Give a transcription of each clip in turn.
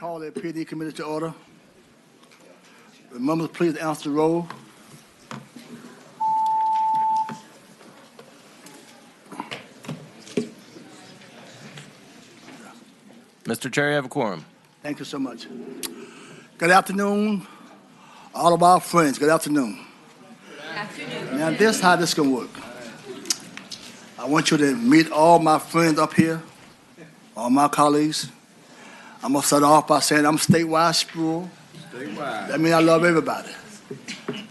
Call the PD committee to order. The members, please answer the roll. Mr. Chair, you have a quorum. Thank you so much. Good afternoon, all of our friends. Good afternoon. Good afternoon. Now, this is how this can work. I want you to meet all my friends up here, all my colleagues. I'm going to start off by saying I'm statewide Sproul. Statewide. That means I love everybody.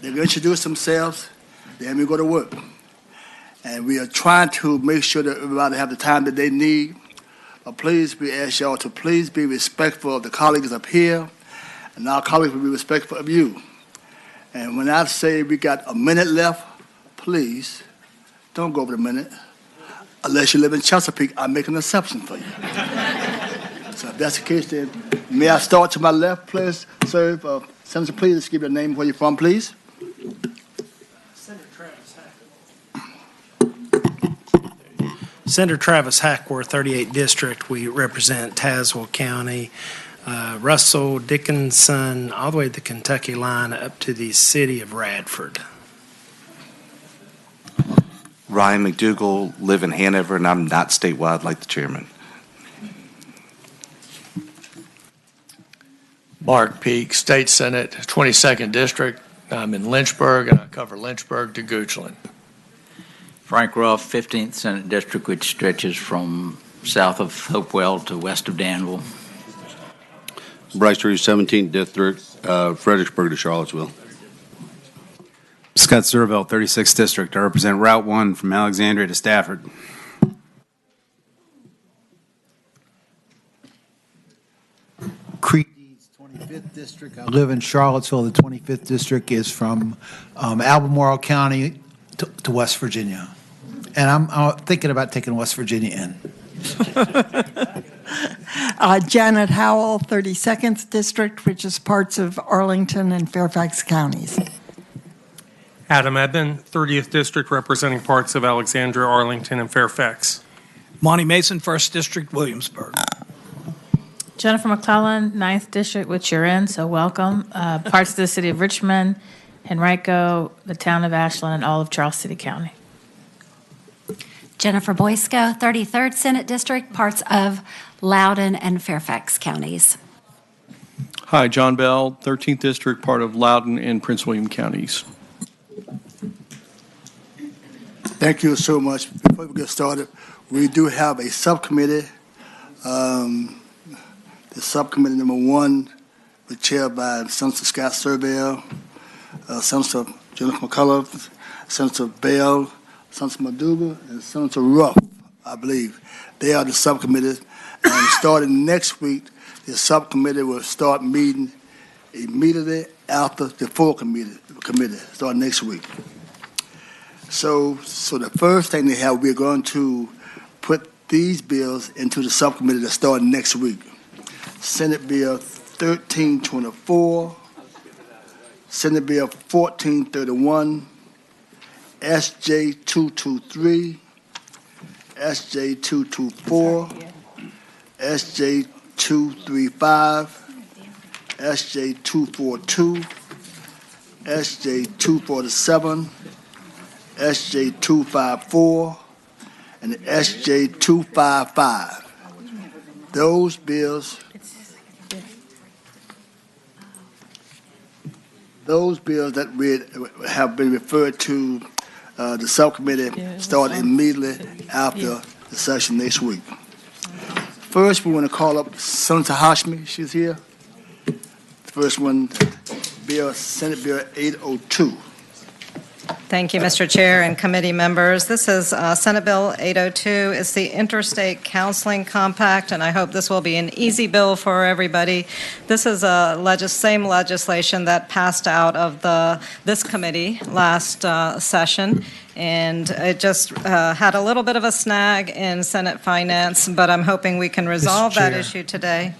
They're going to introduce themselves, then we go to work. And we are trying to make sure that everybody have the time that they need. But please, we ask y'all to please be respectful of the colleagues up here, and our colleagues will be respectful of you. And when I say we got a minute left, please don't go over the minute. Unless you live in Chesapeake, I make an exception for you. So if that's the case, then may I start to my left, please, sir? Senator, please, just give your name, where you're from, please. Senator Travis Hackworth, 38th District. We represent Tazewell County, Russell, Dickinson, all the way to the Kentucky line up to the city of Radford. Ryan McDougall, live in Hanover, and I'm not statewide like the chairman. Mark Peak, State Senate, 22nd District. I'm in Lynchburg, and I cover Lynchburg to Goochland. Frank Ruff, 15th Senate District, which stretches from south of Hopewell to west of Danville. Bryce Reeves, 17th District, Fredericksburg to Charlottesville. Scott Zervelt, 36th District. I represent Route 1 from Alexandria to Stafford. Creed Deeds, 25th District. I live in Charlottesville. The 25th District is from Albemarle County to West Virginia. And I'm thinking about taking West Virginia in. Janet Howell, 32nd District, which is parts of Arlington and Fairfax counties. Adam Edmond, 30th District, representing parts of Alexandria, Arlington, and Fairfax. Monty Mason, 1st District, Williamsburg. Jennifer McClellan, 9th District, which you're in, so welcome. Parts of the city of Richmond, Henrico, the town of Ashland, and all of Charles City County. Jennifer Boysko, 33rd Senate District, parts of Loudoun and Fairfax counties. Hi, John Bell, 13th District, part of Loudoun and Prince William counties. Thank you so much. Before we get started, we do have a subcommittee. The subcommittee number 1 was chaired by Senator Scott Survey, Senator Jennifer McCullough, Senator Bell, Senator Maduga, and Senator Ruff, I believe. They are the subcommittees. And starting next week, the subcommittee will start meeting immediately after the full committee starting next week. So the first thing they have, we're going to put these bills into the subcommittee that start next week. Senate Bill 1324, Senate Bill 1431, SJ 223, SJ 224, SJ 235, SJ 242, SJ 247, SJ 254, and SJ 255. Those bills that have been referred to the subcommittee start immediately after the session next week. First, we want to call up Senator Hashmi. She's here. The first one, Senate Bill 802. Thank you, Mr. Chair and committee members. This is Senate Bill 802. It's the Interstate Counseling Compact, and I hope this will be an easy bill for everybody. This is same legislation that passed out of this committee last session, and it just had a little bit of a snag in Senate Finance, but I'm hoping we can resolve that issue today.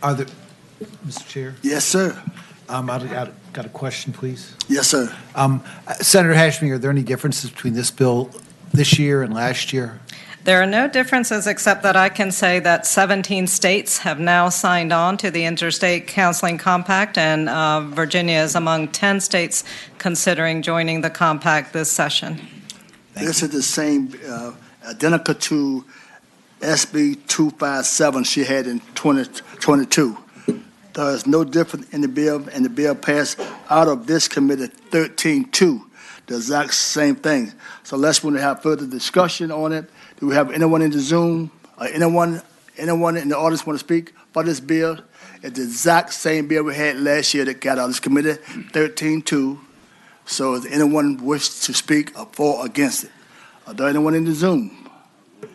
Mr. Chair? Yes, sir. I've got a question, please. Yes, sir. Senator Hashmi, are there any differences between this bill this year and last year? There are no differences except that I can say that 17 states have now signed on to the Interstate Counseling Compact, and Virginia is among 10 states considering joining the compact this session. This is the same, identical to SB 257 she had in 2022. There is no difference in the bill, and the bill passed out of this committee 13-2, the exact same thing. So let's want to have further discussion on it. Do we have anyone in the Zoom, or anyone in the audience want to speak for this bill? It's the exact same bill we had last year that got out of this committee, 13-2. So does anyone wish to speak for or against it? Are there anyone in the Zoom?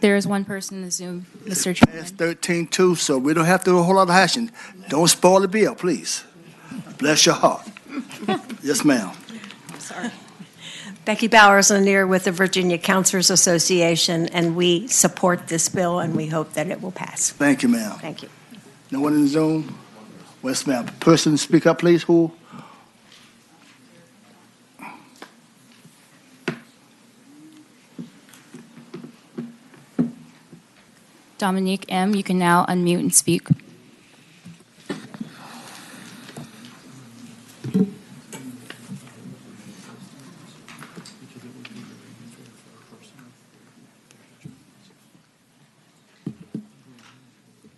There is one person in the Zoom, Mr. Chairman. It's 13-2, so we don't have to do a whole lot of hashing. Don't spoil the bill, please. Bless your heart. Yes, ma'am. Sorry. Becky Bowers-Lanier with the Virginia Counselors Association, and we support this bill, and we hope that it will pass. Thank you, ma'am. Thank you. No one in the Zoom? Yes, ma'am. Person speak up, please. Who? Dominique M., you can now unmute and speak.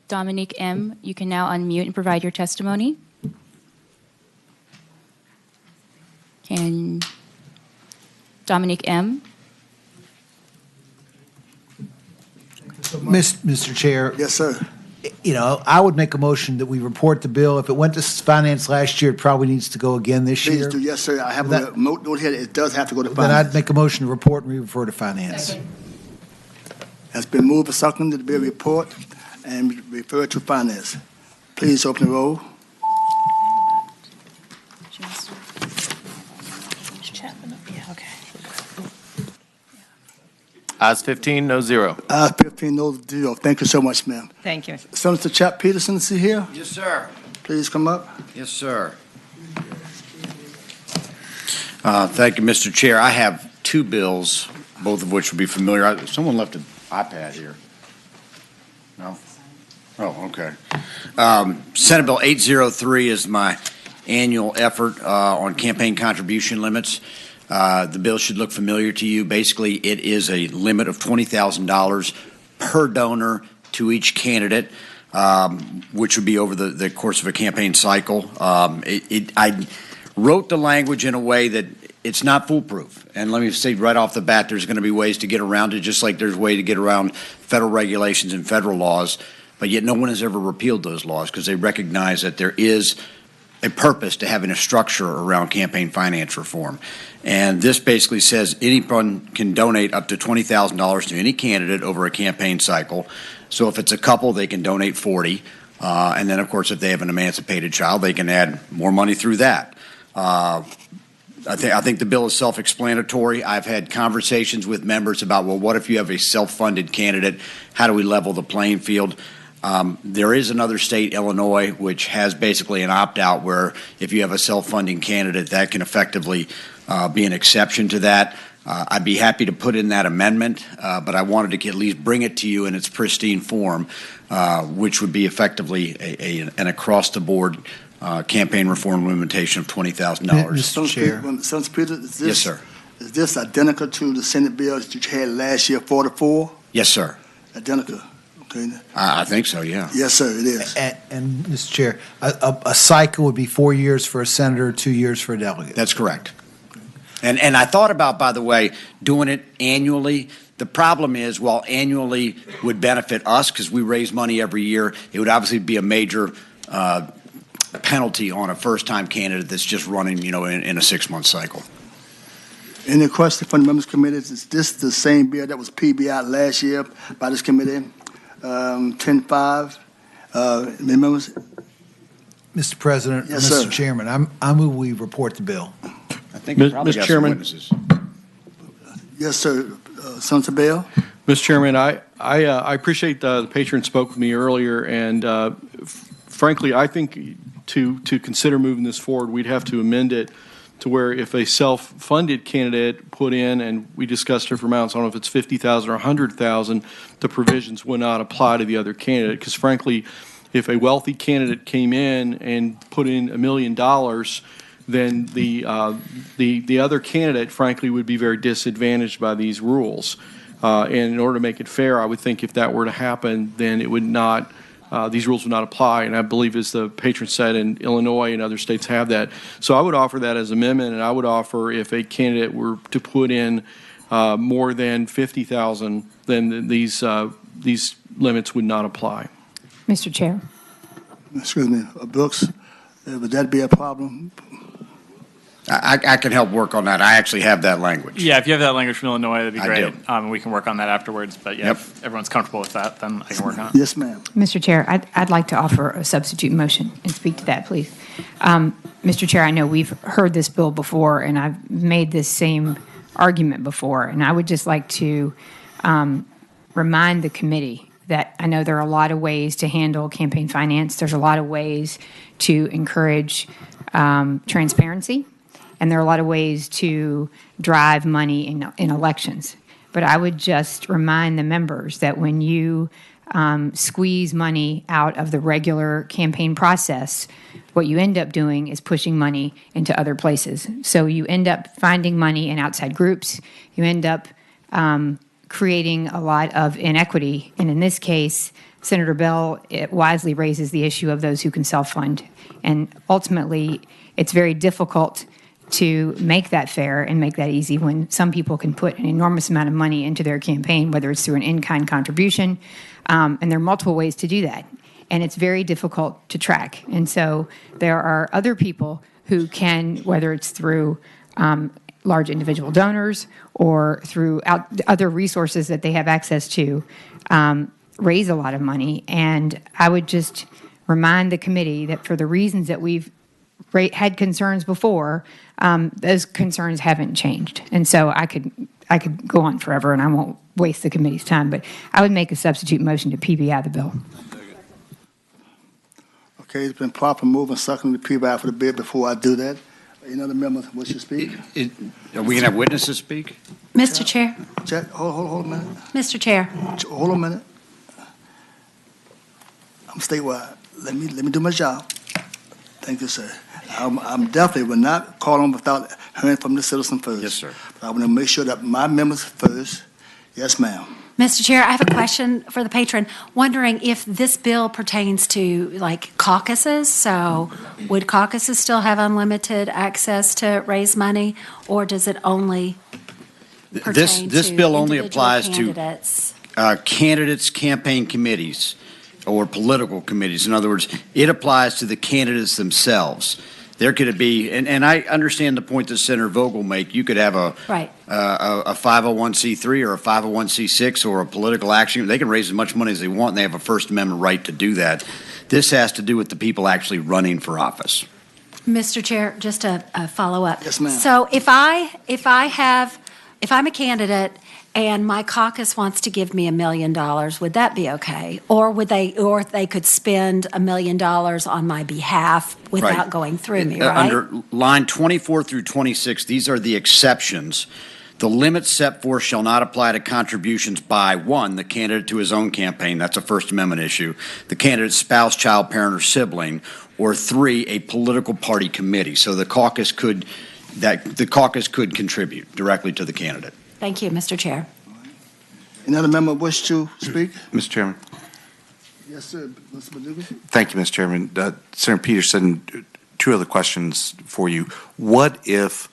Dominique M., you can now unmute and provide your testimony. Can Dominique M.? Mr. Chair. Yes, sir. You know, I would make a motion that we report the bill. If it went to finance last year, it probably needs to go again this Please year. do. Yes, sir. I have a note here. It does have to go to Then finance. I'd make a motion to report and refer to finance. Has been moved and seconded to be a report and refer to finance. Please open the roll. Ayes 15, no zero. Ayes 15, no zero. Thank you so much, ma'am. Thank you. Senator Chap Peterson, is he here? Yes, sir. Please come up. Yes, sir. Thank you, Mr. Chair. I have two bills, both of which will be familiar. Someone left an iPad here. No? Oh, okay. Senate Bill 803 is my annual effort on campaign contribution limits. The bill should look familiar to you. Basically, it is a limit of $20,000 per donor to each candidate, which would be over the course of a campaign cycle. I wrote the language in a way that it's not foolproof. And let me say right off the bat, there's going to be ways to get around it, just like there's a way to get around federal regulations and federal laws. But yet no one has ever repealed those laws because they recognize that there is a purpose to having a structure around campaign finance reform. And this basically says anyone can donate up to $20,000 to any candidate over a campaign cycle. So if it's a couple, they can donate $40,000. And then, of course, if they have an emancipated child, they can add more money through that. I think the bill is self-explanatory. I've had conversations with members about, well, what if you have a self-funded candidate? How do we level the playing field? There is another state, Illinois, which has basically an opt-out where if you have a self-funding candidate, that can effectively be an exception to that. I'd be happy to put in that amendment, but I wanted to at least bring it to you in its pristine form, which would be effectively an across-the-board campaign reform limitation of $20,000. Mr. Chair. Senator Peter, is this, Yes, sir. Is this identical to the Senate bill that you had last year, 44? Yes, sir. Identical. Okay. I think so, yeah. Yes, sir, it is. And Mr. Chair, a cycle would be 4 years for a senator, 2 years for a delegate. That's correct. And I thought about, by the way, doing it annually. The problem is, while annually would benefit us because we raise money every year, it would obviously be a major penalty on a first-time candidate that's just running, in a 6-month cycle. Any question from the members committee? Is this the same bill that was PBI last year by this committee? 10-5. Members? Mr. President, Yes, Mr. sir. Chairman, I move we report the bill. I think we probably Mr. got some Chairman. witnesses. Yes, sir. Senator Bell? Mr. Chairman, I appreciate the patron spoke with me earlier, and frankly, I think to consider moving this forward, we'd have to amend it to where if a self-funded candidate put in, and we discussed different amounts, I don't know if it's 50,000 or 100,000, the provisions would not apply to the other candidate. Because frankly, if a wealthy candidate came in and put in $1 million, then the other candidate, frankly, would be very disadvantaged by these rules. And in order to make it fair, I would think if that were to happen, then it would not, these rules would not apply. And I believe, as the patron said, in Illinois and other states have that. So I would offer that as amendment, and I would offer if a candidate were to put in more than 50,000, then these limits would not apply. Mr. Chair. Excuse me, Brooks, would that be a problem? I can help work on that. I actually have that language. Yeah, if you have that language from Illinois, that'd be I great. do. We can work on that afterwards. But yeah, Yep. if everyone's comfortable with that, then I can work on it. Yes, ma'am. Mr. Chair, I'd like to offer a substitute motion and speak to that, please. Mr. Chair, I know we've heard this bill before, and I've made this same argument before, and I would just like to remind the committee that I know there are a lot of ways to handle campaign finance. There's a lot of ways to encourage transparency, and there are a lot of ways to drive money in elections. But I would just remind the members that when you squeeze money out of the regular campaign process, what you end up doing is pushing money into other places. So you end up finding money in outside groups. You end up creating a lot of inequity. And in this case, Senator Bell wisely raises the issue of those who can self-fund. And ultimately, it's very difficult to make that fair and make that easy when some people can put an enormous amount of money into their campaign, whether it's through an in-kind contribution. And there are multiple ways to do that. And it's very difficult to track. And so there are other people who can, whether it's through large individual donors or through other resources that they have access to, raise a lot of money. And I would just remind the committee that for the reasons that we've had concerns before, those concerns haven't changed. And so I could go on forever, and I won't waste the committee's time, but I would make a substitute motion to PBI the bill. Okay, it's been proper move and second to PBI for the bill. Before I do that, any other members wish to speak? Are we going to have witnesses speak? Mr. Chair. Hold a minute. Mr. Chair. Hold a minute. I'm statewide. Let me do my job. Thank you, sir. I'm definitely will not call on without hearing from the citizen first. Yes, sir. But I want to make sure that my members first. Yes, ma'am. Mr. Chair, I have a question for the patron. Wondering if this bill pertains to like caucuses. So would caucuses still have unlimited access to raise money, or does it only pertain This to bill only individual applies candidates? to candidates' campaign committees or political committees. In other words, it applies to the candidates themselves. There could be, and I understand the point that Senator Vogel make. You could have a 501c3 or a 501c6 or a political action. They can raise as much money as they want, and they have a First Amendment right to do that. This has to do with the people actually running for office. Mr. Chair, just a follow-up. Yes, ma'am. So if I'm a candidate and my caucus wants to give me $1 million, would that be okay? Or they could spend $1 million on my behalf without Right. going through me, right? Under line 24 through 26, these are the exceptions. The limits set forth shall not apply to contributions by, one, the candidate to his own campaign, that's a First Amendment issue, the candidate's spouse, child, parent, or sibling, or three, a political party committee. So the caucus could contribute directly to the candidate. Thank you, Mr. Chair. Any other member wish to speak? Mr. Chairman. Yes, sir. Mr. Paducah? Thank you, Mr. Chairman. Senator Peterson, two other questions for you. What if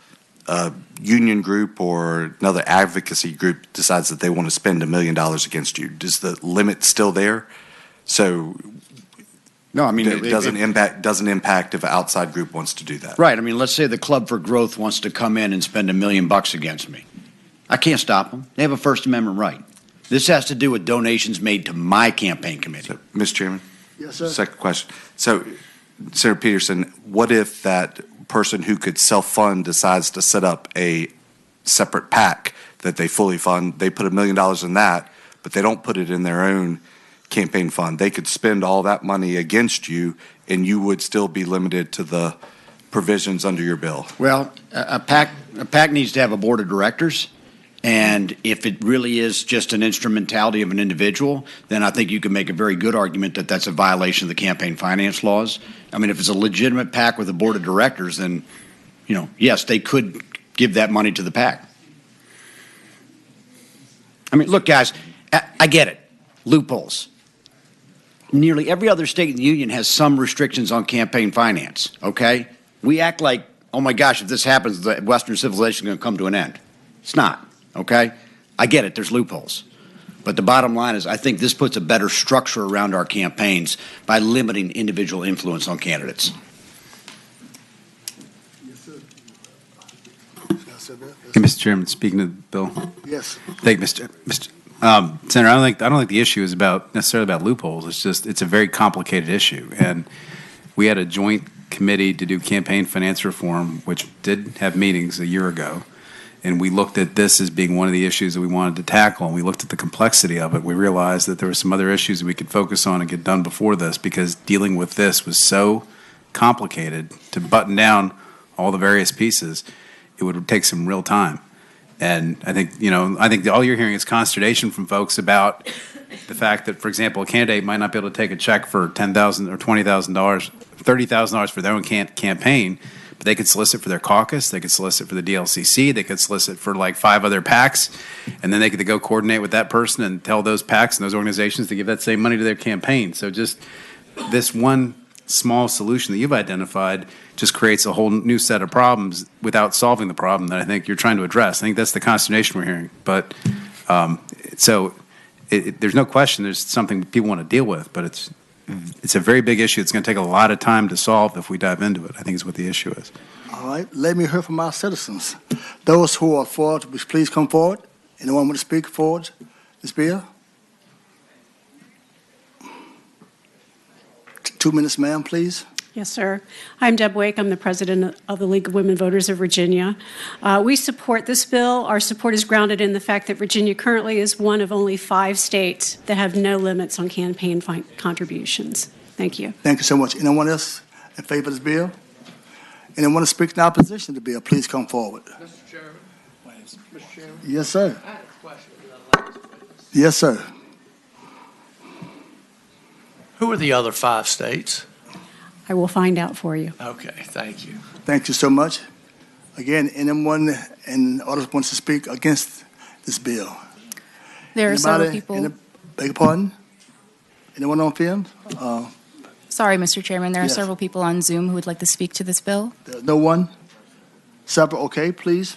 a union group or another advocacy group decides that they want to spend $1 million against you? Does the limit still there? So no, I mean, it doesn't impact if an outside group wants to do that. Right. I mean, let's say the Club for Growth wants to come in and spend $1 million against me. I can't stop them. They have a First Amendment right. This has to do with donations made to my campaign committee. So, Mr. Chairman? Yes, sir. Second question. So, Senator Peterson, what if that person who could self-fund decides to set up a separate PAC that they fully fund? They put $1 million in that, but they don't put it in their own campaign fund. They could spend all that money against you, and you would still be limited to the provisions under your bill? Well, a PAC needs to have a board of directors, and if it really is just an instrumentality of an individual, then I think you can make a very good argument that that's a violation of the campaign finance laws. I mean, if it's a legitimate PAC with a board of directors, then, yes, they could give that money to the PAC. I mean, look, guys, I get it. Loopholes. Nearly every other state in the union has some restrictions on campaign finance, okay? We act like, oh my gosh, if this happens, the Western civilization is going to come to an end. It's not, okay? I get it, there's loopholes. But the bottom line is I think this puts a better structure around our campaigns by limiting individual influence on candidates. Okay, Mr. Chairman, speaking of the bill. Yes. Thank you, Mr. Senator, I don't think the issue is necessarily about loopholes. It's a very complicated issue, and we had a joint committee to do campaign finance reform, which did have meetings a year ago, and we looked at this as being one of the issues that we wanted to tackle, and we looked at the complexity of it. We realized that there were some other issues that we could focus on and get done before this, because dealing with this was so complicated to button down all the various pieces. It would take some real time. And I think all you're hearing is consternation from folks about the fact that, for example, a candidate might not be able to take a check for $10,000 or $20,000, $30,000 for their own campaign, but they could solicit for their caucus, they could solicit for the DLCC, they could solicit for like 5 other PACs, and then they could go coordinate with that person and tell those PACs and those organizations to give that same money to their campaign. So just this one small solution that you've identified just creates a whole new set of problems without solving the problem that I think you're trying to address. I think that's the consternation we're hearing. But there's no question there's something people want to deal with, but it's a very big issue. It's going to take a lot of time to solve if we dive into it, I think is what the issue is. All right, let me hear from our citizens. Those who are for it, please come forward. Anyone want to speak forward this bill? 2 minutes, ma'am, please. Yes, sir. I'm Deb Wake. I'm the president of the League of Women Voters of Virginia. We support this bill. Our support is grounded in the fact that Virginia currently is one of only 5 states that have no limits on campaign contributions. Thank you. Thank you so much. Anyone else in favor of this bill? Anyone want to speak in opposition to the bill? Please come forward. Mr. Chairman. Mr. Chairman. Yes, sir. I have a question for the last witness. Yes, sir. Who are the other 5 states? I will find out for you. Okay, thank you. Thank you so much. Again, anyone in the audience wants to speak against this bill? There are several people. Beg your pardon? Anyone on film? Sorry, Mr. Chairman. There are Yes. several people on Zoom who would like to speak to this bill. There's no one? Several, okay, please.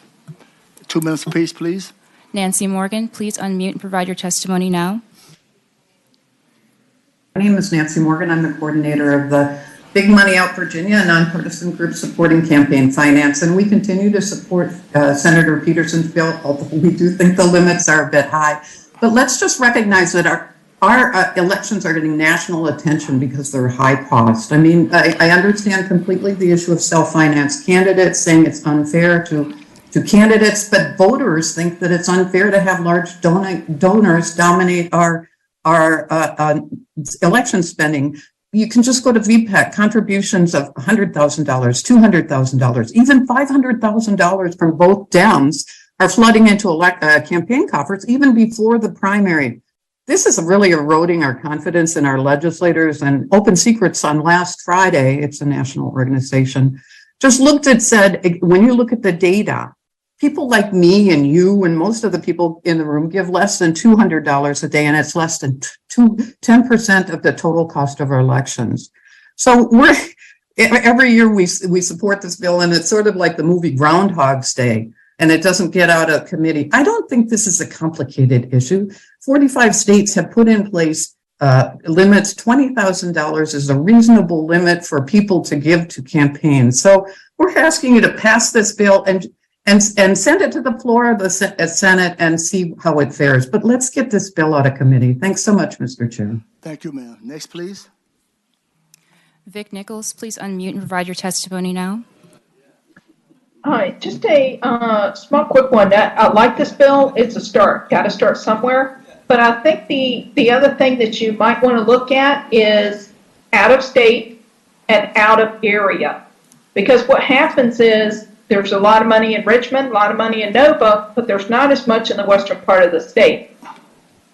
2 minutes apiece, please. Nancy Morgan, please unmute and provide your testimony now. My name is Nancy Morgan. I'm the coordinator of the Big Money Out Virginia, a nonpartisan group supporting campaign finance. And we continue to support Senator Peterson's bill, although we do think the limits are a bit high. But let's just recognize that our elections are getting national attention because they're high cost. I mean, I understand completely the issue of self-finance candidates, saying it's unfair to candidates, but voters think that it's unfair to have large donors dominate our election spending. You can just go to VPAC, contributions of $100,000, $200,000, even $500,000 from both Dems are flooding into campaign coffers even before the primary. This is really eroding our confidence in our legislators. And Open Secrets on last Friday, it's a national organization, just said, when you look at the data, people like me and you and most of the people in the room give less than $200 a day, and it's less than 10% of the total cost of our elections. So every year we support this bill, and it's sort of like the movie Groundhog's Day, and it doesn't get out of committee. I don't think this is a complicated issue. 45 states have put in place limits. $20,000 is a reasonable limit for people to give to campaigns. So we're asking you to pass this bill and send it to the floor of the Senate and see how it fares. But let's get this bill out of committee. Thanks so much, Mr. Chair. Thank you, ma'am. Next, please. Vic Nichols, please unmute and provide your testimony now. Hi, just a small quick one. I like this bill. It's a start. Got to start somewhere. But I think the other thing that you might want to look at is out of state and out of area. Because what happens is there's a lot of money in Richmond, a lot of money in Nova, but there's not as much in the western part of the state.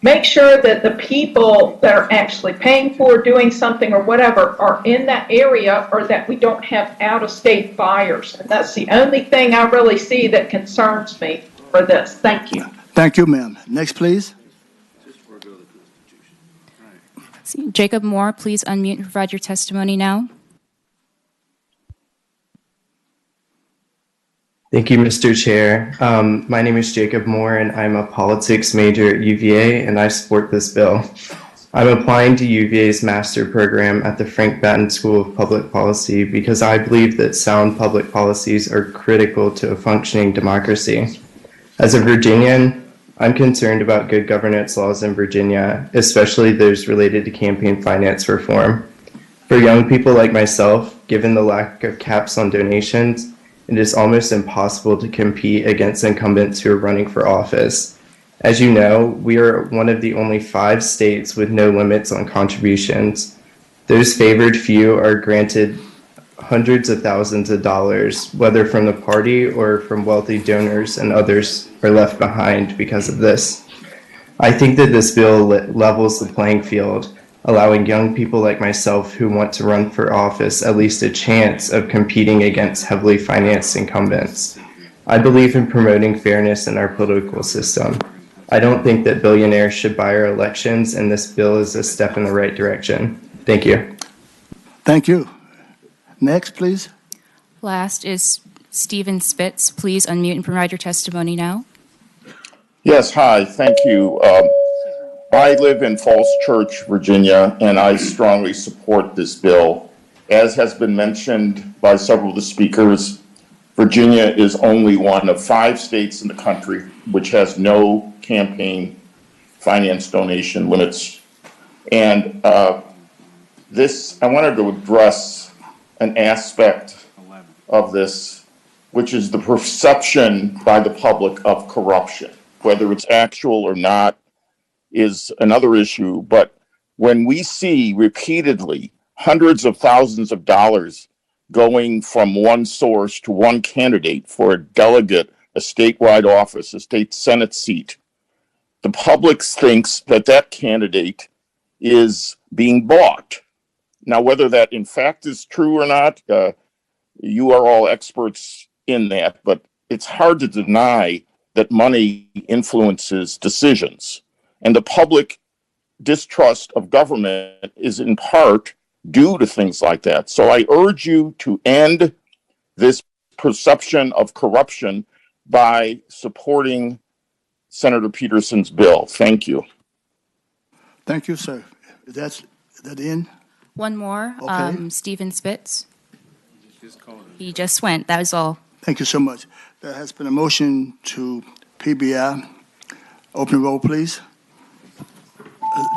Make sure that the people that are actually paying for doing something or whatever are in that area, or that we don't have out-of-state buyers. And that's the only thing I really see that concerns me for this. Thank you. Thank you, ma'am. Next, please. Jacob Moore, please unmute and provide your testimony now. Thank you, Mr. Chair. My name is Jacob Moore, and I'm a politics major at UVA, and I support this bill. I'm applying to UVA's master program at the Frank Batten School of Public Policy because I believe that sound public policies are critical to a functioning democracy. As a Virginian, I'm concerned about good governance laws in Virginia, especially those related to campaign finance reform. For young people like myself, given the lack of caps on donations, it is almost impossible to compete against incumbents who are running for office. As you know, we are one of the only 5 states with no limits on contributions. Those favored few are granted hundreds of thousands of dollars, whether from the party or from wealthy donors, and others are left behind because of this. I think that this bill levels the playing field, allowing young people like myself who want to run for office at least a chance of competing against heavily financed incumbents. I believe in promoting fairness in our political system. I don't think that billionaires should buy our elections, and this bill is a step in the right direction. Thank you. Thank you. Next, please. Last is Stephen Spitz. Please unmute and provide your testimony now. Yes, hi, thank you. I live in Falls Church, Virginia, and I strongly support this bill. As has been mentioned by several of the speakers, Virginia is only one of 5 states in the country which has no campaign finance donation limits. And I wanted to address an aspect of this, which is the perception by the public of corruption. Whether it's actual or not is another issue, but when we see repeatedly hundreds of thousands of dollars going from one source to one candidate for a delegate, a statewide office, a state Senate seat, the public thinks that that candidate is being bought. Now, whether that in fact is true or not, you are all experts in that, but it's hard to deny that money influences decisions. And the public distrust of government is in part due to things like that. So I urge you to end this perception of corruption by supporting Senator Peterson's bill. Thank you. Thank you, sir. Is that in? One more, Okay. Stephen Spitz. He just went, that was all. Thank you so much. There has been a motion to PBI. Open roll, please.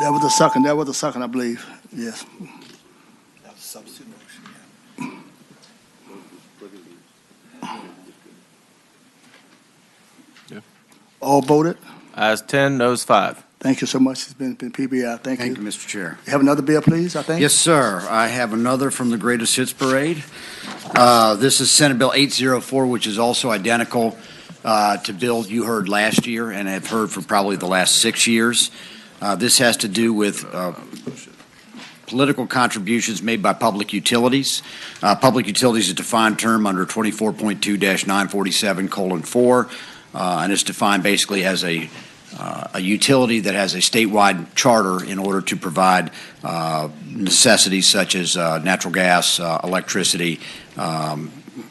That was the second, I believe. Yes. All voted? Ayes 10, noes 5. Thank you so much. It's been PBI. Thank you. Thank you, Mr. Chair. You have another bill, please, I think? Yes, sir. I have another from the Greatest Hits Parade. This is Senate Bill 804, which is also identical to bill you heard last year and have heard for probably the last 6 years. This has to do with political contributions made by public utilities. Public utilities is a defined term under 24.2-947:4, and it's defined basically as a utility that has a statewide charter in order to provide necessities such as natural gas, electricity,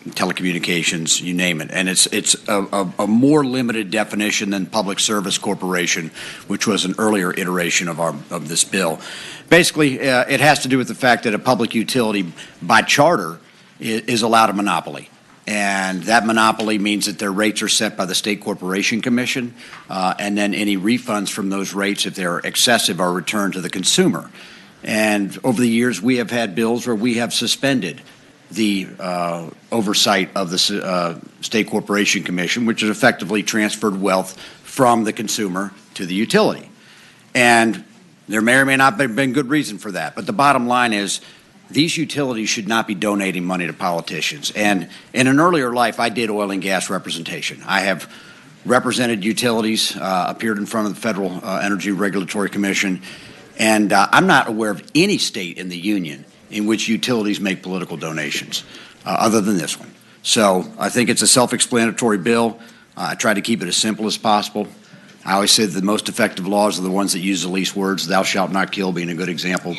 telecommunications, you name it. And it's a more limited definition than Public Service Corporation, which was an earlier iteration of this bill. Basically, it has to do with the fact that a public utility by charter is allowed a monopoly. And that monopoly means that their rates are set by the State Corporation Commission, and then any refunds from those rates, if they're excessive, are returned to the consumer. And over the years, we have had bills where we have suspended the oversight of the State Corporation Commission, which has effectively transferred wealth from the consumer to the utility. And there may or may not have been good reason for that. But the bottom line is these utilities should not be donating money to politicians. And in an earlier life, I did oil and gas representation. I have represented utilities, appeared in front of the Federal Energy Regulatory Commission, and I'm not aware of any state in the union in which utilities make political donations, other than this one. So I think it's a self-explanatory bill. I try to keep it as simple as possible. I always say that the most effective laws are the ones that use the least words, thou shalt not kill being a good example.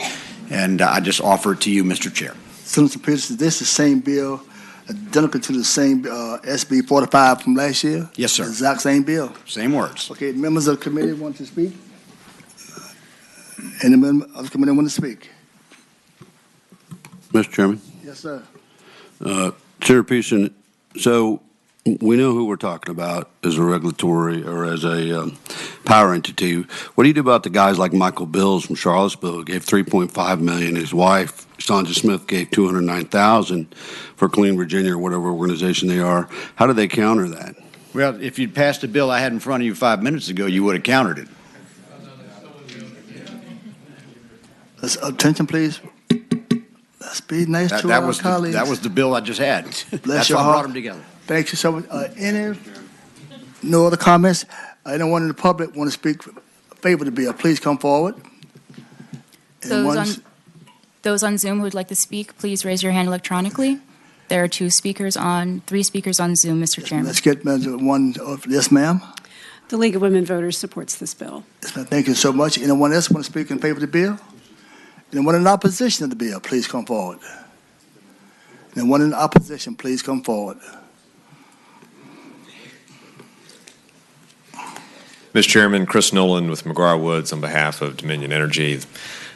And I just offer it to you, Mr. Chair. Senator Peterson, this is the same bill, identical to the same SB 45 from last year? Yes, sir. Exact same bill? Same words. Okay, members of the committee want to speak? Any member of the committee want to speak? Mr. Chairman. Yes, sir. Senator Peterson, so we know who we're talking about as a regulatory or as a power entity. What do you do about the guys like Michael Bills from Charlottesville who gave $3.5 million? His wife, Sandra Smith, gave $209,000 for Clean Virginia or whatever organization they are. How do they counter that? Well, if you'd passed a bill I had in front of you 5 minutes ago, you would have countered it. Attention, please. Let's be nice to our colleagues. That was the bill I just had. That's why I brought them together. Thank you so much. No other comments? Anyone in the public want to speak in favor of the bill? Please come forward. Those on Zoom who would like to speak, please raise your hand electronically. There are three speakers on Zoom, Mr. Chairman. Let's get one. Yes, ma'am. The League of Women Voters supports this bill. Yes, ma'am. Thank you so much. Anyone else want to speak in favor of the bill? Anyone in opposition of the bill, please come forward. Anyone in opposition, please come forward. Mr. Chairman, Chris Nolan with McGraw Woods on behalf of Dominion Energy. I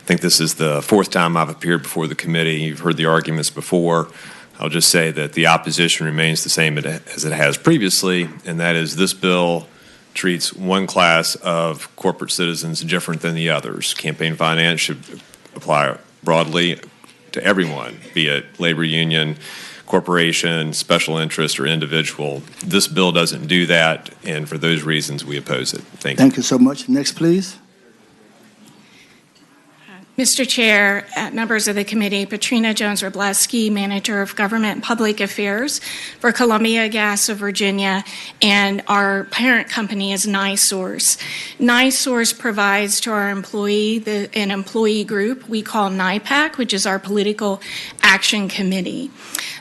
think this is the fourth time I've appeared before the committee. You've heard the arguments before. I'll just say that the opposition remains the same as it has previously, and that is this bill treats one class of corporate citizens different than the others. Campaign finance should apply broadly to everyone, be it labor union, corporation, special interest, or individual. This bill doesn't do that, and for those reasons, we oppose it. Thank you. Thank you so much. Next, please. Mr. Chair, members of the committee, Patrina Jones-Robleski, Manager of Government and Public Affairs for Columbia Gas of Virginia, and our parent company is NiSource. NiSource provides to our an employee group we call NIPAC, which is our Political Action Committee.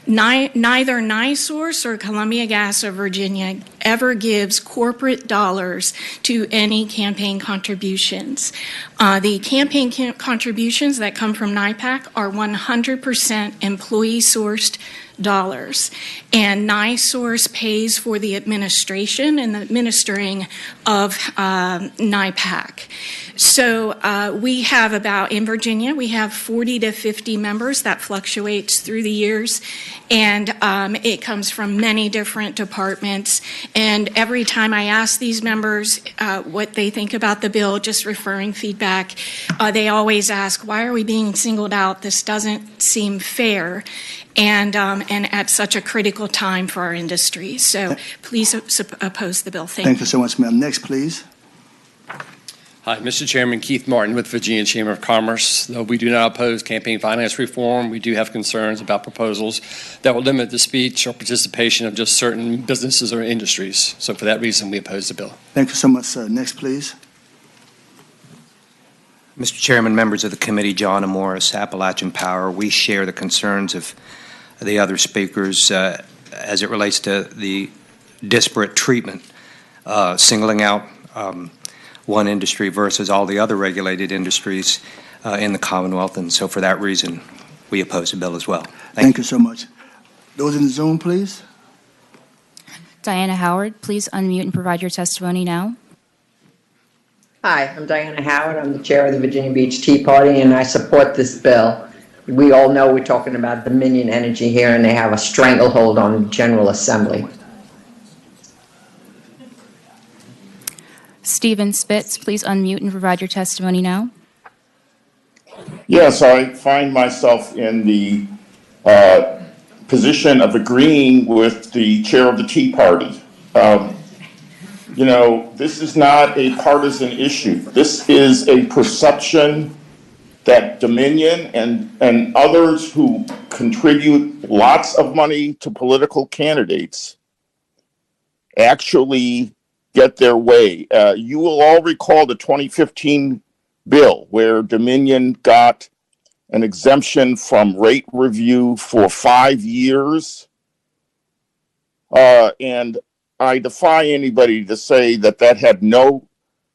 Neither NiSource or Columbia Gas of Virginia ever gives corporate dollars to any campaign contributions. The campaign contributions that come from NIPAC are 100% employee-sourced dollars, and NiSource pays for the administration and the administering of NIPAC. So we have in Virginia, we have 40 to 50 members. That fluctuates through the years, and it comes from many different departments. And every time I ask these members what they think about the bill, just referring feedback, they always ask, why are we being singled out? This doesn't seem fair. And at such a critical time for our industry. So please oppose the bill. Thank you so much, ma'am. Next, please. Hi, Mr. Chairman, Keith Martin with Virginia Chamber of Commerce. Though we do not oppose campaign finance reform, we do have concerns about proposals that will limit the speech or participation of just certain businesses or industries. So for that reason, we oppose the bill. Thank you so much, sir. Next, please. Mr. Chairman, members of the committee, John Morris, Appalachian Power, we share the concerns of the other speakers as it relates to the disparate treatment, singling out one industry versus all the other regulated industries in the Commonwealth. And so for that reason, we oppose the bill as well. Thank you so much. Those in the Zoom, please. Diana Howard, please unmute and provide your testimony now. Hi, I'm Diana Howard. I'm the chair of the Virginia Beach Tea Party, and I support this bill. We all know we're talking about Dominion Energy here, and they have a stranglehold on the General Assembly. Stephen Spitz, please unmute and provide your testimony now. Yes, I find myself in the position of agreeing with the chair of the Tea Party. You know, this is not a partisan issue. This is a perception that Dominion and others who contribute lots of money to political candidates actually get their way. You will all recall the 2015 bill where Dominion got an exemption from rate review for 5 years. And I defy anybody to say that that had no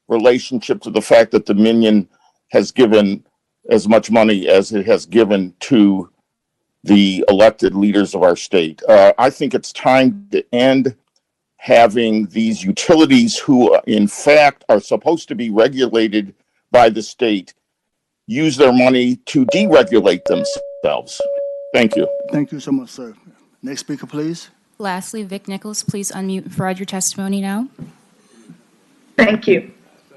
relationship to the fact that Dominion has given as much money as it has given to the elected leaders of our state. I think it's time to end having these utilities who, in fact, are supposed to be regulated by the state use their money to deregulate themselves. Thank you. Thank you so much, sir. Next speaker, please. Lastly, Vic Nichols, please unmute and provide your testimony now. Thank you.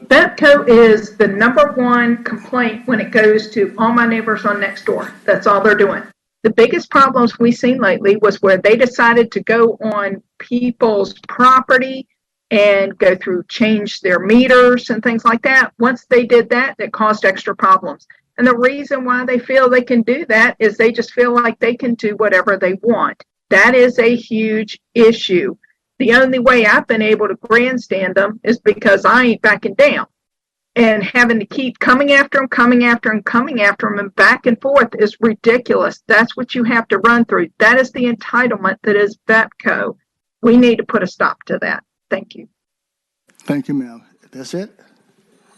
Betco is the #1 complaint when it goes to all my neighbors on next door. That's all they're doing. The biggest problems we've seen lately was where they decided to go on people's property and go through, change their meters and things like that. Once they did that, it caused extra problems. And the reason why they feel they can do that is they just feel like they can do whatever they want. That is a huge issue. The only way I've been able to grandstand them is because I ain't backing down. And having to keep coming after them, and back and forth is ridiculous. That's what you have to run through. That is the entitlement that is Betco. We need to put a stop to that. Thank you. Thank you, ma'am. That's it?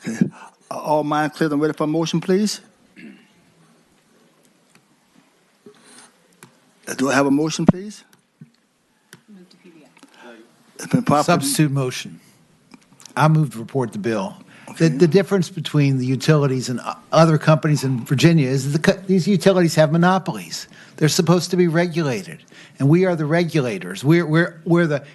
Okay. All minds clear and ready for a motion, please? Do I have a motion, please? It's been properly- Substitute motion. I move to report the bill. Okay. The difference between the utilities and other companies in Virginia is these utilities have monopolies. They're supposed to be regulated, and we are the regulators. We're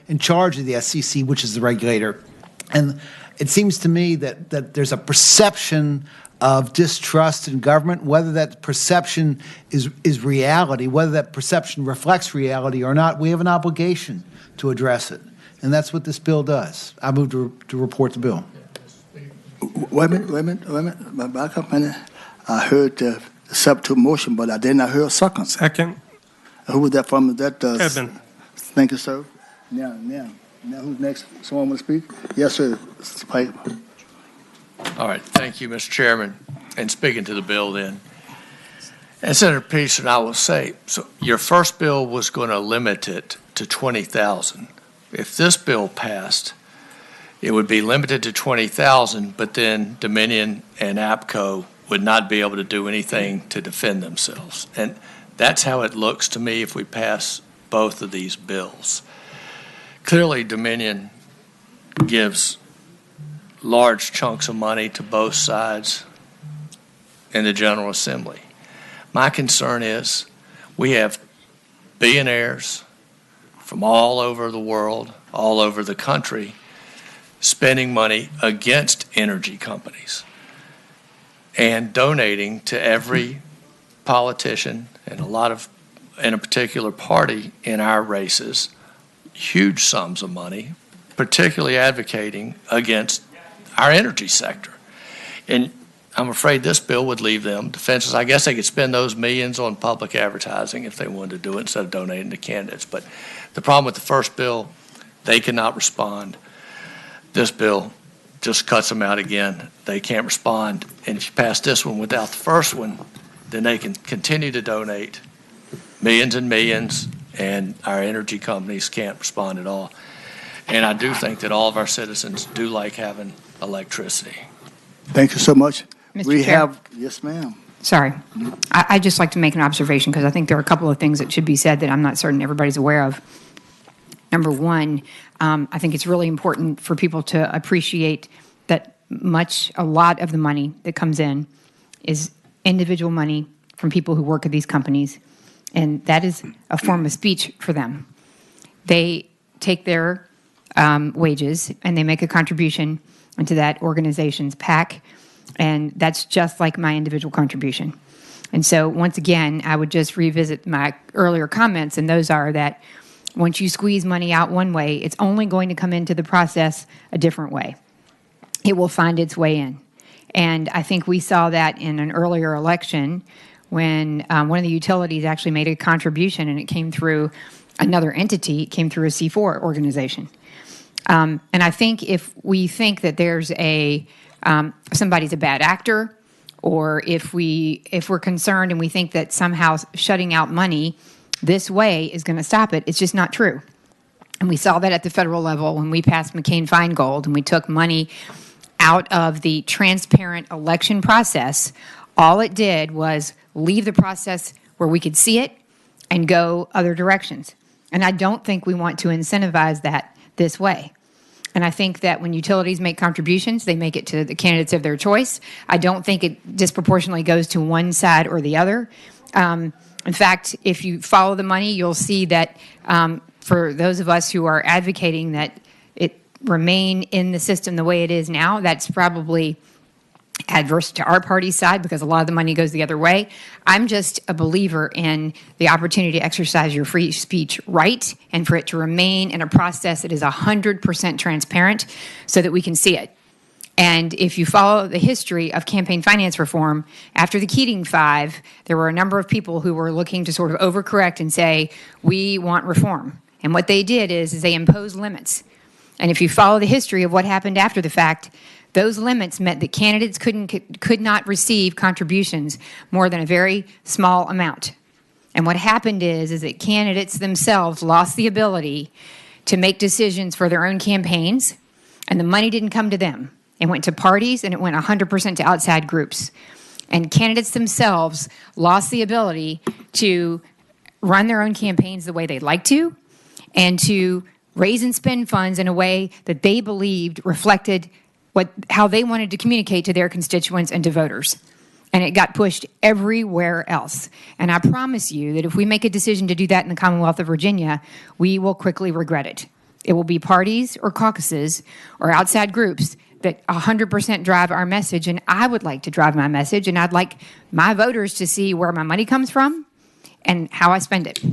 in charge of the SEC, which is the regulator. And it seems to me that there's a perception of distrust in government, whether that perception is reality, whether that perception reflects reality or not. We have an obligation to address it, and that's what this bill does. I move to report the bill. Wait a minute. Back up a minute. I heard the substitute motion, but I did not hear a second. Second. Who was that from? That Kevin. Thank you, sir. Now, who's next? Someone want to speak? Yes, sir. All right. Thank you, Mr. Chairman. And speaking to the bill then. And Senator Peterson, I will say, so your first bill was going to limit it to 20,000. If this bill passed, it would be limited to 20,000, but then Dominion and APCO would not be able to do anything to defend themselves. And that's how it looks to me if we pass both of these bills. Clearly, Dominion gives large chunks of money to both sides in the General Assembly. My concern is we have billionaires from all over the world, all over the country, spending money against energy companies and donating to every politician and a particular party in our races huge sums of money, particularly advocating against our energy sector. And I'm afraid this bill would leave them defenseless. I guess they could spend those millions on public advertising if they wanted to do it instead of donating to candidates. But the problem with the first bill, they cannot respond. This bill just cuts them out again. They can't respond. And if you pass this one without the first one, then they can continue to donate millions and millions, and our energy companies can't respond at all. And I do think that all of our citizens do like having electricity. Thank you so much. Mr. Chair. Yes, ma'am. Sorry. I'd just like to make an observation because I think there are a couple of things that should be said that I'm not certain everybody's aware of. Number one, I think it's really important for people to appreciate that a lot of the money that comes in is individual money from people who work at these companies, and that is a form of speech for them. They take their wages and they make a contribution into that organization's PAC, and that's just like my individual contribution. And so once again, I would just revisit my earlier comments, and those are that once you squeeze money out one way, it's only going to come into the process a different way. It will find its way in. And I think we saw that in an earlier election when one of the utilities actually made a contribution and it came through another entity, it came through a C4 organization. And I think if we think that there's somebody's a bad actor, or if we're concerned and we think that somehow shutting out money this way is going to stop it, it's just not true. And we saw that at the federal level when we passed McCain-Feingold and we took money out of the transparent election process. All it did was leave the process where we could see it and go other directions. And I don't think we want to incentivize that this way. And I think that when utilities make contributions, they make it to the candidates of their choice. I don't think it disproportionately goes to one side or the other. In fact, if you follow the money, you'll see that for those of us who are advocating that it remain in the system the way it is now, that's probably adverse to our party's side because a lot of the money goes the other way. I'm just a believer in the opportunity to exercise your free speech right and for it to remain in a process that is 100% transparent so that we can see it. And if you follow the history of campaign finance reform, after the Keating Five, there were a number of people who were looking to sort of overcorrect and say, we want reform. And what they did is they imposed limits. And if you follow the history of what happened after the fact, those limits meant that candidates could not receive contributions more than a very small amount. And what happened is that candidates themselves lost the ability to make decisions for their own campaigns, and the money didn't come to them. It went to parties, and it went 100% to outside groups. And candidates themselves lost the ability to run their own campaigns the way they'd like to, and to raise and spend funds in a way that they believed reflected how they wanted to communicate to their constituents and to voters. And it got pushed everywhere else. And I promise you that if we make a decision to do that in the Commonwealth of Virginia, we will quickly regret it. It will be parties or caucuses or outside groups that 100% drive our message, and I would like to drive my message, and I'd like my voters to see where my money comes from and how I spend it.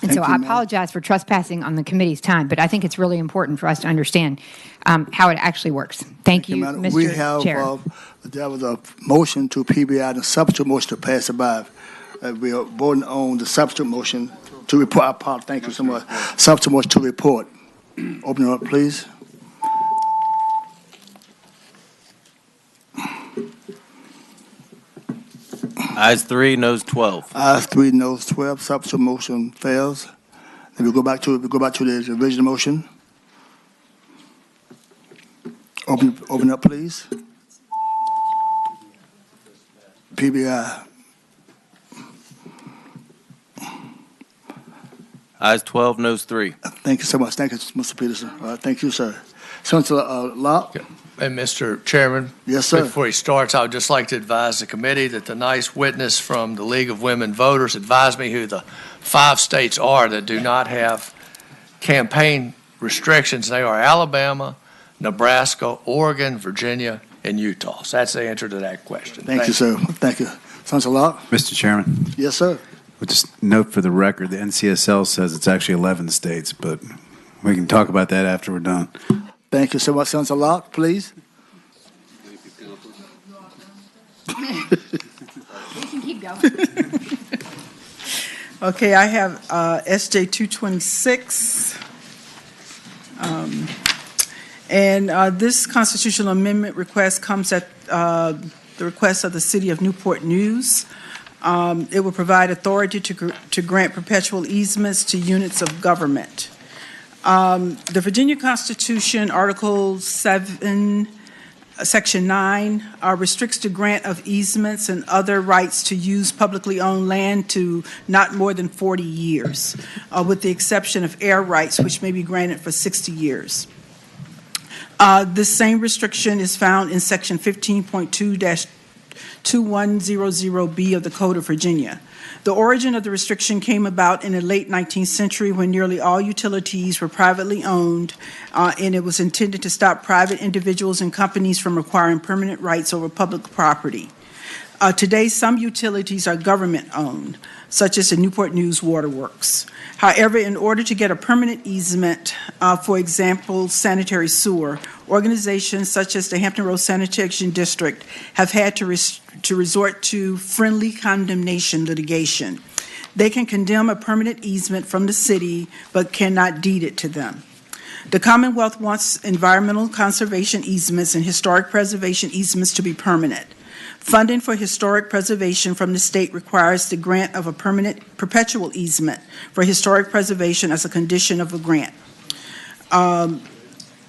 And so I apologize for trespassing on the committee's time, but I think it's really important for us to understand how it actually works. Thank you, Mr. We have, Chair. there was a motion to PBI and a substitute motion to pass it by. We are voting on the substitute motion to report. Thank you so much. Substitute motion to report. Open it up, please. Ayes 3, noes 12. Ayes 3, noes 12. Substitute motion fails. Then we go back to the original motion. Open up, please. PBI. Ayes 12, noes 3. Thank you so much. Thank you, Mr. Peterson. Thank you, sir. Senator Locke. And Mr. Chairman? Yes, sir. Before he starts, I would just like to advise the committee that the nice witness from the League of Women Voters advised me who the 5 states are that do not have campaign restrictions. They are Alabama, Nebraska, Oregon, Virginia, and Utah. So that's the answer to that question. Thank you, sir. Thank you. Senator Locke. Mr. Chairman. Yes, sir. Well, just note for the record, the NCSL says it's actually 11 states, but we can talk about that after we're done. Thank you so much, Senator Locke. Please. We can keep going. Okay, I have SJ 226. This constitutional amendment request comes at the request of the City of Newport News. It will provide authority to grant perpetual easements to units of government. The Virginia Constitution, Article 7, Section 9, restricts the grant of easements and other rights to use publicly owned land to not more than 40 years, with the exception of air rights, which may be granted for 60 years. This same restriction is found in Section 15.2-2100B of the Code of Virginia. The origin of the restriction came about in the late 19th century when nearly all utilities were privately owned, and it was intended to stop private individuals and companies from acquiring permanent rights over public property. Today, some utilities are government-owned, such as the Newport News Waterworks. However, in order to get a permanent easement, for example, sanitary sewer, organizations such as the Hampton Roads Sanitation District have had to resort to friendly condemnation litigation. They can condemn a permanent easement from the city, but cannot deed it to them. The Commonwealth wants environmental conservation easements and historic preservation easements to be permanent. Funding for historic preservation from the state requires the grant of a perpetual easement for historic preservation as a condition of a grant.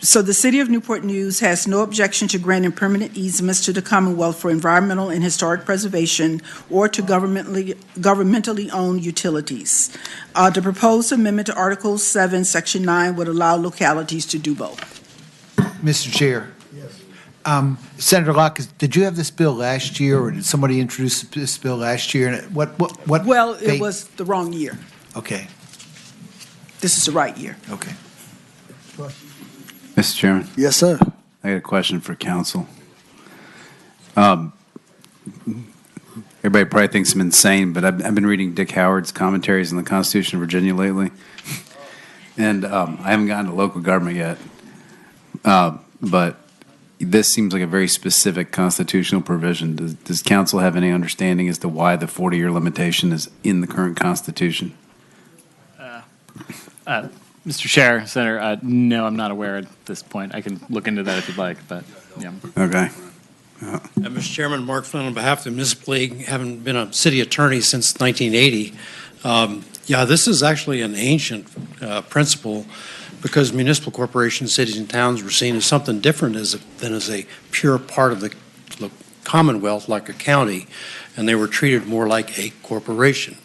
So the City of Newport News has no objection to granting permanent easements to the Commonwealth for environmental and historic preservation or to governmentally owned utilities. The proposed amendment to Article 7, Section 9 would allow localities to do both. Mr. Chair. Senator Locke, did you have this bill last year, or did somebody introduce this bill last year? And what? Well, it was the wrong year. Okay. This is the right year. Okay. Mr. Chairman? Yes, sir. I got a question for council. Everybody probably thinks I'm insane, but I've been reading Dick Howard's commentaries on the Constitution of Virginia lately, and I haven't gotten to local government yet, but this seems like a very specific constitutional provision. Does council have any understanding as to why the 40-year limitation is in the current Constitution? Mr. Chair, Senator, no, I'm not aware at this point. I can look into that if you'd like, but yeah. Okay. Mr. Chairman, Mark Flynn on behalf of the Municipal League, having been a city attorney since 1980. Yeah, this is actually an ancient principle because municipal corporations, cities, and towns were seen as something different than as a pure part of the Commonwealth, like a county, and they were treated more like a corporation.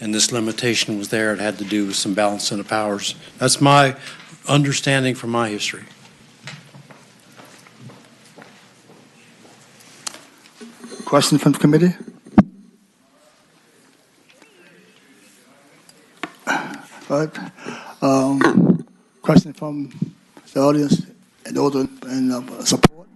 And this limitation was there. It had to do with some balancing of powers. That's my understanding from my history. Question from the committee? All right. Question from the audience and those in support?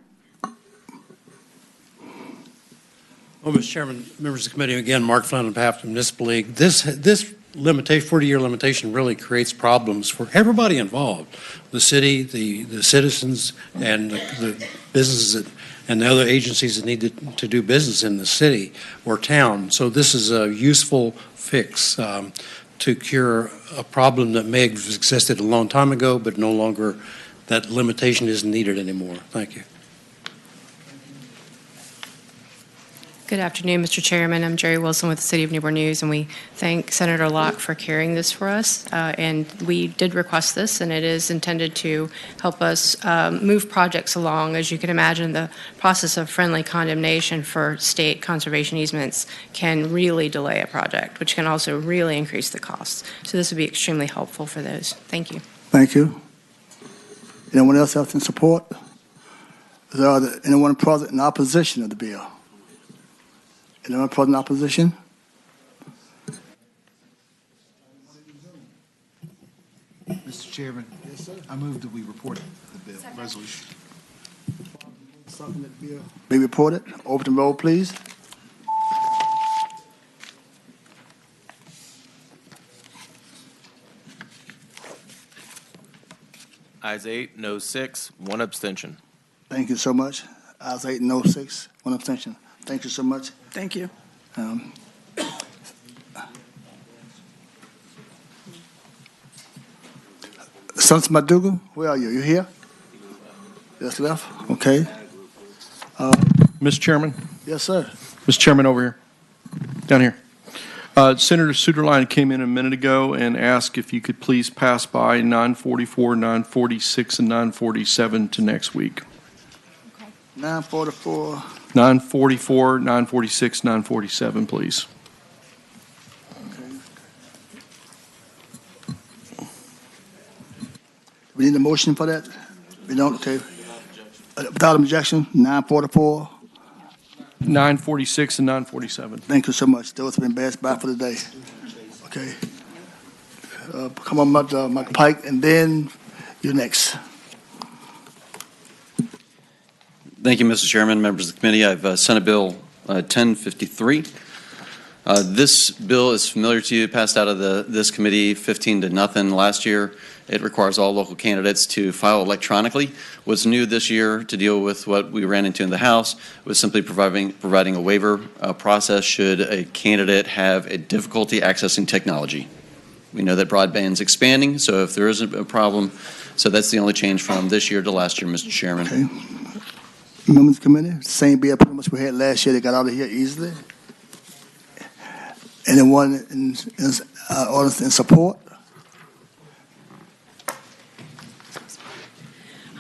Well, Mr. Chairman, members of the committee, again, Mark Flynn on behalf of the Municipal League. This limitation, 40-year limitation, really creates problems for everybody involved: the city, the citizens, and the businesses and the other agencies that need to do business in the city or town. So this is a useful fix to cure a problem that may have existed a long time ago, but no longer, that limitation isn't needed anymore. Thank you. Good afternoon, Mr. Chairman. I'm Jerry Wilson with the City of Newport News, and we thank Senator Locke for carrying this for us. And we did request this, and it is intended to help us move projects along. As you can imagine, the process of friendly condemnation for state conservation easements can really delay a project, which can also really increase the costs. So this would be extremely helpful for those. Thank you. Thank you. Anyone else in support? Is there anyone present in opposition of the bill? Anyone present in opposition? Mr. Chairman, yes, sir. I move that we report the bill resolution. Something that bill be reported. Open the roll, please. Ayes 8, no 6, 1 abstention. Thank you so much. Ayes 8, no 6, 1 abstention. Thank you so much. Thank you. Senator Maduga, where are you? You here? Just left? Okay. Mr. Chairman? Yes, sir. Mr. Chairman, over here. Down here. Senator Suderline came in a minute ago and asked if you could please pass by 944, 946, and 947 to next week. 944. 944, 946, 947, please. We need a motion for that? We don't? Okay. Without objection, 944. 946 and 947. Thank you so much. Those have been passed by for the day. Okay. Come on, Mike Pike, and then you're next. Thank you, Mr. Chairman, members of the committee. I've sent a bill 1053. This bill is familiar to you, passed out of this committee 15-0 last year. It requires all local candidates to file electronically. What's new this year to deal with what we ran into in the House was simply providing a waiver process should a candidate have a difficulty accessing technology. We know that broadband's expanding, so if there is a problem, so that's the only change from this year to last year, Mr. Chairman. Okay. Members of the committee, same bill pretty much we had last year. They got out of here easily. Anyone in support?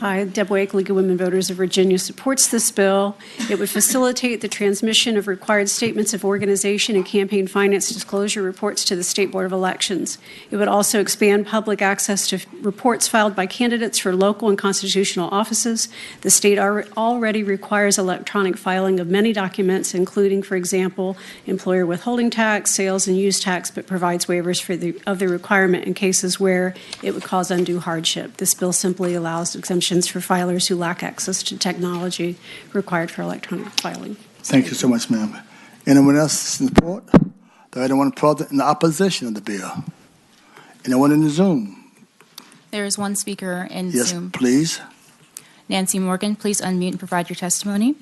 Hi, Deb Wake, League of Women Voters of Virginia supports this bill. It would facilitate the transmission of required statements of organization and campaign finance disclosure reports to the State Board of Elections. It would also expand public access to reports filed by candidates for local and constitutional offices. The state already requires electronic filing of many documents, including, for example, employer withholding tax, sales and use tax, but provides waivers of the requirement in cases where it would cause undue hardship. This bill simply allows exemption for filers who lack access to technology required for electronic filing. Thank you so much, ma'am. Anyone else in support? There anyone present in the opposition of the bill? Anyone in the Zoom? There is one speaker in Yes, Zoom. please. Nancy Morgan, please unmute and provide your testimony.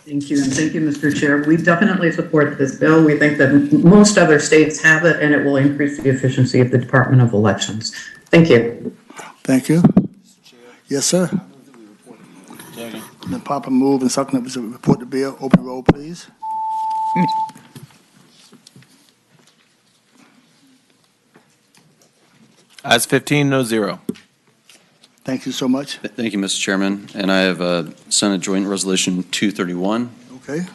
Thank you, and thank you, Mr. Chair. We definitely support this bill. We think that most other states have it, and it will increase the efficiency of the Department of Elections. Thank you. Thank you. Yes, sir. The proper move and second to report the bill. Open the roll, please. Ayes 15, no 0. Thank you so much. Thank you, Mr. Chairman. And I have Senate Joint Resolution 231. Okay.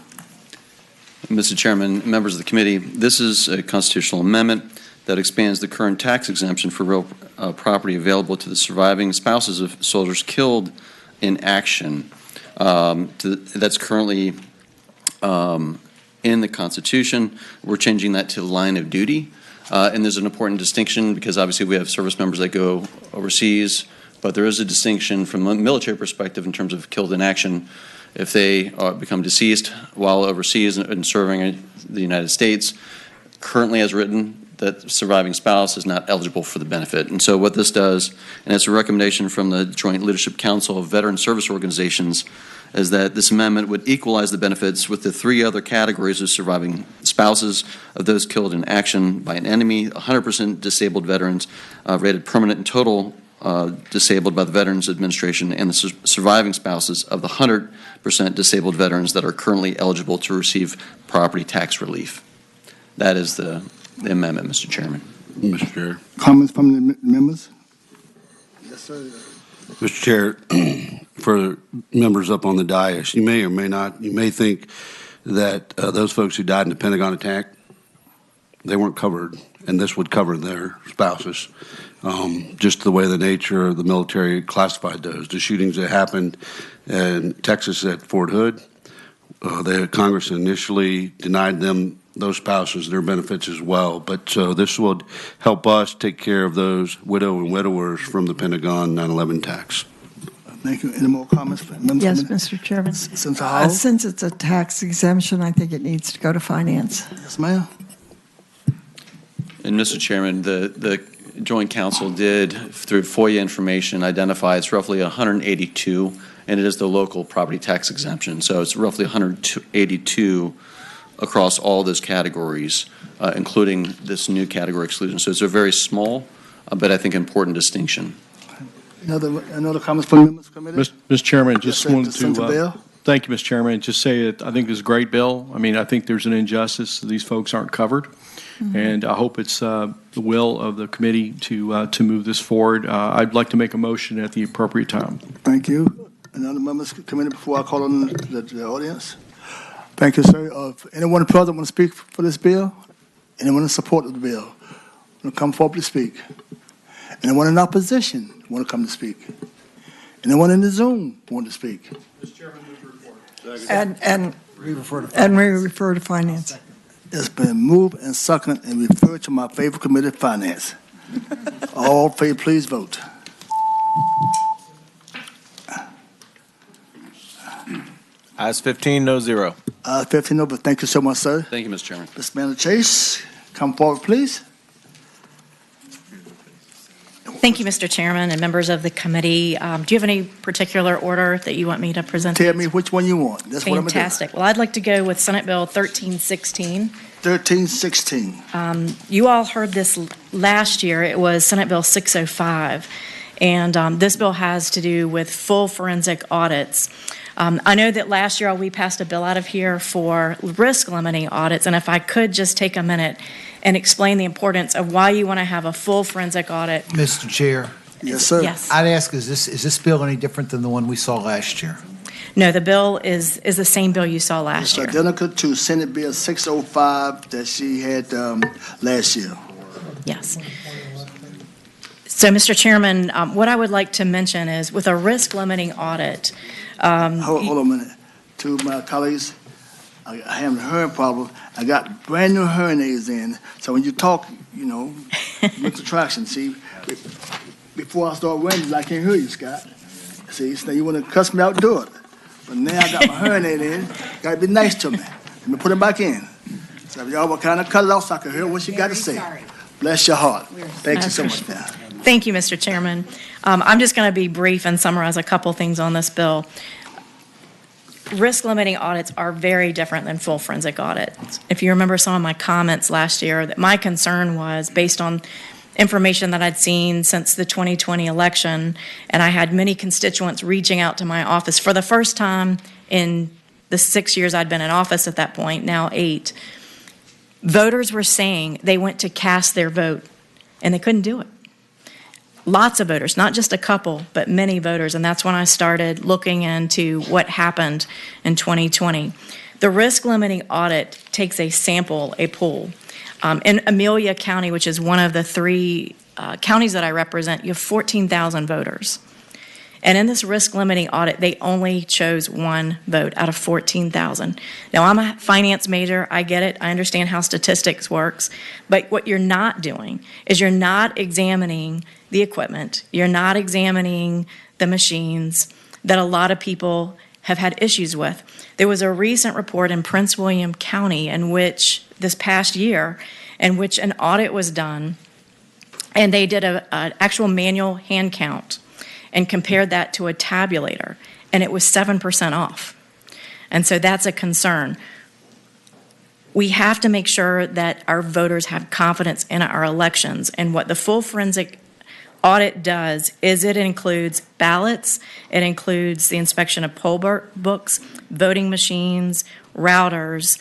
Mr. Chairman, members of the committee, this is a constitutional amendment that expands the current tax exemption for real property available to the surviving spouses of soldiers killed in action. That's currently in the Constitution. We're changing that to line of duty. And there's an important distinction because obviously we have service members that go overseas, but there is a distinction from a military perspective in terms of killed in action. If they become deceased while overseas and serving in the United States, currently as written, that surviving spouse is not eligible for the benefit. And so what this does, and it's a recommendation from the Joint Leadership Council of Veteran Service Organizations, is that this amendment would equalize the benefits with the three other categories of surviving spouses of those killed in action by an enemy, 100% disabled veterans, rated permanent and total disabled by the Veterans Administration, and the surviving spouses of the 100% disabled veterans that are currently eligible to receive property tax relief. That is the amendment, Mr. Chairman. Mr. Chair. Comments from the members? Yes, sir. Mr. Chair, for members up on the dais, you may or may not, you may think that those folks who died in the Pentagon attack, they weren't covered, and this would cover their spouses. Just the way the nature of the military classified those. The shootings that happened in Texas at Fort Hood, Congress initially denied them, those spouses, their benefits as well. But so this would help us take care of those widow and widowers from the Pentagon 9/11 attacks. Thank you. Any more comments? Yes, Mr. Chairman. Since it's a tax exemption, I think it needs to go to finance. Yes, ma'am. And Mr. Chairman, the Joint Council did, through FOIA information, identify it's roughly 182, and it is the local property tax exemption. So it's roughly 182 across all those categories, including this new category exclusion. So it's a very small, but I think important distinction. Another comments from the members of the committee? Mr. Chairman, just Yes, wanted Senator to Bell? thank you, Mr. Chairman. Just say that I think it's a great bill. I mean, I think there's an injustice. These folks aren't covered. And I hope it's the will of the committee to move this forward. I'd like to make a motion at the appropriate time. Thank you. Another members of the committee before I call on the audience? Thank you, sir. Anyone present want to speak for this bill? Anyone in support of the bill? Want to come forward to speak? Anyone in opposition want to come to speak? Anyone in the Zoom want to speak? Mr. Chairman, move the report. And we refer to finance. It's been moved and seconded and referred to my favorite committee, Finance. All in favor, please vote. Ayes 15, no zero. 15 over. Thank you so much, sir. Thank you, Mr. Chairman. Ms. Manager Chase, come forward, please. Thank you, Mr. Chairman and members of the committee. Do you have any particular order that you want me to present? Tell me which one you want. That's what I'm going to do. Fantastic. Well, I'd like to go with Senate Bill 1316. 1316. You all heard this last year. It was Senate Bill 605. And this bill has to do with full forensic audits. I know that last year we passed a bill out of here for risk limiting audits. And if I could just take a minute and explain the importance of why you want to have a full forensic audit. Mr. Chair. Yes, sir. Yes. I'd ask, is this bill any different than the one we saw last year? No, the bill is the same bill you saw last year. It's identical to Senate Bill 605 that she had last year. Yes. So, Mr. Chairman, what I would like to mention is with a risk limiting audit. Hold on a minute. To my colleagues, I have a hearing problem. I got brand new hearing aids in. So when you talk, with traction, see, before I start wearing I can't hear you, Scott. See, so you want to cuss me out, do it. But now I got my hearing aid in. Got to be nice to me. Let me put it back in. So if y'all will kind of cut it off so I can hear what you got to say. Bless your heart. Thank you so much, man. Thank you, Mr. Chairman. I'm just going to be brief and summarize a couple things on this bill. Risk limiting audits are very different than full forensic audits. If you remember some of my comments last year, that my concern was based on information that I'd seen since the 2020 election, and I had many constituents reaching out to my office for the first time in the 6 years I'd been in office at that point, now 8. Voters were saying they went to cast their vote, and they couldn't do it. Lots of voters, not just a couple, but many voters, and that's when I started looking into what happened in 2020. The risk limiting audit takes a sample, a pool. In Amelia County, which is one of the 3 counties that I represent, you have 14,000 voters. And in this risk limiting audit, they only chose 1 vote out of 14,000. Now, I'm a finance major. I get it. I understand how statistics works. But what you're not doing is you're not examining the equipment. You're not examining the machines that a lot of people have had issues with. There was a recent report in Prince William County in which, this past year, in which an audit was done, and they did an actual manual hand count and compared that to a tabulator, and it was 7% off. And so that's a concern. We have to make sure that our voters have confidence in our elections, and what the full forensic audit does is it includes ballots, it includes the inspection of poll books, voting machines, routers,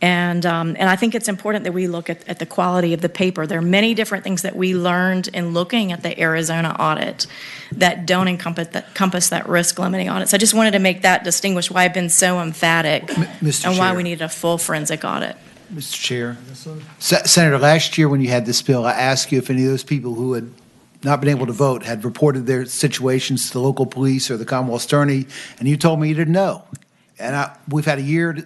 and I think it's important that we look at the quality of the paper. There are many different things that we learned in looking at the Arizona audit that don't encompass that risk limiting audit. So I just wanted to make that distinguish why I've been so emphatic Mr. and why Chair. we need a full forensic audit. Mr. Chair. Senator, last year when you had this bill, I asked you if any of those people who had not been able to vote had reported their situations to the local police or the Commonwealth attorney, and you told me you didn't know. And we've had a year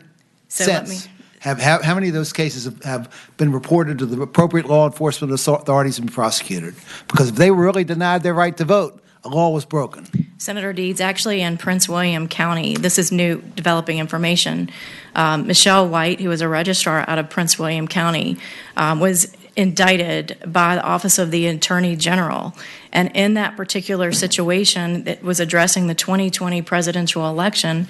since. How many of those cases have been reported to the appropriate law enforcement authorities and prosecuted? Because if they were really denied their right to vote, a law was broken. Senator Deeds, actually in Prince William County, this is new developing information. Michelle White, who was a registrar out of Prince William County, was indicted by the Office of the Attorney General. And in that particular situation that was addressing the 2020 presidential election,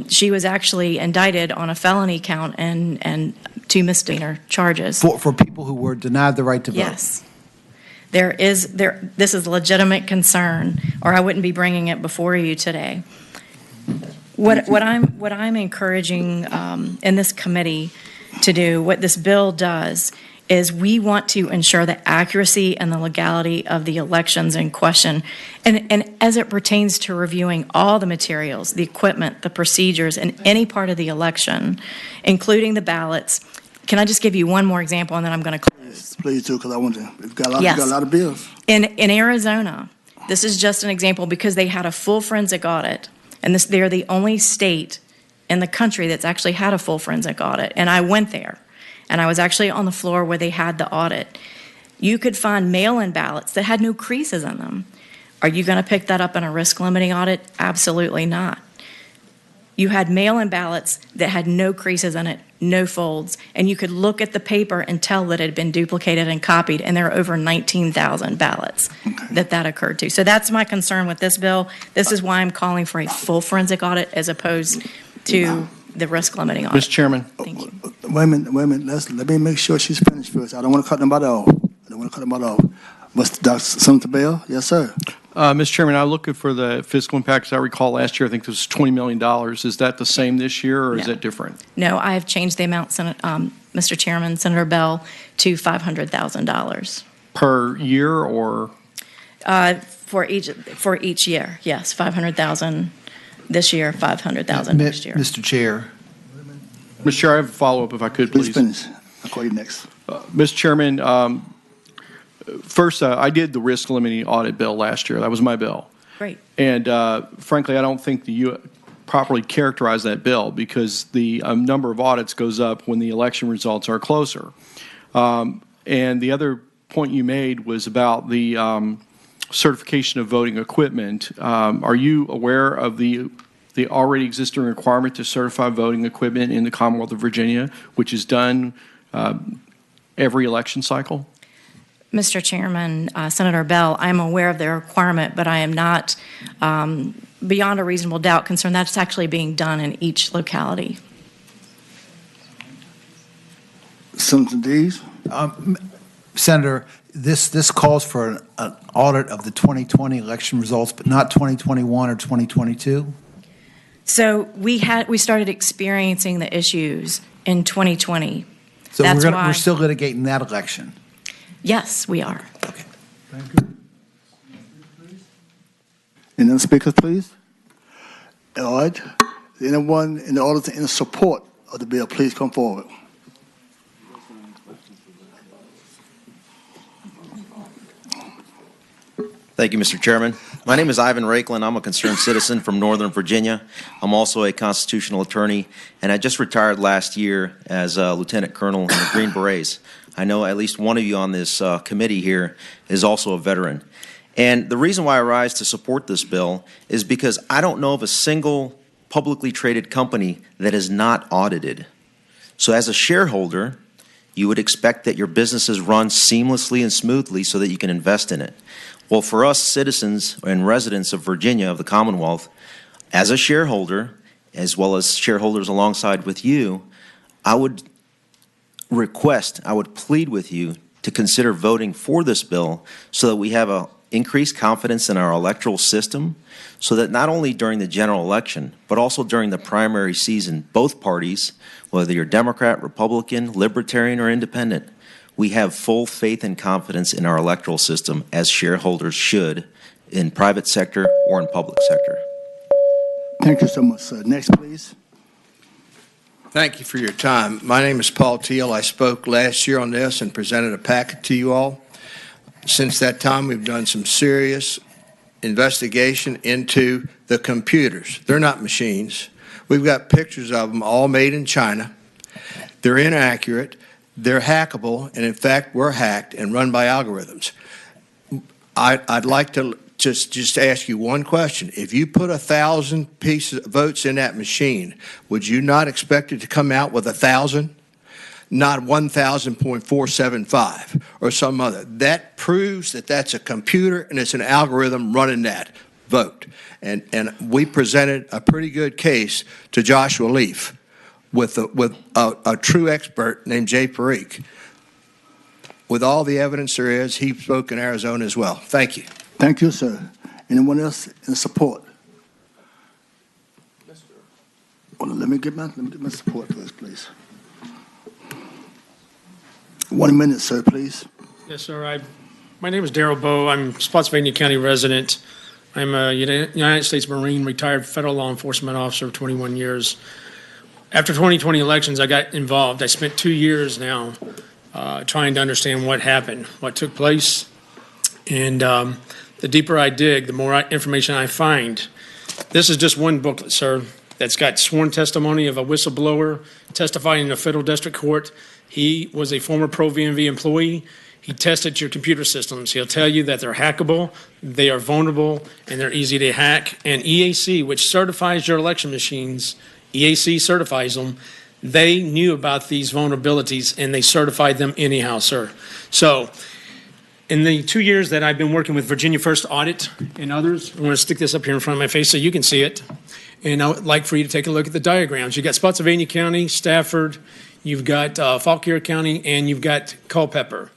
she was actually indicted on a felony count and 2 misdemeanor charges. For people who were denied the right to vote? Yes. This is a legitimate concern, or I wouldn't be bringing it before you today. What I'm encouraging in this committee to do, what this bill does, is we want to ensure the accuracy and the legality of the elections in question. And as it pertains to reviewing all the materials, the equipment, the procedures, in any part of the election, including the ballots. Can I just give you one more example, and then I'm going to close? Please do, because I want to. We've got a Yes. lot of bills. In Arizona, this is just an example because they had a full forensic audit, and they're the only state in the country that's actually had a full forensic audit. And I went there, and I was actually on the floor where they had the audit. You could find mail-in ballots that had no creases in them. Are you going to pick that up in a risk limiting audit? Absolutely not. You had mail-in ballots that had no creases in it, no folds, and you could look at the paper and tell that it had been duplicated and copied, and there are over 19,000 ballots that occurred to. So that's my concern with this bill. This is why I'm calling for a full forensic audit as opposed to the risk limiting audit. Mr. Chairman. Thank you. Wait a minute. Let me make sure she's finished first. I don't want to cut nobody off. Dr. Senator Bell? Yes, sir. Mr. Chairman, I'm looking for the fiscal impact. As I recall, last year, I think it was $20 million. Is that the same this year, or is No. that different? No, I have changed the amount, Mr. Chairman, Senator Bell, to $500,000. Per year, or? For each year, yes, 500,000 this year, 500,000 next year. Mr. Chair. Mr. Chair, I have a follow-up, if I could, please. Please finish. I'll call you next. Mr. Chairman, first, I did the risk limiting audit bill last year. That was my bill. Great. And frankly, I don't think you properly characterized that bill because the number of audits goes up when the election results are closer. And the other point you made was about the certification of voting equipment. Are you aware of the already existing requirement to certify voting equipment in the Commonwealth of Virginia, which is done every election cycle? Mr. Chairman, Senator Bell, I'm aware of the requirement, but I am not, beyond a reasonable doubt, concerned that's actually being done in each locality. Senator Dees? Senator, this calls for an audit of the 2020 election results, but not 2021 or 2022? So we started experiencing the issues in 2020. So That's why. we're still litigating that election? Yes, we are. Any other speakers, please? All right. Anyone in the audience in support of the bill, please come forward. Thank you, Mr. Chairman. My name is Ivan Rakelin. I'm a concerned citizen from Northern Virginia. I'm also a constitutional attorney, and I just retired last year as a lieutenant colonel in the Green Berets. I know at least one of you on this committee here is also a veteran. And the reason why I rise to support this bill is because I don't know of a single publicly traded company that is not audited. So as a shareholder, you would expect that your businesses run seamlessly and smoothly so that you can invest in it. Well, for us citizens and residents of Virginia, of the Commonwealth, as a shareholder, as well as shareholders alongside with you, I would plead with you to consider voting for this bill so that we have a increased confidence in our electoral system, so that not only during the general election, but also during the primary season, both parties, whether you're Democrat, Republican, Libertarian, or Independent, we have full faith and confidence in our electoral system, as shareholders should, in private sector or in public sector. Thank you so much, sir. Next, please. Thank you for your time. My name is Paul Teal. I spoke last year on this and presented a packet to you all. Since that time, we've done some serious investigation into the computers. They're not machines. We've got pictures of them all made in China. They're inaccurate. They're hackable, and in fact, we're hacked and run by algorithms. I'd like to just ask you one question. If you put 1,000 pieces of votes in that machine, would you not expect it to come out with 1,000? Not 1,000.475 or some other. That proves that that's a computer and it's an algorithm running that vote. And we presented a pretty good case to Joshua Leaf with a true expert named Jay Parikh. With all the evidence there is, he spoke in Arizona as well. Thank you. Thank you, sir. Anyone else in support? Well, let me get my support first, please. 1 minute, sir, please. Yes, sir. My name is Darrell Bowe. I'm a Spotsylvania County resident. I'm a United States Marine, retired federal law enforcement officer of 21 years. After 2020 elections, I got involved. I spent 2 years now trying to understand what happened, what took place. And the deeper I dig, the more information I find. This is just one booklet, sir, that's got sworn testimony of a whistleblower testifying in a federal district court. He was a former pro-VMV employee, He tested your computer systems. He'll tell you that they're hackable, they are vulnerable, and they're easy to hack. And EAC, which certifies your election machines, EAC certifies them, they knew about these vulnerabilities and they certified them anyhow, sir. So in the 2 years that I've been working with Virginia First Audit and others, I'm going to stick this up here in front of my face so you can see it. And I would like for you to take a look at the diagrams. You've got Spotsylvania County, Stafford, you've got Fauquier County, and you've got Culpeper.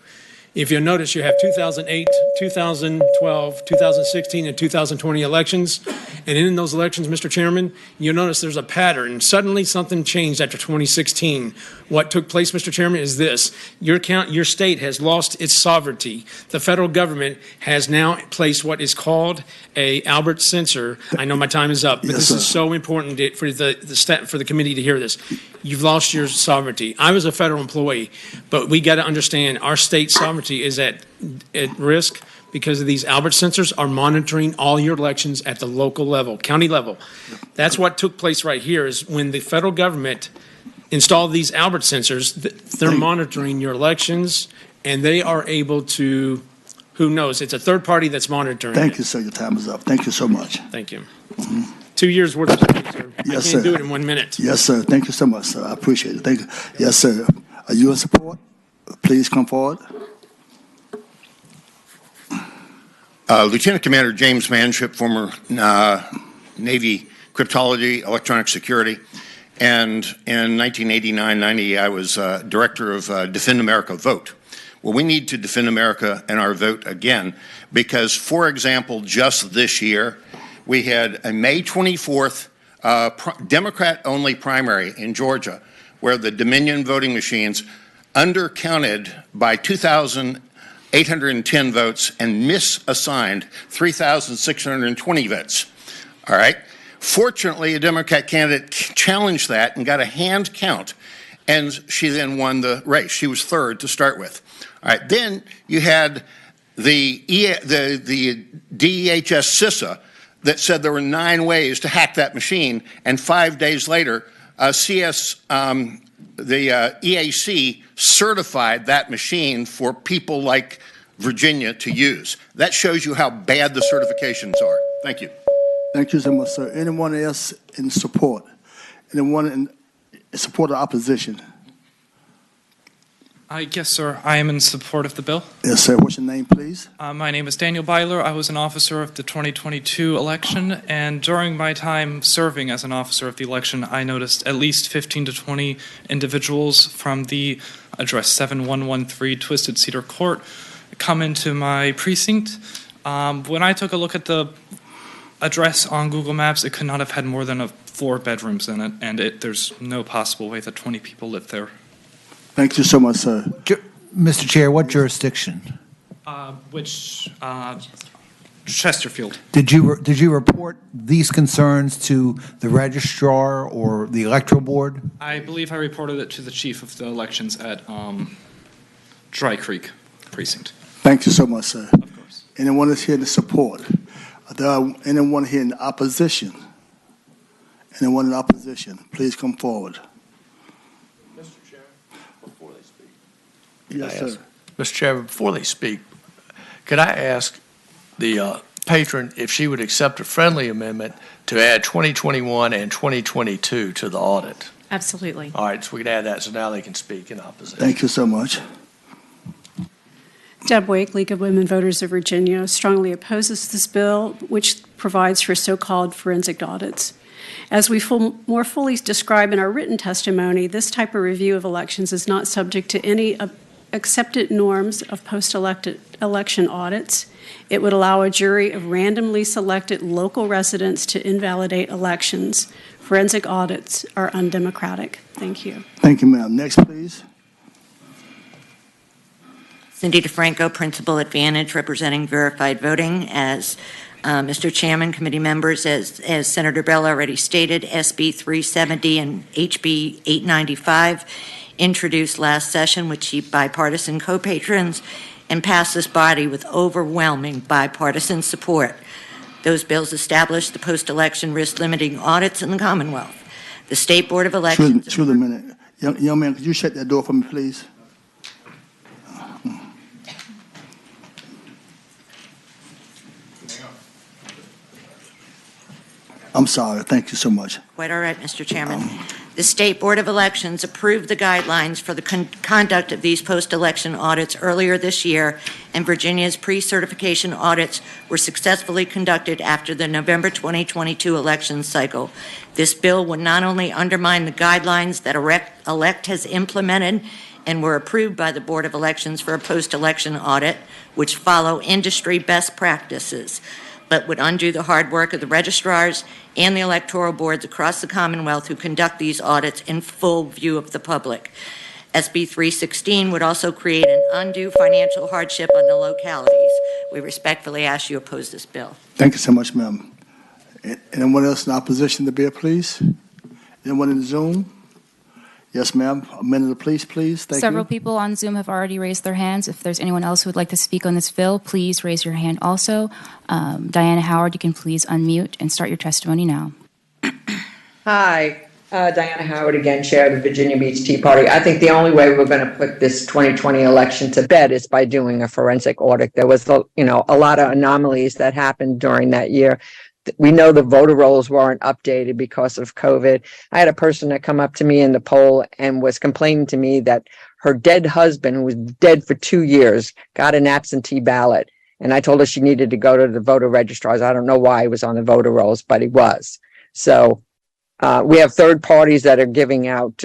If you'll notice, you have 2008, 2012, 2016, and 2020 elections. And in those elections, Mr. Chairman, you'll notice there's a pattern. Suddenly, something changed after 2016. What took place, Mr. Chairman, is this. Your state has lost its sovereignty. The federal government has now placed what is called a Albert censor. I know my time is up, but this is so important for the committee to hear this. You've lost your sovereignty. I was a federal employee, but we got to understand our state sovereignty is at risk because of these Albert censors are monitoring all your elections at the local level, county level. That's what took place right here is when the federal government installed these Albert censors, they're monitoring your elections and they are able to, who knows, it's a third party that's monitoring Thank you, sir. Your time is up. Thank you so much. Thank you. 2 years worth of study, sir. Yes, I can't sir. do it in 1 minute. Yes, sir. Thank you so much, sir. I appreciate it. Thank you. Yes, sir. Are you in support? Please come forward. Lieutenant Commander James Manship, former Navy cryptology, electronic security, and in 1989-90, I was director of Defend America Vote. Well, we need to defend America and our vote again because, for example, just this year, we had a May 24th Democrat-only primary in Georgia where the Dominion voting machines undercounted by 2,810 votes and misassigned 3,620 votes. All right? Fortunately, a Democrat candidate challenged that and got a hand count, and she then won the race. She was third to start with. All right, then you had the DEHS CISA that said there were 9 ways to hack that machine, and 5 days later, the EAC certified that machine for people like Virginia to use. That shows you how bad the certifications are. Thank you. Thank you so much, sir. Anyone else in support? Anyone in support of opposition? Yes, sir. I am in support of the bill. Yes, sir. What's your name, please? My name is Daniel Byler. I was an officer of the 2022 election, and during my time serving as an officer of the election, I noticed at least 15 to 20 individuals from the address 7113 Twisted Cedar Court come into my precinct. When I took a look at the address on Google Maps, it could not have had more than 4 bedrooms in it, and there's no possible way that 20 people live there. Thank you so much, sir. Mr. Chair, what jurisdiction? Chesterfield. Did you report these concerns to the registrar or the electoral board? I believe I reported it to the chief of the elections at Dry Creek precinct. Thank you so much, sir. Of course. Anyone is here to support? Anyone here in opposition? Anyone in opposition? Please come forward. Yes, sir. Mr. Chairman, before they speak, could I ask the patron if she would accept a friendly amendment to add 2021 and 2022 to the audit? Absolutely. All right, so we can add that so now they can speak in opposition. Thank you so much. Deb Wake, League of Women Voters of Virginia, strongly opposes this bill, which provides for so-called forensic audits. As we more fully describe in our written testimony, this type of review of elections is not subject to any accepted norms of post-election audits. It would allow a jury of randomly selected local residents to invalidate elections. Forensic audits are undemocratic. Thank you. Thank you, ma'am. Next, please. Cindy DeFranco, Principal Advantage, representing verified voting. As Mr. Chairman, committee members, as Senator Bell already stated, SB 370 and HB 895 introduced last session with chief bipartisan co-patrons and passed this body with overwhelming bipartisan support. Those bills established the post-election risk-limiting audits in the Commonwealth. The State Board of Elections... Excuse a minute. Young man, could you shut that door for me, please? I'm sorry. Thank you so much. Quite all right, Mr. Chairman. The State Board of Elections approved the guidelines for the conduct of these post-election audits earlier this year, and Virginia's pre-certification audits were successfully conducted after the November 2022 election cycle. This bill would not only undermine the guidelines that ELECT has implemented and were approved by the Board of Elections for a post-election audit, which follow industry best practices, but would undo the hard work of the registrars and the electoral boards across the Commonwealth who conduct these audits in full view of the public. SB 316 would also create an undue financial hardship on the localities. We respectfully ask you oppose this bill. Thank you so much, ma'am. Anyone else in opposition to the bill, please? Anyone in Zoom? Yes, ma'am. A minute, please. Thank Several you. people on Zoom have already raised their hands. If there's anyone else who would like to speak on this bill, please raise your hand also. Diana Howard, you can please unmute and start your testimony now. Hi, Diana Howard again, Chair of the Virginia Beach Tea Party. I think the only way we're going to put this 2020 election to bed is by doing a forensic audit. There was, a lot of anomalies that happened during that year. We know the voter rolls weren't updated because of COVID. I had a person that come up to me in the poll and was complaining to me that her dead husband, who was dead for 2 years, got an absentee ballot. And I told her she needed to go to the voter registrars. I don't know why he was on the voter rolls, but he was. So we have third parties that are giving out,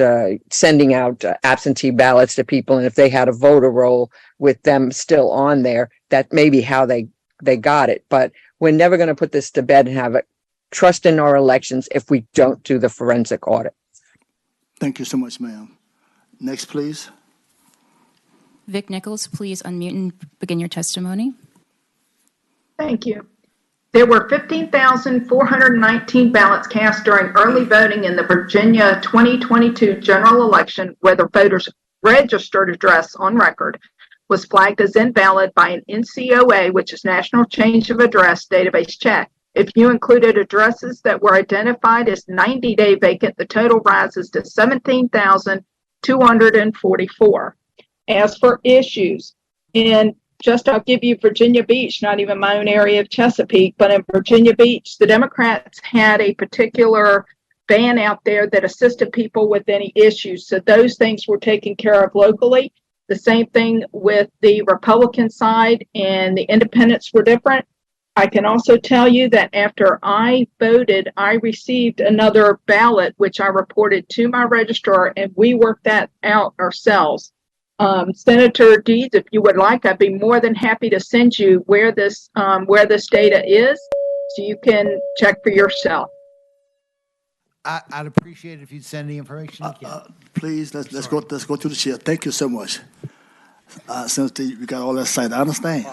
sending out absentee ballots to people. And if they had a voter roll with them still on there, that may be how they got it. But we're never going to put this to bed and have it trust in our elections if we don't do the forensic audit. Thank you so much, ma'am. Next, please. Vic Nichols, please unmute and begin your testimony. Thank you. There were 15,419 ballots cast during early voting in the Virginia 2022 general election where the voter's registered address on record was flagged as invalid by an NCOA, which is National Change of Address database check. If you included addresses that were identified as 90-day vacant, the total rises to 17,244. As for issues, I'll give you Virginia Beach, not even my own area of Chesapeake, but in Virginia Beach, the Democrats had a particular van out there that assisted people with any issues. So those things were taken care of locally. The same thing with the Republican side, and the independents were different. I can also tell you that after I voted, I received another ballot, which I reported to my registrar, and we worked that out ourselves. Senator Deeds, if you would like, I'd be more than happy to send you where this data is, so you can check for yourself. I'd appreciate it if you'd send the information again. Please, let's go to the chair. Thank you so much. Since we got all that sight, I understand.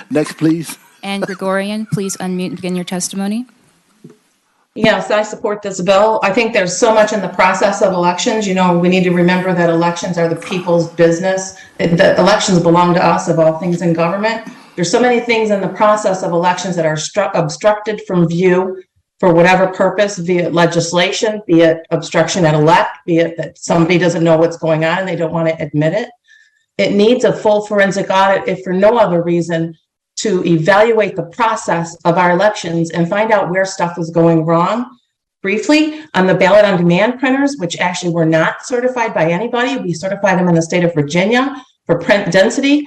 Next, please. And Gregorian, please unmute and begin your testimony. Yes, I support this bill. I think there's so much in the process of elections. We need to remember that elections are the people's business. The elections belong to us, of all things in government. There's so many things in the process of elections that are obstructed from view for whatever purpose, be it legislation, be it obstruction at elect, be it that somebody doesn't know what's going on and they don't want to admit it. It needs a full forensic audit, if for no other reason, to evaluate the process of our elections and find out where stuff is going wrong. Briefly, on the ballot on demand printers, which actually were not certified by anybody, we certified them in the state of Virginia for print density.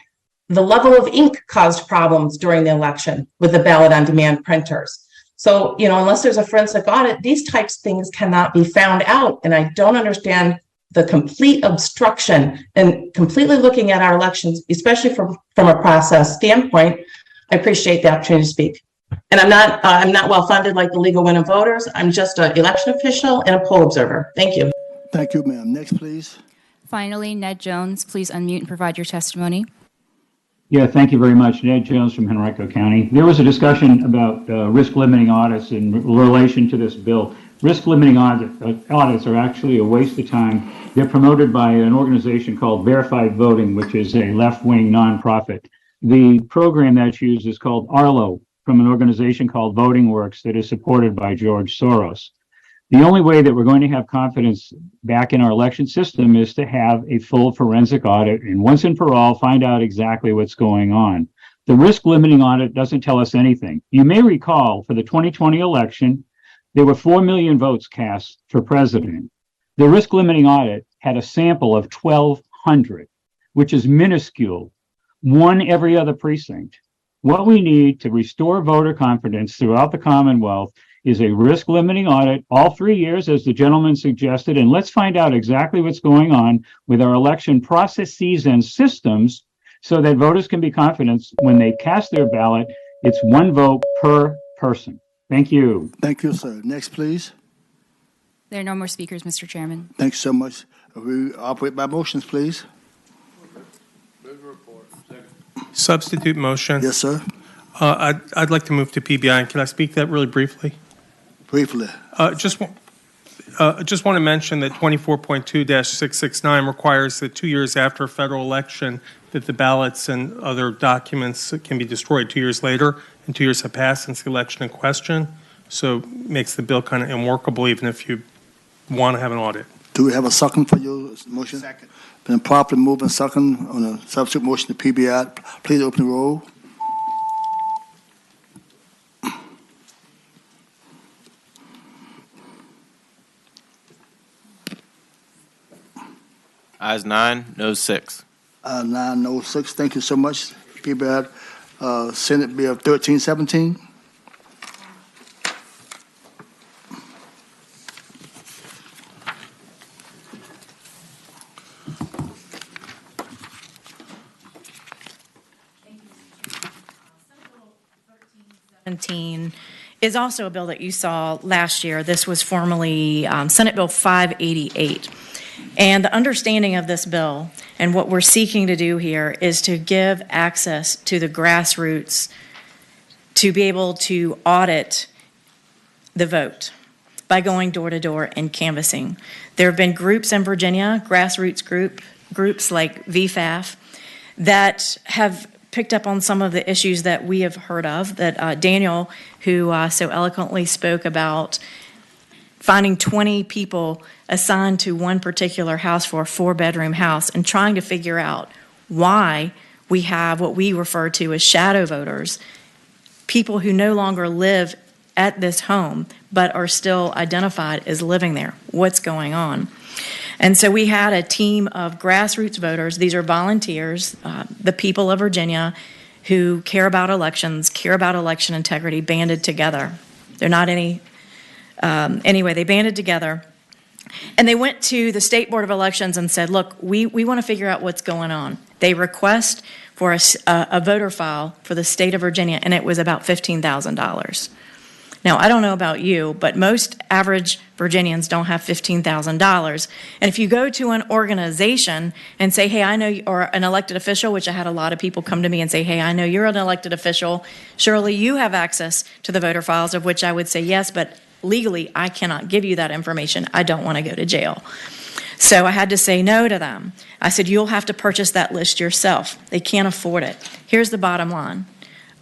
The level of ink caused problems during the election with the ballot on demand printers. So, unless there's a forensic audit, these types of things cannot be found out. And I don't understand the complete obstruction and completely looking at our elections, especially from a process standpoint. I appreciate the opportunity to speak. And I'm not well funded like the League of Women Voters. I'm just an election official and a poll observer. Thank you. Thank you, ma'am. Next, please. Finally, Ned Jones, please unmute and provide your testimony. Yeah, thank you very much. Ned Jones from Henrico County. There was a discussion about risk limiting audits in relation to this bill. Risk limiting audits are actually a waste of time. They're promoted by an organization called Verified Voting, which is a left-wing nonprofit. The program that's used is called Arlo, from an organization called Voting Works that is supported by George Soros. The only way that we're going to have confidence back in our election system is to have a full forensic audit and once and for all find out exactly what's going on. The risk limiting audit doesn't tell us anything. You may recall for the 2020 election, there were 4 million votes cast for president. The risk limiting audit had a sample of 1,200, which is minuscule, one every other precinct. What we need to restore voter confidence throughout the Commonwealth is a risk limiting audit all 3 years, as the gentleman suggested, and let's find out exactly what's going on with our election processes and systems so that voters can be confident when they cast their ballot, it's one vote per person. Thank you. Thank you, sir. Next, please. There are no more speakers, Mr. Chairman. Thanks so much. We operate by motions, please. Substitute motion. Yes, sir. I'd like to move to PBI. Can I speak to that really briefly? Briefly. Just want to mention that 24.2-669 requires that 2 years after a federal election that the ballots and other documents can be destroyed 2 years later, and 2 years have passed since the election in question. So it makes the bill kind of unworkable even if you want to have an audit. Do we have a second for your motion? Second. Been properly moved and second on a substitute motion to PBI. Please open the roll. Ayes 9, noes 6. 9, no, 6. Thank you so much, PBI. Senate Bill 1317. Is also a bill that you saw last year. This was formerly Senate Bill 588. And the understanding of this bill and what we're seeking to do here is to give access to the grassroots to be able to audit the vote by going door to door and canvassing. There have been groups in Virginia, grassroots groups like VFAF, that have picked up on some of the issues that we have heard of, that Daniel, who so eloquently spoke about finding 20 people assigned to one particular house for a 4-bedroom house and trying to figure out why we have what we refer to as shadow voters, people who no longer live at this home but are still identified as living there. What's going on? And so we had a team of grassroots voters. These are volunteers, the people of Virginia who care about elections, care about election integrity, banded together. They're not anyway, they banded together. And they went to the State Board of Elections and said, look, we want to figure out what's going on. They request for a voter file for the state of Virginia, and it was about $15,000. Now, I don't know about you, but most average Virginians don't have $15,000. And if you go to an organization and say, hey, I know, or an elected official, which I had a lot of people come to me and say, hey, I know you're an elected official, surely you have access to the voter files, of which I would say yes, but legally I cannot give you that information. I don't want to go to jail. So I had to say no to them. I said, you'll have to purchase that list yourself. They can't afford it. Here's the bottom line.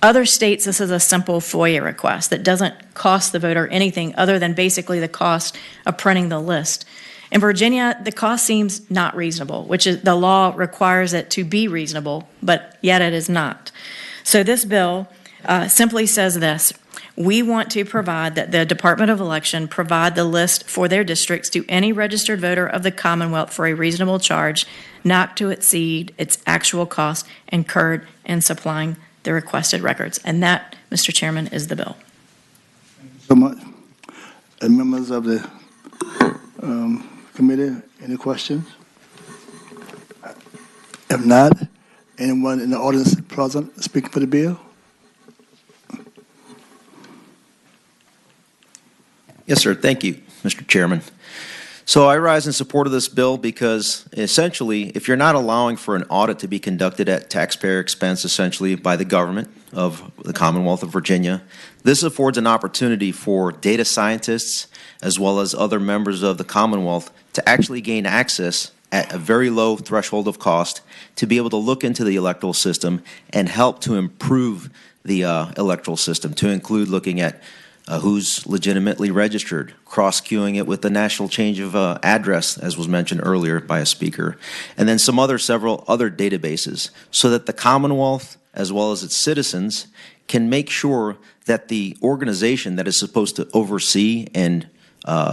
Other states, this is a simple FOIA request that doesn't cost the voter anything other than basically the cost of printing the list. In Virginia, the cost seems not reasonable, which is the law requires it to be reasonable, but yet it is not. So this bill simply says this. We want to provide that the Department of Election provide the list for their districts to any registered voter of the Commonwealth for a reasonable charge, not to exceed its actual cost incurred in supplying the requested records. And that, Mr. Chairman, is the bill. So much. Members of the committee, any questions? If not, anyone in the audience present speaking for the bill? Yes, sir. Thank you, Mr. Chairman. So I rise in support of this bill because essentially, if you're not allowing for an audit to be conducted at taxpayer expense, essentially by the government of the Commonwealth of Virginia, this affords an opportunity for data scientists as well as other members of the Commonwealth to actually gain access at a very low threshold of cost to be able to look into the electoral system and help to improve the electoral system, to include looking at who's legitimately registered, cross-queuing it with the national change of address, as was mentioned earlier by a speaker, and then several other databases, so that the Commonwealth, as well as its citizens, can make sure that the organization that is supposed to oversee and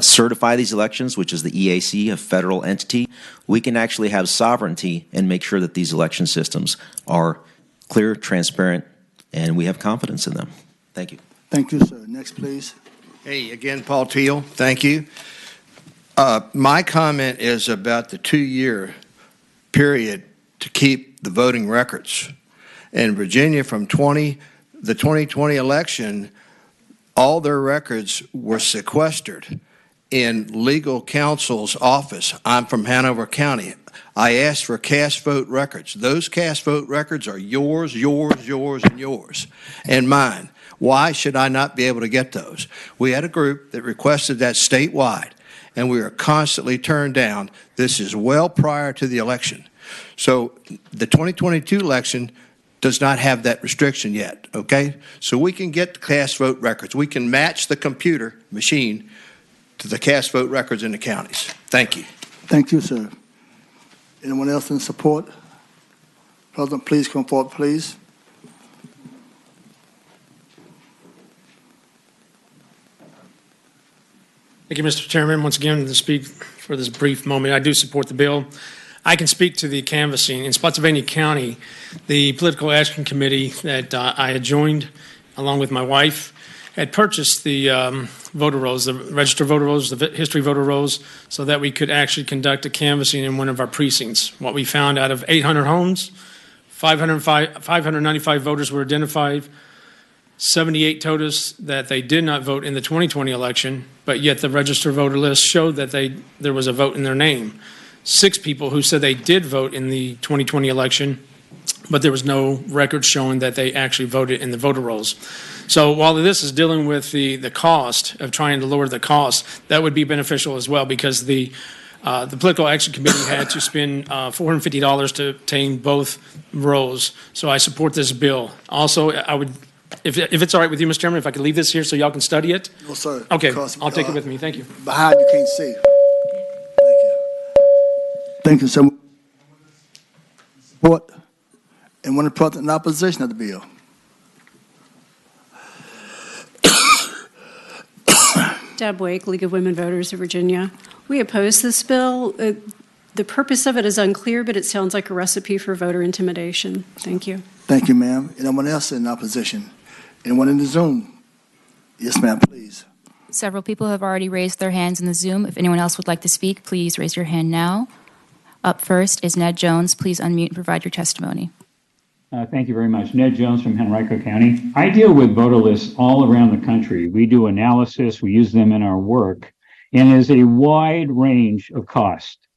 certify these elections, which is the EAC, a federal entity, we can actually have sovereignty and make sure that these election systems are clear, transparent, and we have confidence in them. Thank you. Thank you, sir. Next, please. Hey, again, Paul Teal. Thank you. My comment is about the 2-year period to keep the voting records. In Virginia, from the 2020 election, all their records were sequestered in legal counsel's office. I'm from Hanover County. I asked for cast vote records. Those cast vote records are yours, and yours, and mine. Why should I not be able to get those? We had a group that requested that statewide, and we are constantly turned down. This is well prior to the election. So the 2022 election does not have that restriction yet, okay? So we can get the cast vote records. We can match the computer machine to the cast vote records in the counties. Thank you. Thank you, sir. Anyone else in support? President, please come forward, please. Thank you, Mr. Chairman. Once again, to speak for this brief moment, I do support the bill. I can speak to the canvassing. In Spotsylvania County, the Political Action Committee that I had joined, along with my wife, had purchased the voter rolls, the registered voter rolls, the history voter rolls, so that we could actually conduct a canvassing in one of our precincts. What we found, out of 800 homes, 595 voters were identified. 78 told us that they did not vote in the 2020 election, but yet the registered voter list showed that there was a vote in their name. 6 people who said they did vote in the 2020 election, but there was no record showing that they actually voted in the voter rolls. So while this is dealing with the cost of trying to lower the cost, that would be beneficial as well, because the Political Action Committee had to spend $450 to obtain both rolls. So I support this bill. Also, I would, if it's all right with you, Mr. Chairman, if I could leave this here so y'all can study it? No, sir. Okay, I'll take it with me. Thank you. Behind you can't see. Thank you. Thank you so much. Support. And one in opposition of the bill. Deb Wake, League of Women Voters of Virginia. We oppose this bill. The purpose of it is unclear, but it sounds like a recipe for voter intimidation. Thank you. Thank you, ma'am. Anyone else in opposition? Anyone in the Zoom? Yes, ma'am, please. Several people have already raised their hands in the Zoom. If anyone else would like to speak, please raise your hand now. Up first is Ned Jones. Please unmute and provide your testimony. Thank you very much. Ned Jones from Henrico County. I deal with voter lists all around the country. We do analysis, we use them in our work, and there's a wide range of cost.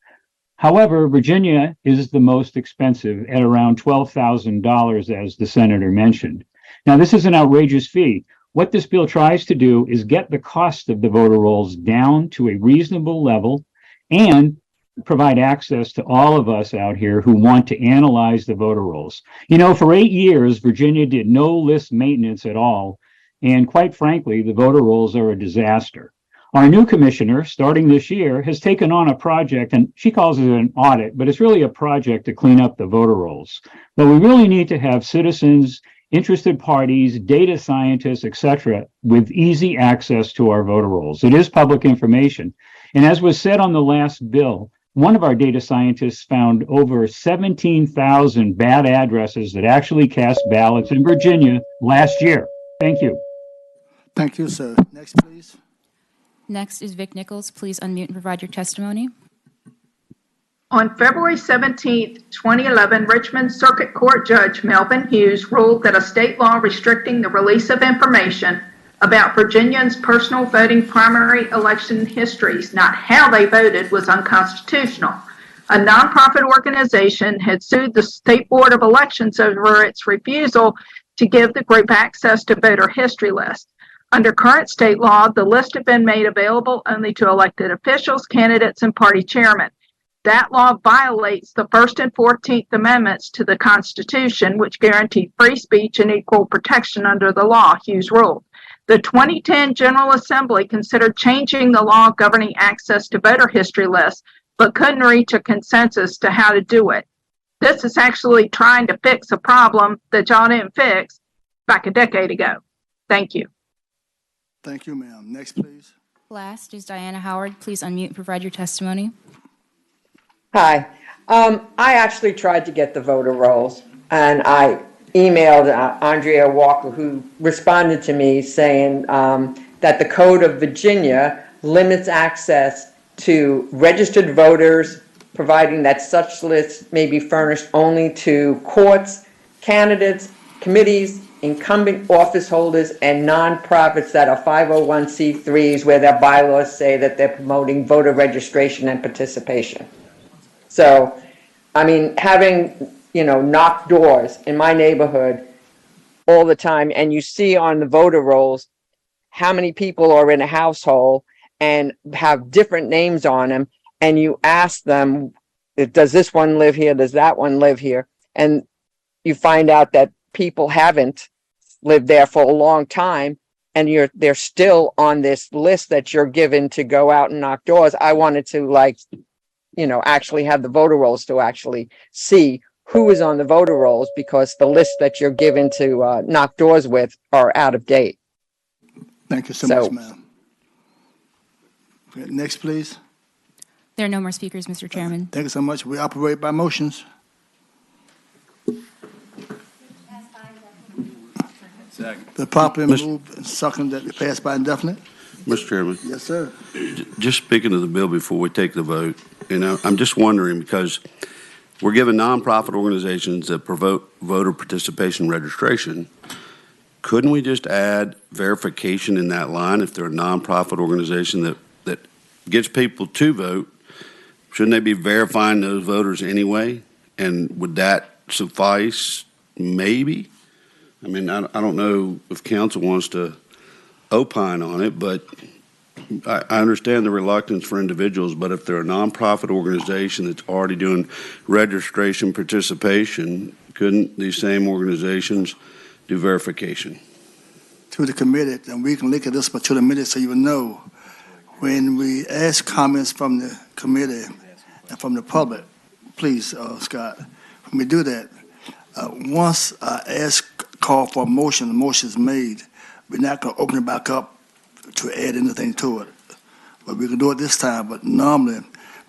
However, Virginia is the most expensive at around $12,000, as the senator mentioned. Now, this is an outrageous fee. What this bill tries to do is get the cost of the voter rolls down to a reasonable level and provide access to all of us out here who want to analyze the voter rolls. You know, for 8 years, Virginia did no list maintenance at all. And quite frankly, the voter rolls are a disaster. Our new commissioner, starting this year, has taken on a project, and she calls it an audit, but it's really a project to clean up the voter rolls. But we really need to have citizens, interested parties, data scientists, etc., with easy access to our voter rolls. It is public information. And as was said on the last bill, one of our data scientists found over 17,000 bad addresses that actually cast ballots in Virginia last year. Thank you. Thank you, sir. Next, please. Next is Vic Nichols. Please unmute and provide your testimony. On February 17, 2011, Richmond Circuit Court Judge Melvin Hughes ruled that a state law restricting the release of information about Virginians' personal voting primary election histories, not how they voted, was unconstitutional. A nonprofit organization had sued the State Board of Elections over its refusal to give the group access to voter history lists. Under current state law, the list had been made available only to elected officials, candidates, and party chairmen. That law violates the First and 14th Amendments to the Constitution, which guarantee free speech and equal protection under the law, Hughes ruled. The 2010 General Assembly considered changing the law governing access to voter history lists, but couldn't reach a consensus to how to do it. This is actually trying to fix a problem that y'all didn't fix back a decade ago. Thank you. Thank you, ma'am. Next, please. Last is Diana Howard. Please unmute and provide your testimony. Hi. I actually tried to get the voter rolls, and I emailed Andrea Walker, who responded to me saying that the Code of Virginia limits access to registered voters, providing that such lists may be furnished only to courts, candidates, committees, incumbent office holders, and nonprofits that are 501c3s where their bylaws say that they're promoting voter registration and participation. So, I mean, having, knock doors in my neighborhood all the time, and you see on the voter rolls how many people are in a household and have different names on them, and you ask them, does this one live here? Does that one live here? And you find out that people haven't lived there for a long time, and they're still on this list that you're given to go out and knock doors. I wanted to actually have the voter rolls to actually see who is on the voter rolls, because the list that you're given to knock doors with are out of date. Thank you so much, ma'am. Next, please. There are no more speakers, Mr. Chairman. Thank you so much. We operate by motions. Second. The properly moved and second that it pass by indefinite. Mr. Chairman. Yes, sir. Just speaking of the bill before we take the vote, I'm just wondering, because we're giving nonprofit organizations that promote voter participation registration, couldn't we just add verification in that line if they're a nonprofit organization that gets people to vote? Shouldn't they be verifying those voters anyway? And would that suffice? Maybe. I mean, I don't know if council wants to opine on it, but I understand the reluctance for individuals, but if they're a nonprofit organization that's already doing registration participation, couldn't these same organizations do verification? To the committee, and we can look at this, but to the minute so you know, when we ask comments from the committee and from the public, please, Scott, when we do that, once I call for a motion, the motion is made, we're not going to open it back up to add anything to it. But we can do it this time. But normally,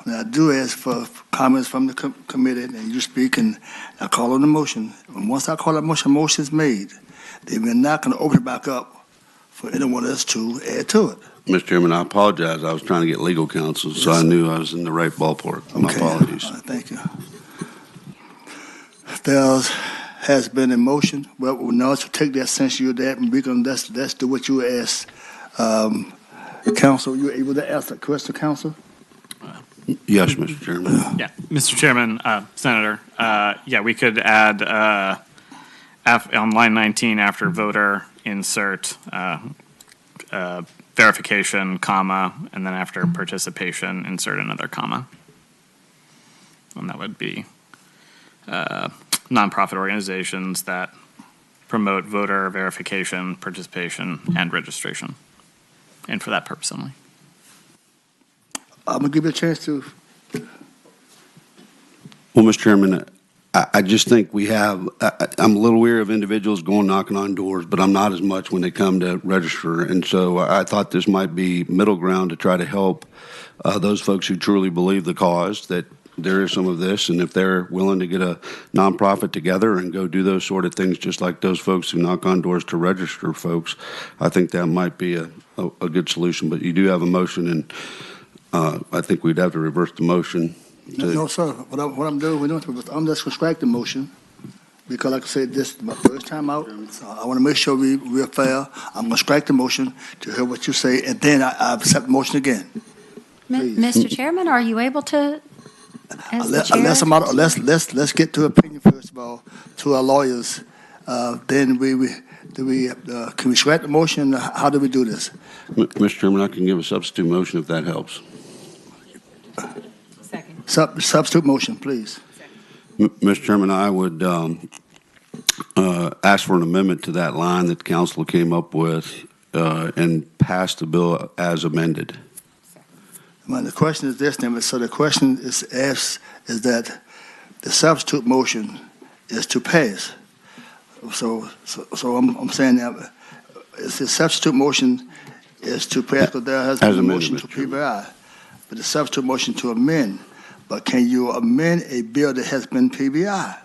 when I do ask for comments from the committee, and you speak, and I call on the motion, and once I call that motion is made, then we're not going to open it back up for anyone else to add to it. Mr. Chairman, I apologize. I was trying to get legal counsel, so I knew I was in the right ballpark. My apologies. Thank you. There has been a motion. Well, we'll now take that since you're there, and we're going to let's do what you asked. Council, you able to ask that question, Council? Yes, Mr. Chairman. Yeah, Mr. Chairman, Senator, we could add on line 19 after voter, insert verification, comma, and then after participation, insert another comma. And that would be nonprofit organizations that promote voter verification, participation, and registration. And for that purpose only. I'm going to give you a chance to. Well, Mr. Chairman, I just think we have, I'm a little weary of individuals going knocking on doors, but I'm not as much when they come to register. And so I thought this might be middle ground to try to help those folks who truly believe the cause, that there is some of this, and if they're willing to get a nonprofit together and go do those sort of things, just like those folks who knock on doors to register folks, I think that might be a good solution. But you do have a motion, and I think we'd have to reverse the motion. No, sir. What I'm doing, I'm just going to strike the motion, because like I said, this is my first time out, so I want to make sure we're fair. I'm going to strike the motion to hear what you say, and then I accept the motion again. Mr. Chairman, are you able to? Let's get to opinion first of all to our lawyers. Then can we strike the motion? How do we do this? Mr. Chairman, I can give a substitute motion if that helps. Second. Substitute motion, please. Mr. Chairman, I would ask for an amendment to that line that council came up with and pass the bill as amended. Well, the question is this, then. So the question is asked is that the substitute motion is to pass. So I'm saying that it's the substitute motion is to pass because there has been a motion to PBI, but the substitute motion to amend. But can you amend a bill that has been PBI?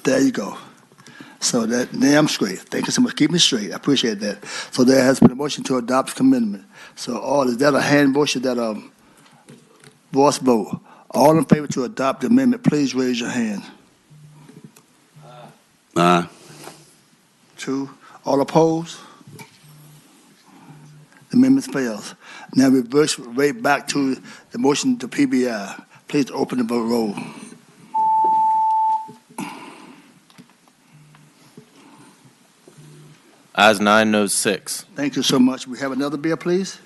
There you go. So now I'm straight. Thank you so much. Keep me straight. I appreciate that. So there has been a motion to adopt the amendment. So is that a hand motion, that a voice vote? All in favor to adopt the amendment, please raise your hand. Aye. 2. All opposed? The amendment fails. Now reverse right back to the motion to PBI. Please open the vote roll. Ayes 9, noes 6. Thank you so much. We have another bill, please?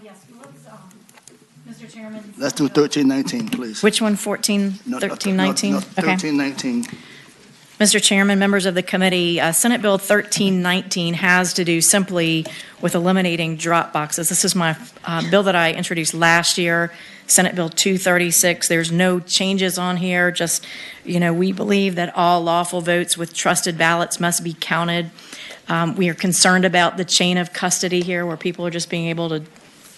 Yes, Mr. Chairman. Let's do 1319, please. Which one, 1319? Okay. 1319. Mr. Chairman, members of the committee, Senate Bill 1319 has to do simply with eliminating drop boxes. This is my bill that I introduced last year, Senate Bill 236. There's no changes on here. Just, we believe that all lawful votes with trusted ballots must be counted. We are concerned about the chain of custody here, where people are just being able to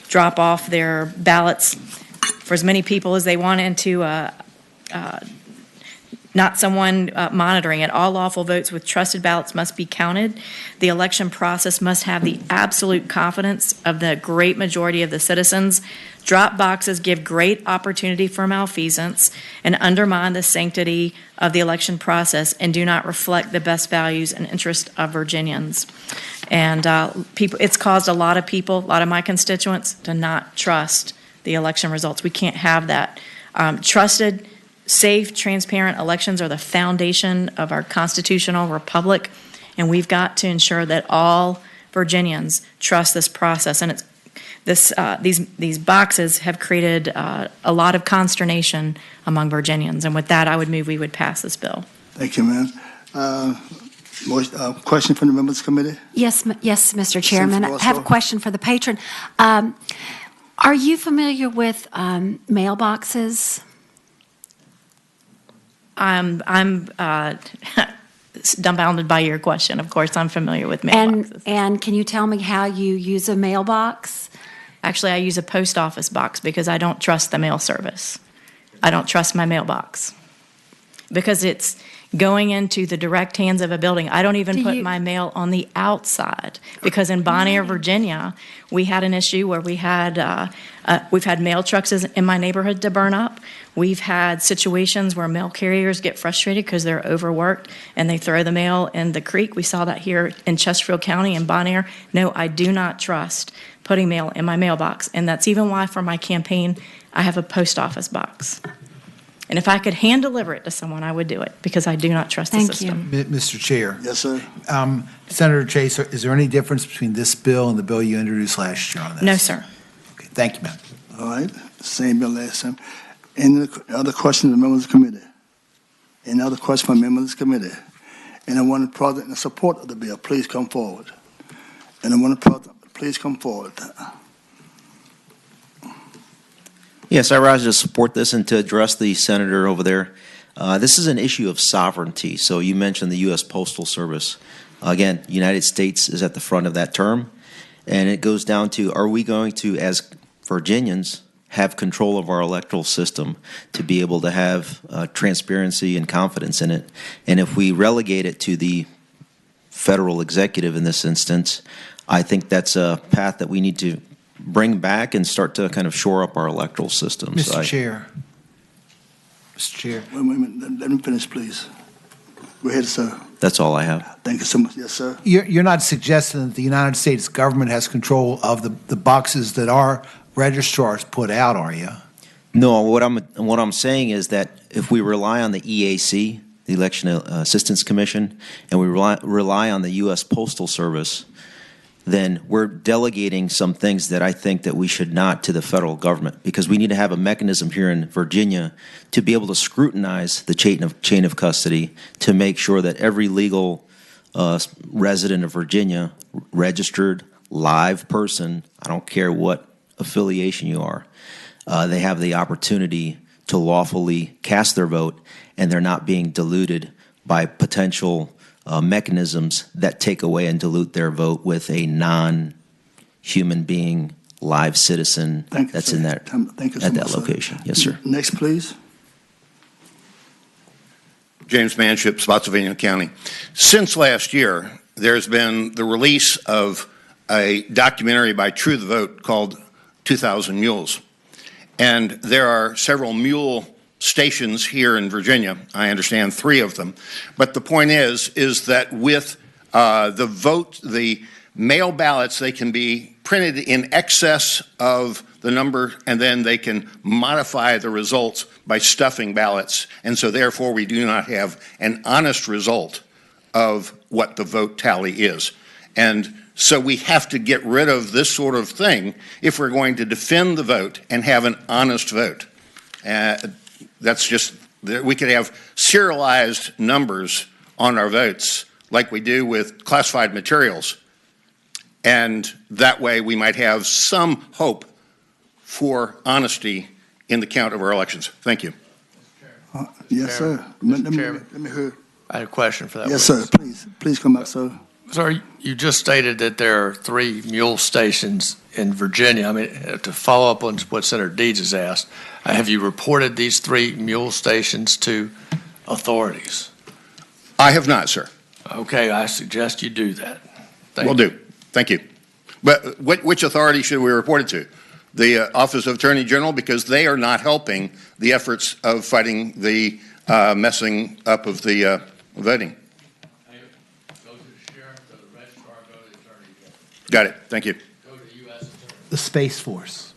drop off their ballots for as many people as they want into not someone monitoring it. All lawful votes with trusted ballots must be counted. The election process must have the absolute confidence of the great majority of the citizens. Drop boxes give great opportunity for malfeasance and undermine the sanctity of the election process and do not reflect the best values and interests of Virginians. And it's caused a lot of people, a lot of my constituents, to not trust the election results. We can't have that. Trusted, safe, transparent elections are the foundation of our constitutional republic, and we've got to ensure that all Virginians trust this process. And these boxes have created a lot of consternation among Virginians. And with that, I would move we would pass this bill. Thank you, ma'am. Question from the members committee? Yes, Mr. Chairman. I have a question for the patron. Are you familiar with mailboxes? I'm dumbfounded by your question. Of course, I'm familiar with mailboxes. And can you tell me how you use a mailbox? Actually, I use a post office box because I don't trust the mail service. I don't trust my mailbox because it's going into the direct hands of a building. I don't even put my mail on the outside because in Bon Air, Virginia, we had an issue where we've had mail trucks in my neighborhood to burn up. We've had situations where mail carriers get frustrated because they're overworked and they throw the mail in the creek. We saw that here in Chesterfield County in Bon Air. No, I do not trust putting mail in my mailbox. And that's even why for my campaign, I have a post office box. And if I could hand deliver it to someone, I would do it because I do not trust the system. Mr. Chair. Yes, sir. Senator Chase, is there any difference between this bill and the bill you introduced last year on this? No, sir. Okay, thank you, ma'am. All right. Same bill last time. Any other questions of the members of the committee? Any other questions from members of the committee? Anyone present in support of the bill, please come forward. Anyone present, please come forward. Yes, I rise to support this and to address the senator over there. This is an issue of sovereignty. So you mentioned the U.S. Postal Service. Again, the United States is at the front of that term. And it goes down to, are we going to, as Virginians, have control of our electoral system to be able to have transparency and confidence in it? And if we relegate it to the federal executive in this instance, I think that's a path that we need to bring back and start to kind of shore up our electoral system. Mr. Chair. Mr. Chair. Wait a minute. Let me finish, please. Go ahead, sir. That's all I have. Thank you so much. Yes, sir. You're not suggesting that the United States government has control of the boxes that our registrars put out, are you? No, what I'm saying is that if we rely on the EAC, the Election Assistance Commission, and we rely on the U.S. Postal Service, then we're delegating some things that I think that we should not to the federal government, because we need to have a mechanism here in Virginia to be able to scrutinize the chain of custody to make sure that every legal resident of Virginia, registered, live person, I don't care what affiliation you are, they have the opportunity to lawfully cast their vote, and they're not being diluted by potential mechanisms that take away and dilute their vote with a non-human being, live citizen that's in that at that location. Yes, sir. Next, please. James Manship, Spotsylvania County. Since last year, there's been the release of a documentary by True the Vote called 2,000 Mules. And there are several mule stations here in Virginia. I understand 3 of them. But the point is that with the mail ballots, they can be printed in excess of the number, and then they can modify the results by stuffing ballots. And so therefore, we do not have an honest result of what the vote tally is. And so we have to get rid of this sort of thing if we're going to defend the vote and have an honest vote. That's just, we could have serialized numbers on our votes like we do with classified materials. And that way we might have some hope for honesty in the count of our elections. Thank you. Yes, sir. Let me hear. I had a question for that. Yes, witness. sir. Please come back, sir. Sir, you just stated that there are 3 mule stations in Virginia. I mean, to follow up on what Senator Deeds has asked, have you reported these 3 mule stations to authorities? I have not, sir. Okay, I suggest you do that. Will do. Thank you. But which authority should we report it to? The Office of Attorney General, because they are not helping the efforts of fighting the messing up of the voting. Got it. Thank you. The Space Force.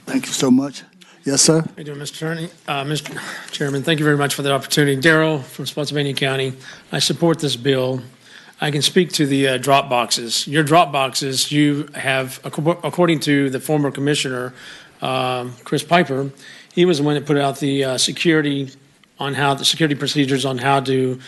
Thank you so much. Yes, sir. How you doing, Mr. Attorney? Mr. Chairman, thank you very much for that opportunity. Darrell from Spotsylvania County. I support this bill. I can speak to the drop boxes. Your drop boxes, you have, according to the former commissioner, Chris Piper, he was the one that put out the security procedures on how to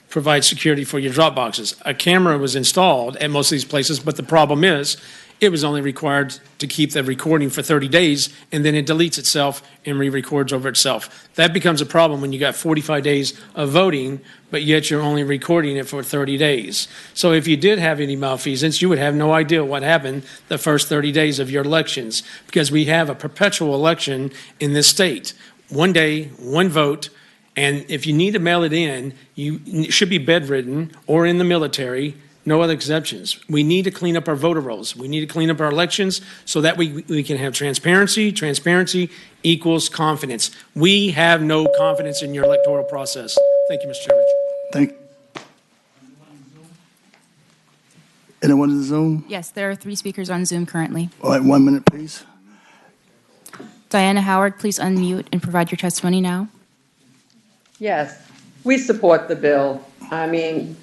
provide security for your drop boxes. A camera was installed at most of these places, but the problem is it was only required to keep the recording for 30 days, and then it deletes itself and re-records over itself. That becomes a problem when you got 45 days of voting, but yet you're only recording it for 30 days. So if you did have any malfeasance, you would have no idea what happened the first 30 days of your elections, because we have a perpetual election in this state. One day, one vote. And if you need to mail it in, you should be bedridden or in the military, no other exceptions. We need to clean up our voter rolls. We need to clean up our elections so that we can have transparency. Transparency equals confidence. We have no confidence in your electoral process. Thank you, Mr. Chairman. Thank you. Anyone in Zoom? Yes, there are 3 speakers on Zoom currently. All right, 1 minute, please. Diana Howard, please unmute and provide your testimony now. Yes, we support the bill. I mean,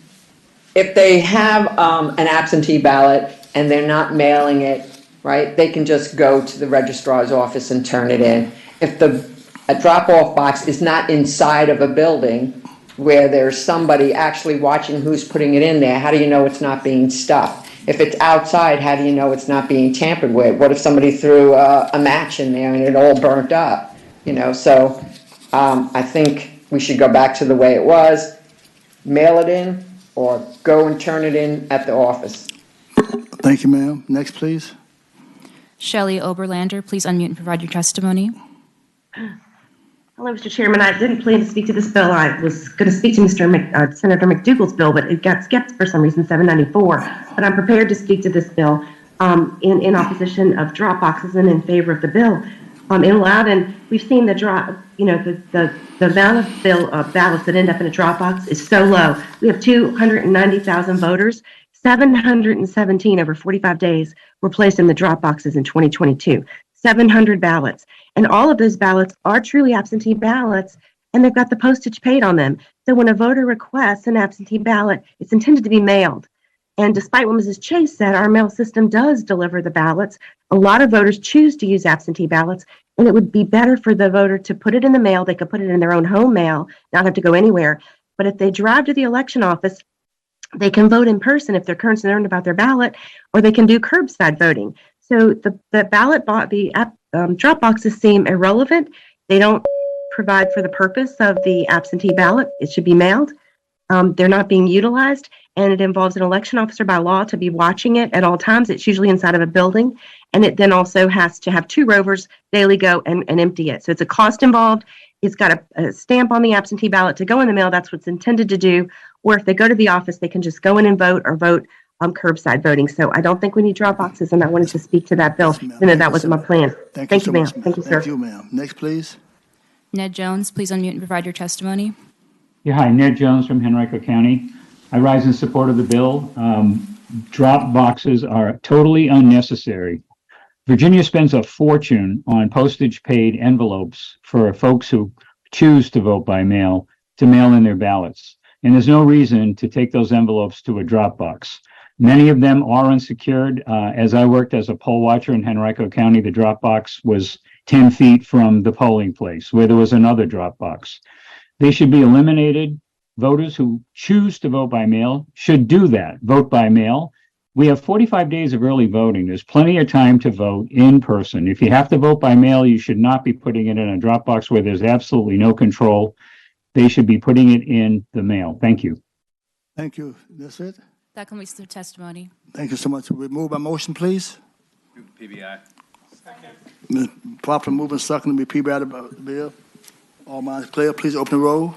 if they have an absentee ballot and they're not mailing it, right, they can just go to the registrar's office and turn it in. If a drop-off box is not inside of a building where there's somebody actually watching who's putting it in there, how do you know it's not being stuffed? If it's outside, how do you know it's not being tampered with? What if somebody threw a match in there and it all burnt up? So I think we should go back to the way it was, mail it in, or go and turn it in at the office. Thank you, ma'am. Next, please. Shelley Oberlander, please unmute and provide your testimony. Hello, Mr. Chairman. I didn't plan to speak to this bill. I was going to speak to Senator McDougal's bill, but it got skipped for some reason, 794. But I'm prepared to speak to this bill in opposition of drop boxes and in favor of the bill. It allowed, and we've seen the drop, the amount of ballots that end up in a drop box is so low. We have 290,000 voters. 717 over 45 days were placed in the drop boxes in 2022. 700 ballots. And all of those ballots are truly absentee ballots, and they've got the postage paid on them. So when a voter requests an absentee ballot, it's intended to be mailed. And despite what Mrs. Chase said, our mail system does deliver the ballots. A lot of voters choose to use absentee ballots, and it would be better for the voter to put it in the mail. They could put it in their own home mail, not have to go anywhere. But if they drive to the election office, they can vote in person if they're concerned about their ballot, or they can do curbside voting. So the drop boxes seem irrelevant. They don't provide for the purpose of the absentee ballot. It should be mailed. They're not being utilized, and it involves an election officer by law to be watching it at all times. It's usually inside of a building, and it then also has to have 2 rovers daily go and empty it. So it's a cost involved. It's got a stamp on the absentee ballot to go in the mail. That's what's intended to do. Or if they go to the office, they can just go in and vote or vote curbside voting. So I don't think we need drop boxes, and I wanted to speak to that bill. That wasn't my plan. Thank you, ma'am. Thank you, sir. Thank you, ma'am. Next, please. Ned Jones, please unmute and provide your testimony. Yeah, hi, Ned Jones from Henrico County. I rise in support of the bill. Drop boxes are totally unnecessary. Virginia spends a fortune on postage paid envelopes for folks who choose to vote by mail to mail in their ballots. And there's no reason to take those envelopes to a drop box. Many of them are unsecured. As I worked as a poll watcher in Henrico County, the drop box was 10 feet from the polling place where there was another drop box. They should be eliminated. Voters who choose to vote by mail should do that, vote by mail. We have 45 days of early voting. There's plenty of time to vote in person. If you have to vote by mail, you should not be putting it in a drop box where there's absolutely no control. They should be putting it in the mail. Thank you. Thank you. That's it? That completes the testimony. Thank you so much. Remove by motion, please. PBI. Properly moving second to be PBI the bill. All minds clear. Please open the roll.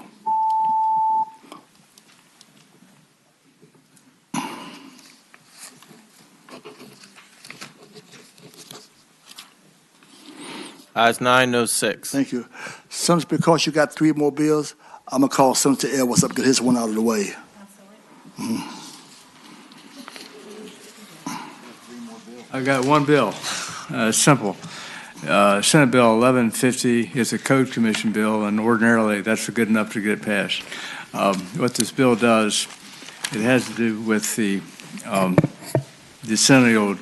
Ayes 9, no 6. Thank you. Senator, because you got 3 more bills, I'm going to call Senator Edwards up, get his one out of the way. I got one bill, simple. Senate Bill 1150 is a Code Commission bill, and ordinarily that's good enough to get passed. What this bill does, it has to do with the decennial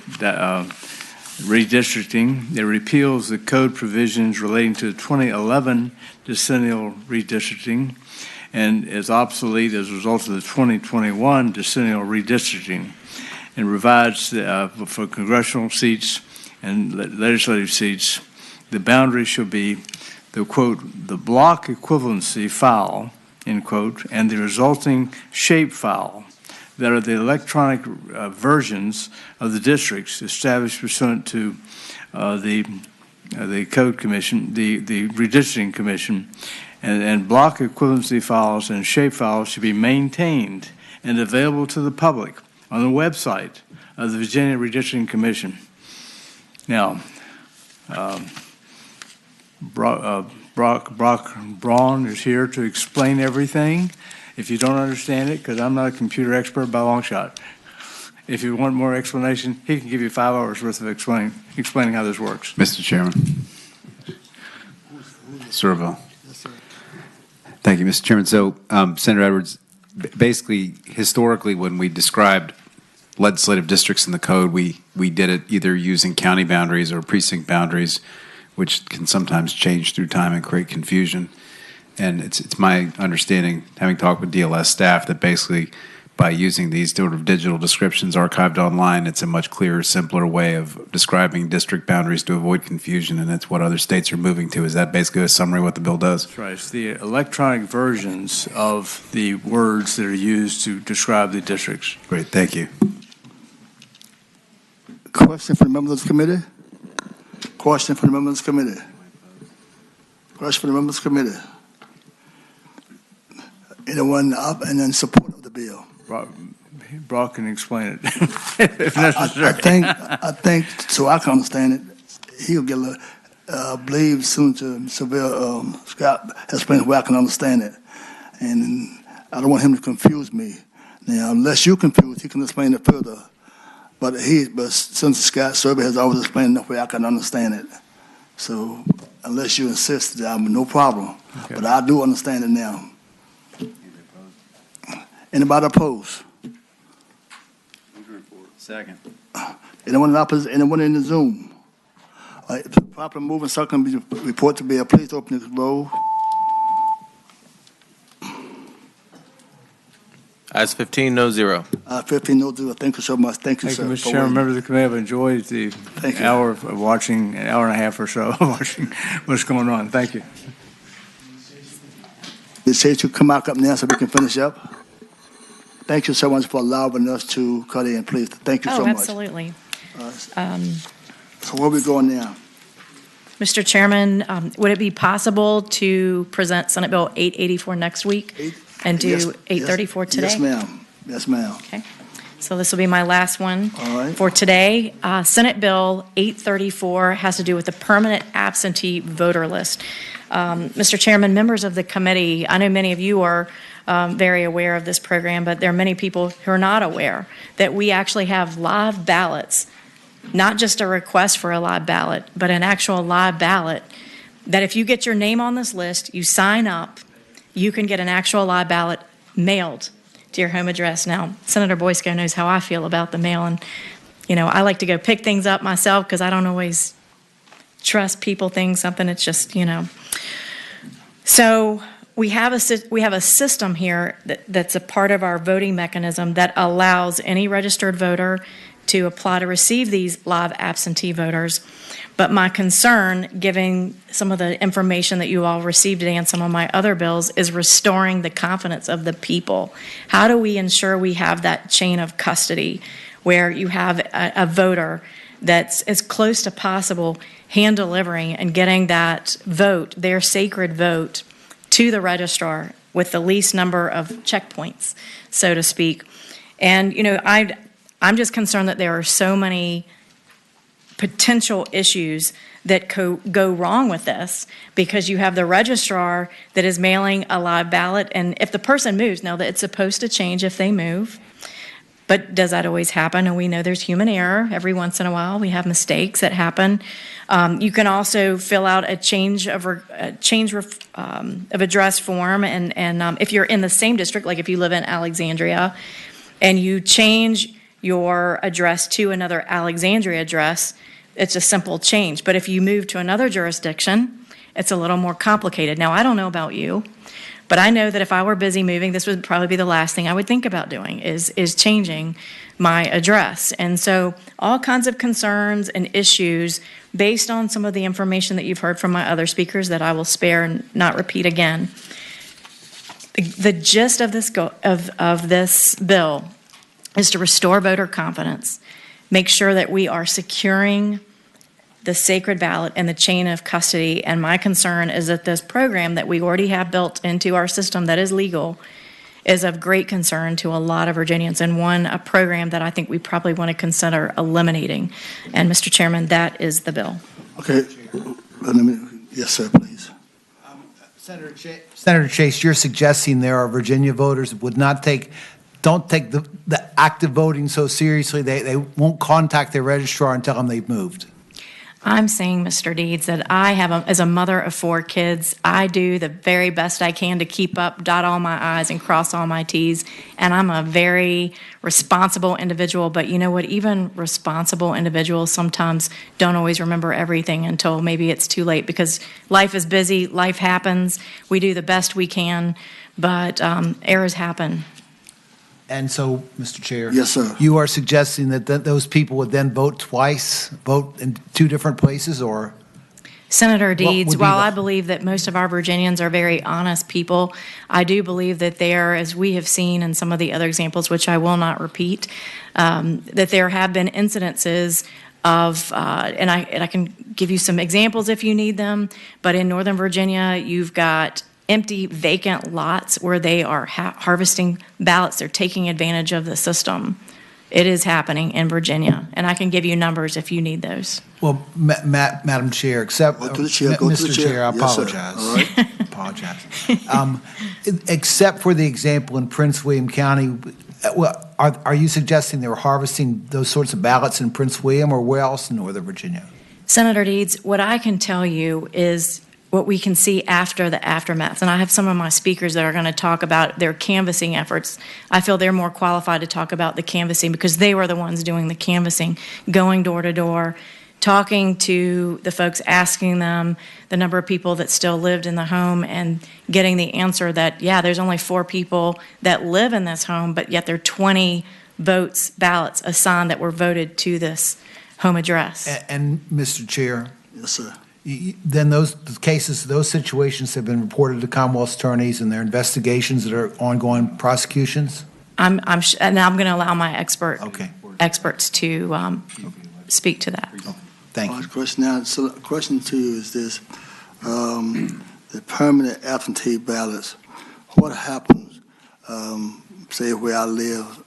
redistricting. It repeals the code provisions relating to the 2011 decennial redistricting and is obsolete as a result of the 2021 decennial redistricting, and provides for congressional seats and legislative seats, the boundary shall be the, quote, the block equivalency file, end quote, and the resulting shape file that are the electronic versions of the districts established pursuant to the Code Commission, the Redistricting Commission, and block equivalency files and shape files should be maintained and available to the public on the website of the Virginia Redistricting Commission. Now, Brock Braun is here to explain everything. If you don't understand it, because I'm not a computer expert by a long shot, if you want more explanation, he can give you 5 hours worth of explaining how this works. Mr. Chairman. Surville. Thank you, Mr. Chairman. So, Senator Edwards, basically, historically, when we described legislative districts in the code, we did it either using county boundaries or precinct boundaries, which can sometimes change through time and create confusion. And it's my understanding, having talked with DLS staff, that basically by using these sort of digital descriptions archived online, it's a much clearer, simpler way of describing district boundaries to avoid confusion, and that's what other states are moving to. Is that basically a summary of what the bill does? That's right. It's the electronic versions of the words that are used to describe the districts. Great, thank you. Question for the members of the committee? Question for the members of the committee? Question for the members of the committee? Anyone up and in support of the bill? Brock can explain it if necessary. I think, so I can understand it, he'll get I believe soon to Seville, Scott has explained the way I can understand it. And I don't want him to confuse me. Now, unless you're confused, he can explain it further. But since Scott Serby has always explained the way I can understand it. So unless you insist, I'm no problem. Okay. But I do understand it now. Anybody opposed? Second. Anyone in opposition, anyone in the Zoom? Proper move and second be report to be please open this roll. Ayes 15, no zero. 15 no zero. Thank you so much. Thank you, Thank sir. you, Mr. for Chairman. waiting. Members of the committee have enjoyed the Thank you. hour of watching, an hour and a half or so of watching what's going on. Thank you. It says you come back up now so we can finish up. Thank you so much for allowing us to cut in, please. Thank you so much. Absolutely. So where we going now? Mr. Chairman, would it be possible to present Senate Bill 884 next week and do Yes, 834 today? Yes, ma'am. Yes, ma'am. Okay. So this will be my last one All right. for today. Senate Bill 834 has to do with the permanent absentee voter list. Mr. Chairman, members of the committee, I know many of you are very aware of this program, but there are many people who are not aware that we actually have live ballots, not just a request for a live ballot, but an actual live ballot that if you get your name on this list, you sign up, you can get an actual live ballot mailed to your home address. Now, Senator Boysko knows how I feel about the mail, and, I like to go pick things up myself because I don't always trust people, things, something. It's just, So we have a system here that's a part of our voting mechanism that allows any registered voter to apply to receive these live absentee voters. But my concern, given some of the information that you all received today and some of my other bills, is restoring the confidence of the people. How do we ensure we have that chain of custody where you have a voter that's as close to possible hand delivering and getting that vote, their sacred vote, to the registrar with the least number of checkpoints, so to speak? And, I'm just concerned that there are so many potential issues that go wrong with this because you have the registrar that is mailing a live ballot, and if the person moves, now that it's supposed to change if they move, but does that always happen? And we know there's human error. Every once in a while, we have mistakes that happen. You can also fill out a change of address form, and if you're in the same district, like if you live in Alexandria, and you change your address to another Alexandria address, it's a simple change. But if you move to another jurisdiction, it's a little more complicated. Now, I don't know about you, but I know that if I were busy moving, this would probably be the last thing I would think about doing is changing my address. And so all kinds of concerns and issues based on some of the information that you've heard from my other speakers that I will spare and not repeat again. The gist of this bill is to restore voter confidence, make sure that we are securing the sacred ballot and the chain of custody. And my concern is that this program that we already have built into our system that is legal is of great concern to a lot of Virginians, and a program that I think we probably want to consider eliminating. And Mr. Chairman, that is the bill. Okay. Yes, sir, please. Senator Chase, you're suggesting there are Virginia voters that don't take the active voting so seriously, they won't contact their registrar and tell them they've moved. I'm saying, Mr. Deeds, that I have, as a mother of 4 kids, I do the very best I can to keep up, dot all my I's and cross all my T's, and I'm a very responsible individual. But you know what? Even responsible individuals sometimes don't always remember everything until maybe it's too late, because life is busy, life happens, we do the best we can, but errors happen. And so, Mr. Chair. Yes, sir. You are suggesting that those people would then vote twice, vote in 2 different places, or? Senator Deeds, would be while the- I believe that most of our Virginians are very honest people, I do believe that there, as we have seen in some of the other examples, which I will not repeat, that there have been incidences of, and I can give you some examples if you need them, but in Northern Virginia, you've got empty, vacant lots where they are harvesting ballots. They're taking advantage of the system. It is happening in Virginia, and I can give you numbers if you need those. Well, Madam Chair, except Go to the chair. Go to the Mr. Chair, I Yes, sir. apologize. All right. Apologize. Except for the example in Prince William County, well, are you suggesting they were harvesting those sorts of ballots in Prince William, or where else in Northern Virginia? Senator Deeds, what I can tell you is what we can see after the aftermath. And I have some of my speakers that are going to talk about their canvassing efforts. I feel they're more qualified to talk about the canvassing because they were the ones doing the canvassing, going door to door, talking to the folks, asking them the number of people that still lived in the home and getting the answer that, yeah, there's only 4 people that live in this home, but yet there are 20 ballots assigned that were voted to this home address. And Mr. Chair, Yes, sir. then those cases, those situations have been reported to Commonwealth attorneys and their investigations that are ongoing prosecutions? And I'm going to allow my experts to speak to that. Thank you. Question now. So, question 2 is this: the permanent absentee ballots. What happens? Say where I live,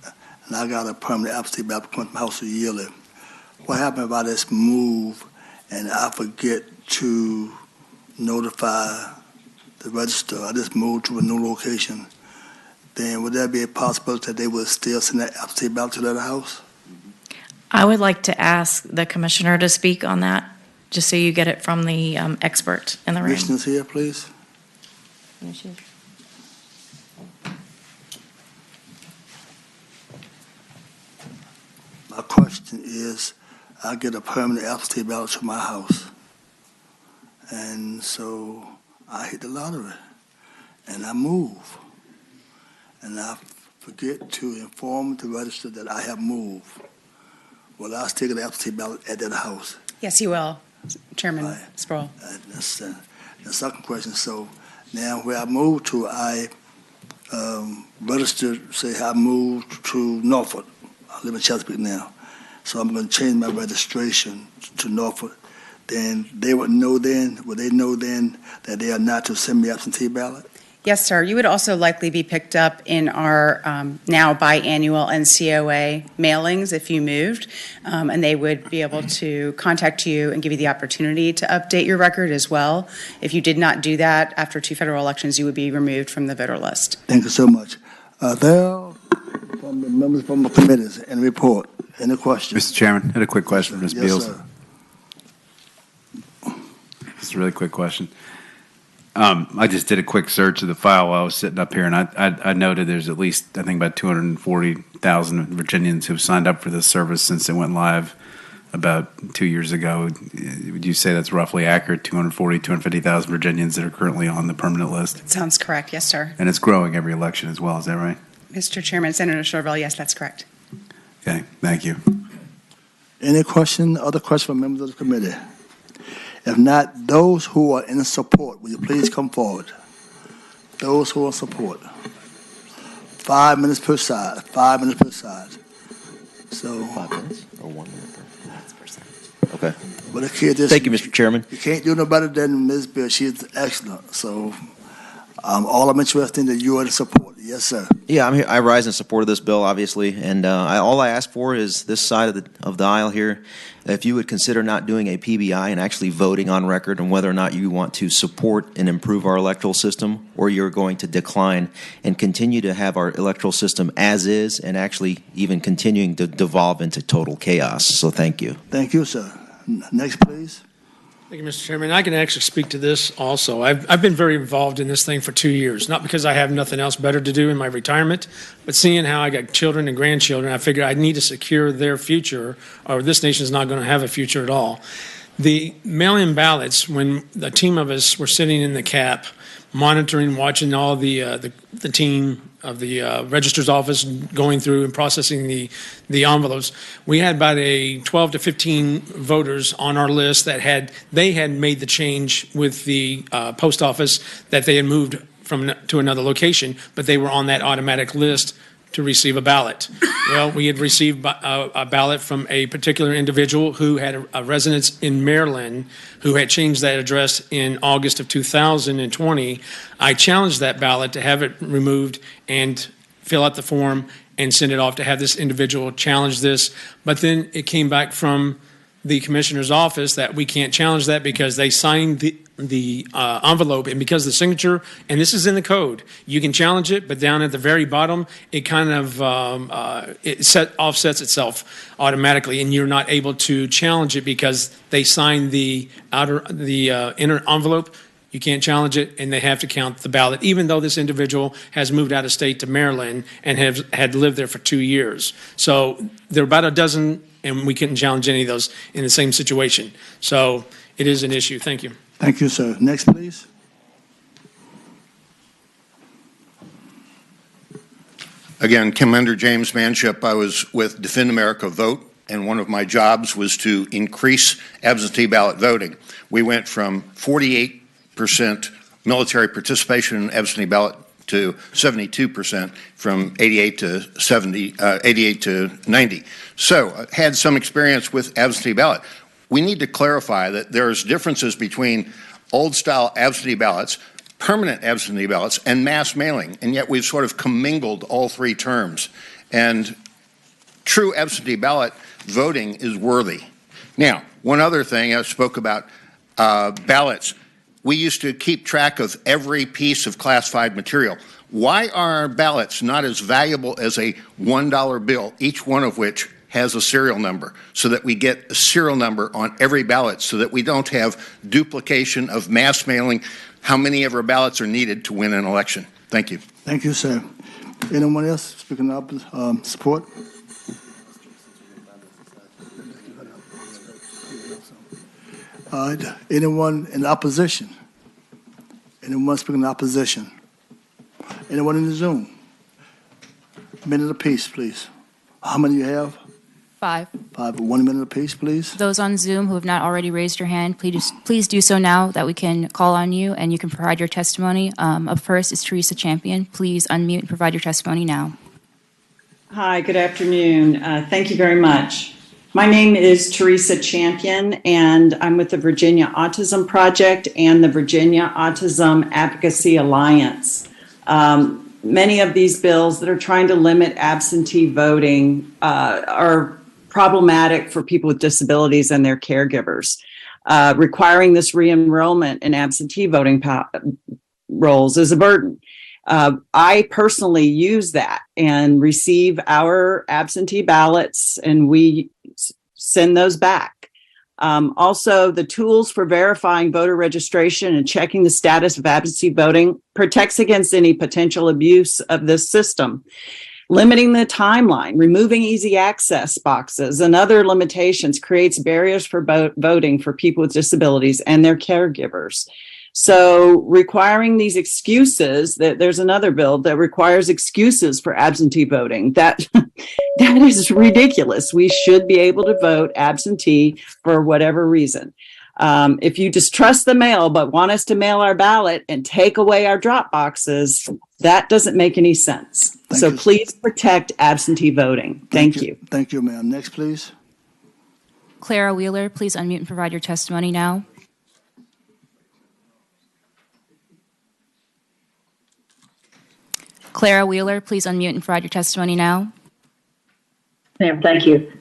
and I got a permanent absentee ballot come to my house yearly. What happens if I just move and I forget to notify the register? I just moved to a new location. Then would there be a possibility that they would still send that absentee ballot to that house? I would like to ask the commissioner to speak on that, just so you get it from the expert in the room. Commissioners here, please. My question is, I get a permanent absentee ballot to my house, and so I hit the lottery, and I move, and I forget to inform the register that I have moved. Will I still get an absentee ballot at that house? Yes, you will, Chairman Sproul. That's the second question. So now where I moved to, I registered, say I moved to Norfolk. I live in Chesapeake now. So I'm going to change my registration to Norfolk. Then they would know then that they are not to send me absentee ballot? Yes, sir. You would also likely be picked up in our now biannual NCOA mailings if you moved, and they would be able to contact you and give you the opportunity to update your record as well. If you did not do that after 2 federal elections, you would be removed from the voter list. Thank you so much. There from the members from the committees and report. Any questions? Mr. Chairman, I had a quick question for Ms. Yes, Beals. sir. Just a really quick question. I just did a quick search of the file while I was sitting up here, and I noted there's at least, I think, about 240,000 Virginians who've signed up for this service since it went live about 2 years ago. Would you say that's roughly accurate, 250,000 Virginians that are currently on the permanent list? That sounds correct. Yes, sir. And it's growing every election as well, is that right? Mr. Chairman, Senator Chauvel, yes, that's correct. Okay, thank you. Any question, other question from members of the committee? If not, those who are in support, will you please come forward? Those who are in support. 5 minutes per side. 5 minutes per side. So 5 minutes or 1 minute per side? Okay. But the kid just, Thank you, Mr. Chairman. You can't do no better than Ms. Bill. She's excellent. So all I'm interested in that you are in support. Yes, sir. Yeah, I'm here. I rise in support of this bill, obviously, and all I ask for is this side of the aisle here. If you would consider not doing a PBI and actually voting on record on whether or not you want to support and improve our electoral system, or you're going to decline and continue to have our electoral system as is, and actually even continuing to devolve into total chaos. So, thank you. Thank you, sir. Next, please. Thank you, Mr. Chairman. I can actually speak to this also. I've been very involved in this thing for 2 years, not because I have nothing else better to do in my retirement, but seeing how I got children and grandchildren, I figured I need to secure their future, or this nation is not going to have a future at all. The mail-in ballots, when a team of us were sitting in the CAP, monitoring, watching all the team of the registrar's office going through and processing the envelopes, we had about 12 to 15 voters on our list that had made the change with the post office that they had moved to another location, but they were on that automatic list to receive a ballot. Well, we had received a ballot from a particular individual who had a residence in Maryland who had changed that address in August of 2020. I challenged that ballot to have it removed and fill out the form and send it off to have this individual challenge this. But then it came back from the commissioner's office that we can't challenge that because they signed the envelope, and because the signature, and this is in the code, you can challenge it, but down at the very bottom, it kind of offsets itself automatically, and you're not able to challenge it because they signed the inner envelope You can't challenge it, and they have to count the ballot, even though this individual has moved out of state to Maryland and had lived there for 2 years. So there are about a dozen, and we couldn't challenge any of those in the same situation. So it is an issue. Thank you. Thank you, sir. Next, please. Again, Commander James Manship. I was with Defend America Vote, and one of my jobs was to increase absentee ballot voting. We went from 48% military participation in absentee ballot to 72%, from 88 to 90. So I had some experience with absentee ballot. We need to clarify that there's differences between old-style absentee ballots, permanent absentee ballots, and mass mailing, and yet we've sort of commingled all three terms. And true absentee ballot voting is worthy. Now, one other thing, I spoke about ballots. We used to keep track of every piece of classified material. Why are our ballots not as valuable as a $1 bill, each one of which has a serial number, so that we get a serial number on every ballot, so that we don't have duplication of mass mailing, how many of our ballots are needed to win an election? Thank you. Thank you, sir. Anyone else speaking up support? Anyone in opposition? Anyone speaking in opposition? Anyone in the Zoom? Minute apiece, please. How many you have? 5. 5. 1 minute apiece, please. Those on Zoom who have not already raised your hand, please do so now that we can call on you and you can provide your testimony. Up first is Teresa Champion. Please unmute and provide your testimony now. Hi, good afternoon. Thank you very much. My name is Teresa Champion, and I'm with the Virginia Autism Project and the Virginia Autism Advocacy Alliance. Many of these bills that are trying to limit absentee voting are problematic for people with disabilities and their caregivers. Requiring this re-enrollment in absentee voting rolls is a burden. I personally use that and receive our absentee ballots, and we send those back. Also, the tools for verifying voter registration and checking the status of absentee voting protects against any potential abuse of this system. Limiting the timeline, removing easy access boxes, and other limitations creates barriers for voting for people with disabilities and their caregivers. So requiring these excuses, there's another bill that requires excuses for absentee voting. That is ridiculous. We should be able to vote absentee for whatever reason. If you distrust the mail but want us to mail our ballot and take away our drop boxes, that doesn't make any sense. So please protect absentee voting. Thank you. Thank you, ma'am. Next, please. Clara Wheeler, please unmute and provide your testimony now. Clara Wheeler, please unmute and provide your testimony now. Ma'am, thank you.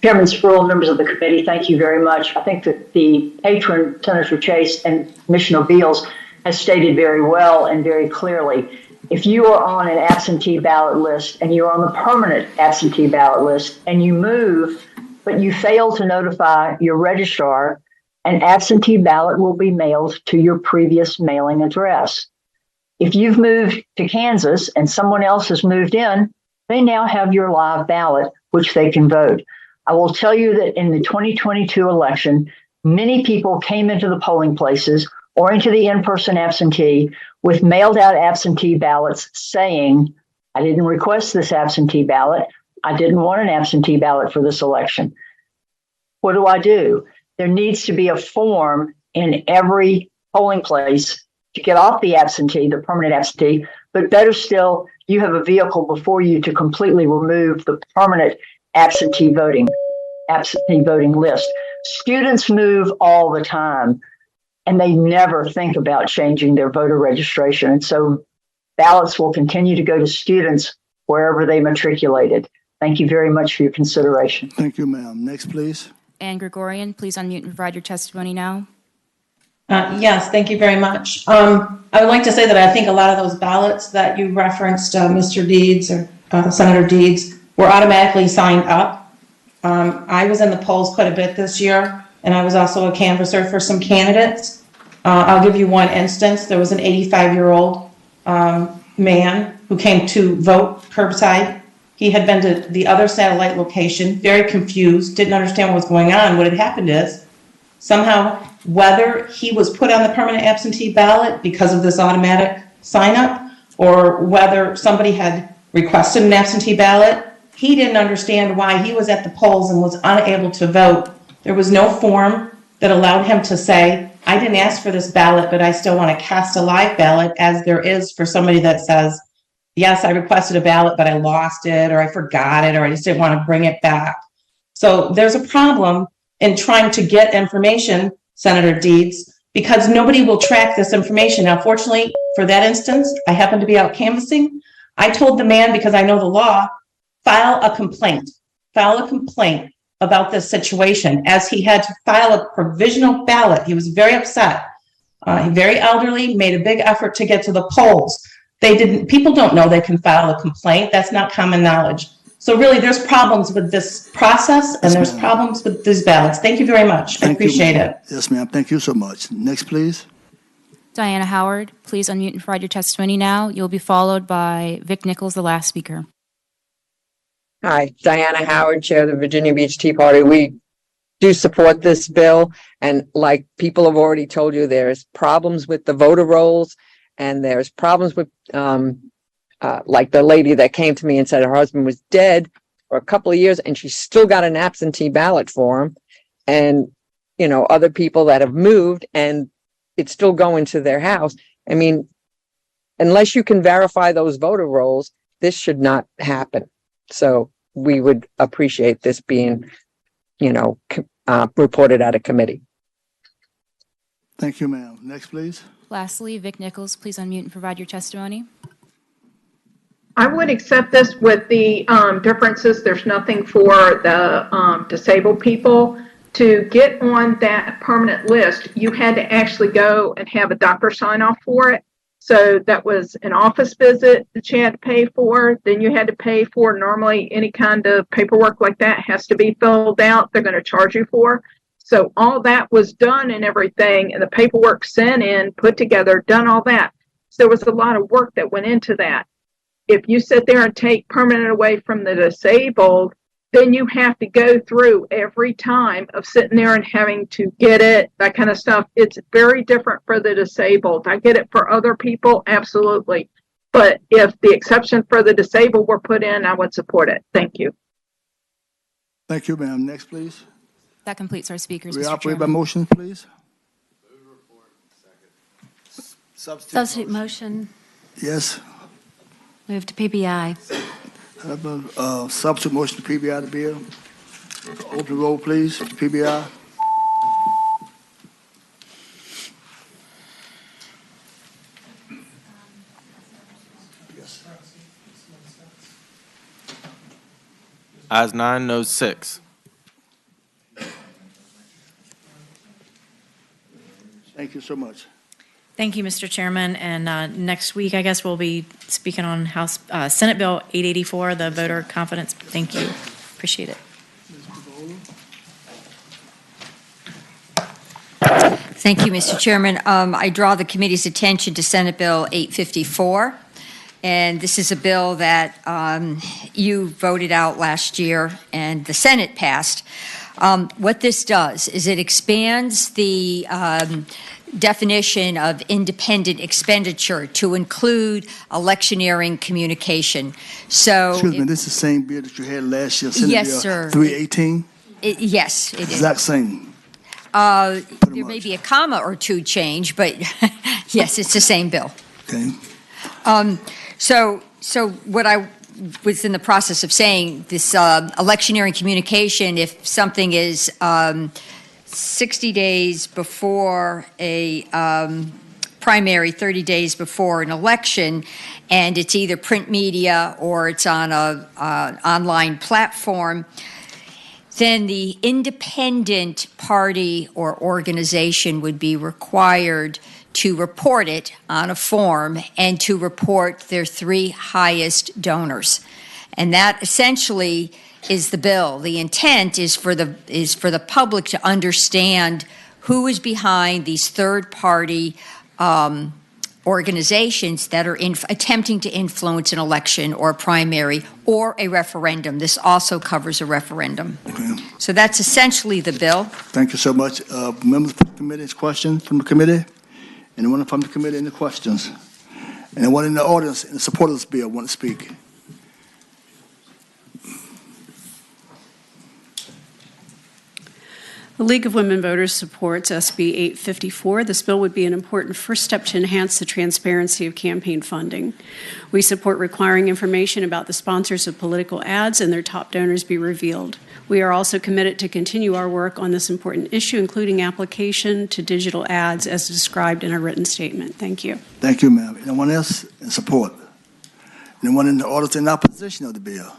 Chairman Sproul, members of the committee, thank you very much. I think that the patron, Senator Chase, and Commissioner Beals has stated very well and very clearly, if you are on an absentee ballot list and you're on the permanent absentee ballot list and you move, but you fail to notify your registrar, an absentee ballot will be mailed to your previous mailing address. If you've moved to Kansas and someone else has moved in, they now have your live ballot, which they can vote. I will tell you that in the 2022 election, many people came into the polling places or into the in-person absentee with mailed out absentee ballots saying, I didn't request this absentee ballot. I didn't want an absentee ballot for this election. What do? There needs to be a form in every polling place to get off the absentee, the permanent absentee, but better still, you have a vehicle before you to completely remove the permanent absentee voting list. Students move all the time and they never think about changing their voter registration. And so ballots will continue to go to students wherever they matriculated. Thank you very much for your consideration. Thank you, ma'am. Next, please. Ann Gregorian, please unmute and provide your testimony now. Yes, thank you very much. I would like to say that I think a lot of those ballots that you referenced, Mr. Deeds or Senator Deeds, were automatically signed up. I was in the polls quite a bit this year, and I was also a canvasser for some candidates. I'll give you one instance. There was an 85-year-old man who came to vote curbside. He had been to the other satellite location, very confused, didn't understand what was going on. What had happened is, somehow, whether he was put on the permanent absentee ballot because of this automatic sign-up, or whether somebody had requested an absentee ballot, he didn't understand why he was at the polls and was unable to vote. There was no form that allowed him to say, I didn't ask for this ballot, but I still want to cast a live ballot, as there is for somebody that says, yes, I requested a ballot, but I lost it, or I forgot it, or I just didn't want to bring it back. So there's a problem in trying to get information, Senator Deeds, because nobody will track this information. Now, fortunately, for that instance, I happened to be out canvassing. I told the man, because I know the law, file a complaint about this situation, as he had to file a provisional ballot. He was very upset. Very elderly, made a big effort to get to the polls. People don't know they can file a complaint. That's not common knowledge. So really, there's problems with this process, and there's problems with these ballots. Thank you very much. I appreciate it. Yes, ma'am. Thank you so much. Next, please. Diana Howard, please unmute and provide your testimony now. You'll be followed by Vic Nichols, the last speaker. Hi, Diana Howard, Chair of the Virginia Beach Tea Party. We do support this bill, and like people have already told you, there's problems with the voter rolls, and there's problems with like the lady that came to me and said her husband was dead for a couple of years and she still got an absentee ballot for him, and other people that have moved and it's still going to their house. I mean, unless you can verify those voter rolls, this should not happen. So we would appreciate this being reported at a committee. Thank you, ma'am. Next, please. Lastly, Vic Nichols, please unmute and provide your testimony. I would accept this with the differences. There's nothing for the disabled people. To get on that permanent list, you had to actually go and have a doctor sign off for it. So that was an office visit that you had to pay for. Then you had to pay for normally any kind of paperwork like that has to be filled out. They're going to charge you for. So all that was done and everything, and the paperwork sent in, put together, done all that. So there was a lot of work that went into that. If you sit there and take permanent away from the disabled, then you have to go through every time of sitting there and having to get it, that kind of stuff. It's very different for the disabled. I get it for other people, absolutely. But if the exception for the disabled were put in, I would support it. Thank you. Thank you, ma'am. Next, please. That completes our speakers, We Mr. operate by Chairman. motion, please. Substitute motion. Yes. Move to PBI. Have a substitute motion to PBI the bill. Open roll, please, to PBI. Ayes 9, noes 6. Thank you so much. Thank you, Mr. Chairman. And next week, I guess we'll be speaking on House Senate Bill 884, the voter confidence. Thank you. Appreciate it. Thank you, Mr. Chairman. I draw the committee's attention to Senate Bill 854. And this is a bill that you voted out last year and the Senate passed. What this does is it expands the definition of independent expenditure to include electioneering communication. So, excuse me, this is the same bill that you had last year, Senate yes, Bill sir. 318? Yes, it is. Exact same. There may be a comma or two change, but yes, it's the same bill. Okay. So what I was in the process of saying, this electioneering communication, if something is 60 days before a primary, 30 days before an election, and it's either print media or it's on a online platform, then the independent party or organization would be required to report it on a form and to report their 3 highest donors. And that essentially is the bill. The intent is for the public to understand who is behind these third-party organizations that are attempting to influence an election or a primary or a referendum. This also covers a referendum. Okay. So that's essentially the bill. Thank you so much. Members of the committee, questions from the committee? Anyone from the committee, any questions? Anyone in the audience in support of this bill want to speak? The League of Women Voters supports SB 854. This bill would be an important first step to enhance the transparency of campaign funding. We support requiring information about the sponsors of political ads and their top donors be revealed. We are also committed to continue our work on this important issue, including application to digital ads as described in our written statement. Thank you. Thank you, ma'am. Anyone else in support? Anyone in the audience in opposition of the bill?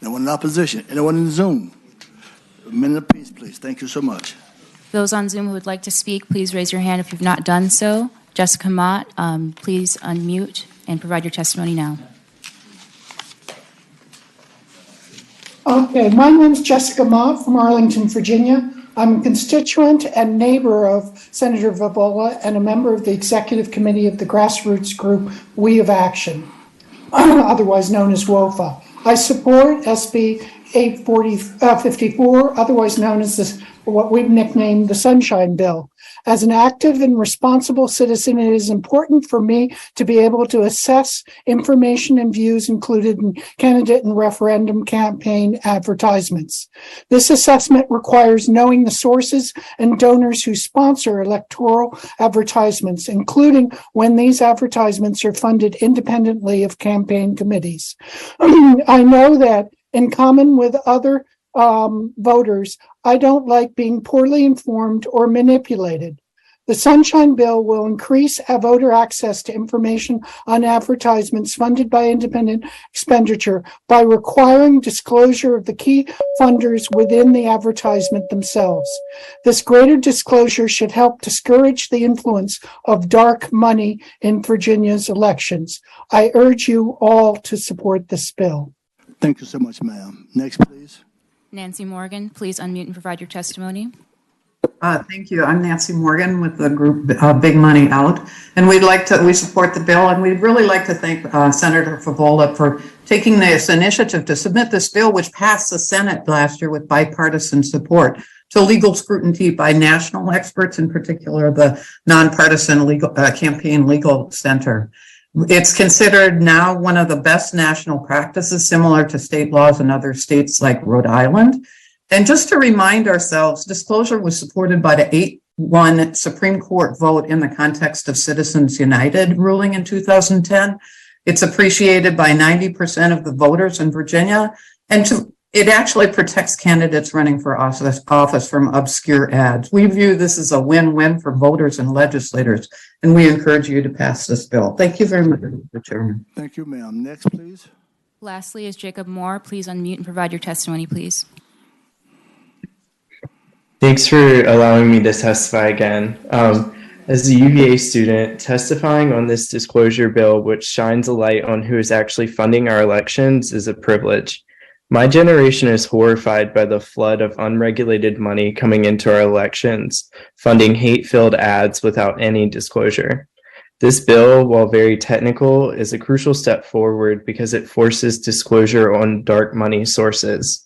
Anyone in opposition? Anyone in Zoom? A minute apiece, please. Thank you so much. Those on Zoom who would like to speak, please raise your hand if you've not done so. Jessica Mott, please unmute and provide your testimony now. Okay, my name is Jessica Mott from Arlington, Virginia. I'm a constituent and neighbor of Senator Vivola and a member of the executive committee of the grassroots group We of Action, otherwise known as WOFA. I support SB 854, otherwise known as what we've nicknamed the Sunshine Bill. As an active and responsible citizen, it is important for me to be able to assess information and views included in candidate and referendum campaign advertisements. This assessment requires knowing the sources and donors who sponsor electoral advertisements, including when these advertisements are funded independently of campaign committees. I know that in common with other voters, I don't like being poorly informed or manipulated. The Sunshine Bill will increase voter access to information on advertisements funded by independent expenditure by requiring disclosure of the key funders within the advertisement themselves. This greater disclosure should help discourage the influence of dark money in Virginia's elections. I urge you all to support this bill. Thank you so much, ma'am. Next, please. Nancy Morgan, please unmute and provide your testimony. Thank you. I'm Nancy Morgan with the group Big Money Out, and we support the bill, and we'd really like to thank Senator Favola for taking this initiative to submit this bill, which passed the Senate last year with bipartisan support, to legal scrutiny by national experts, in particular the Nonpartisan Legal Campaign Legal Center. It's considered now one of the best national practices, similar to state laws in other states like Rhode Island. And just to remind ourselves, disclosure was supported by the 8-1 Supreme Court vote in the context of Citizens United ruling in 2010. It's appreciated by 90% of the voters in Virginia, and it actually protects candidates running for office from obscure ads. We view this as a win-win for voters and legislators, and we encourage you to pass this bill. Thank you very much, Mr. Chairman. Thank you, ma'am. Next, please. Lastly is Jacob Moore. Please unmute and provide your testimony, please. Thanks for allowing me to testify again. As a UVA student, testifying on this disclosure bill, which shines a light on who is actually funding our elections, is a privilege. My generation is horrified by the flood of unregulated money coming into our elections, funding hate-filled ads without any disclosure. This bill, while very technical, is a crucial step forward because it forces disclosure on dark money sources.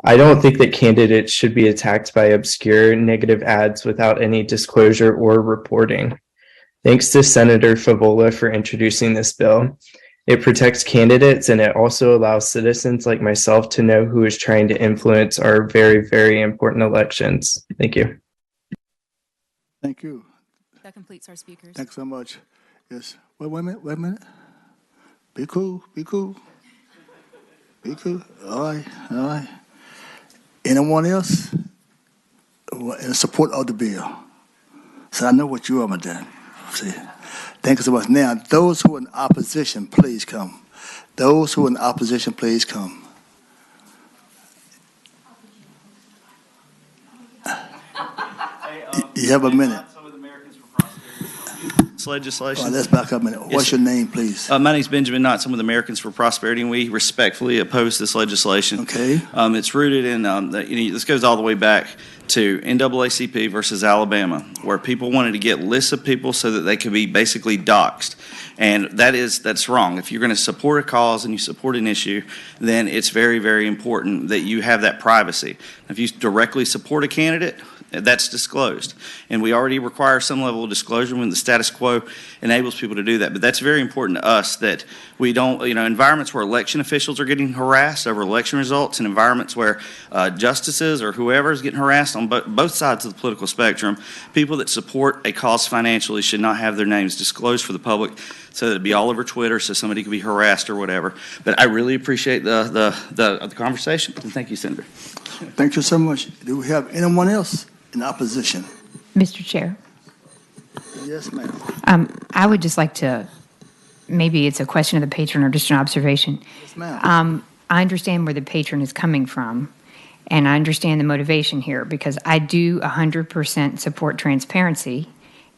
I don't think that candidates should be attacked by obscure negative ads without any disclosure or reporting. Thanks to Senator Favola for introducing this bill. It protects candidates, and it also allows citizens like myself to know who is trying to influence our very, very important elections. Thank you. Thank you. That completes our speakers. Thanks so much. Yes. Wait a minute. Be cool. Be cool. All right. Anyone else in support of the bill? So I know what you are, madam. See. Thank you so much. Now, those who are in opposition, please come. Those who are in opposition, please come. You have a minute. this legislation. Let's back up a minute. What's your name, please? My name is Benjamin Knotts. I'm with Americans for Prosperity, and we respectfully oppose this legislation. Okay. It's rooted in, this goes all the way back to NAACP versus Alabama, where people wanted to get lists of people so that they could be basically doxxed. And that's wrong. If you're going to support a cause and you support an issue, then it's very, very important that you have that privacy. If you directly support a candidate, that's disclosed. And we already require some level of disclosure when the status quo enables people to do that. But that's very important to us that we don't, environments where election officials are getting harassed over election results and environments where justices or whoever is getting harassed on both sides of the political spectrum, people that support a cause financially should not have their names disclosed for the public so that it'd be all over Twitter so somebody could be harassed or whatever. But I really appreciate the conversation. And thank you, Senator. Thank you so much. Do we have anyone else in opposition? Mr. Chair, Yes, ma'am. I would just like to, maybe it's a question of the patron or just an observation. Yes, ma'am. I understand where the patron is coming from, and I understand the motivation here because I do 100% support transparency.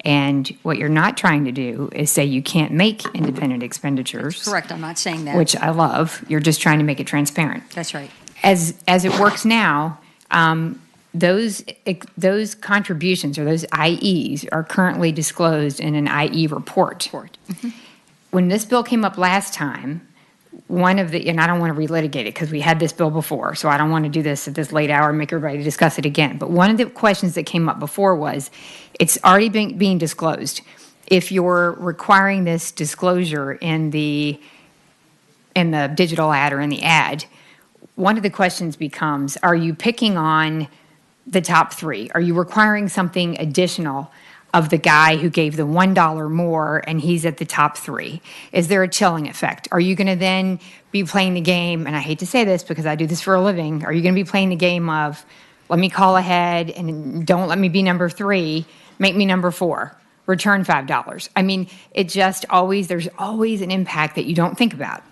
And what you're not trying to do is say you can't make independent expenditures. That's correct. I'm not saying that. Which I love. You're just trying to make it transparent. That's right. As it works now, those contributions or those IEs are currently disclosed in an IE report. Mm-hmm. When this bill came up last time, and I don't want to relitigate it because we had this bill before, so I don't want to do this at this late hour and make everybody discuss it again. But one of the questions that came up before was, it's already being disclosed. If you're requiring this disclosure in the digital ad or in the ad, one of the questions becomes, are you picking on the top three? Are you requiring something additional of the guy who gave the $1 more and he's at the top three? Is there a chilling effect? Are you going to then be playing the game, and I hate to say this because I do this for a living, are you going to be playing the game of, let me call ahead and don't let me be number three, make me number four, return $5? I mean, there's always an impact that you don't think about.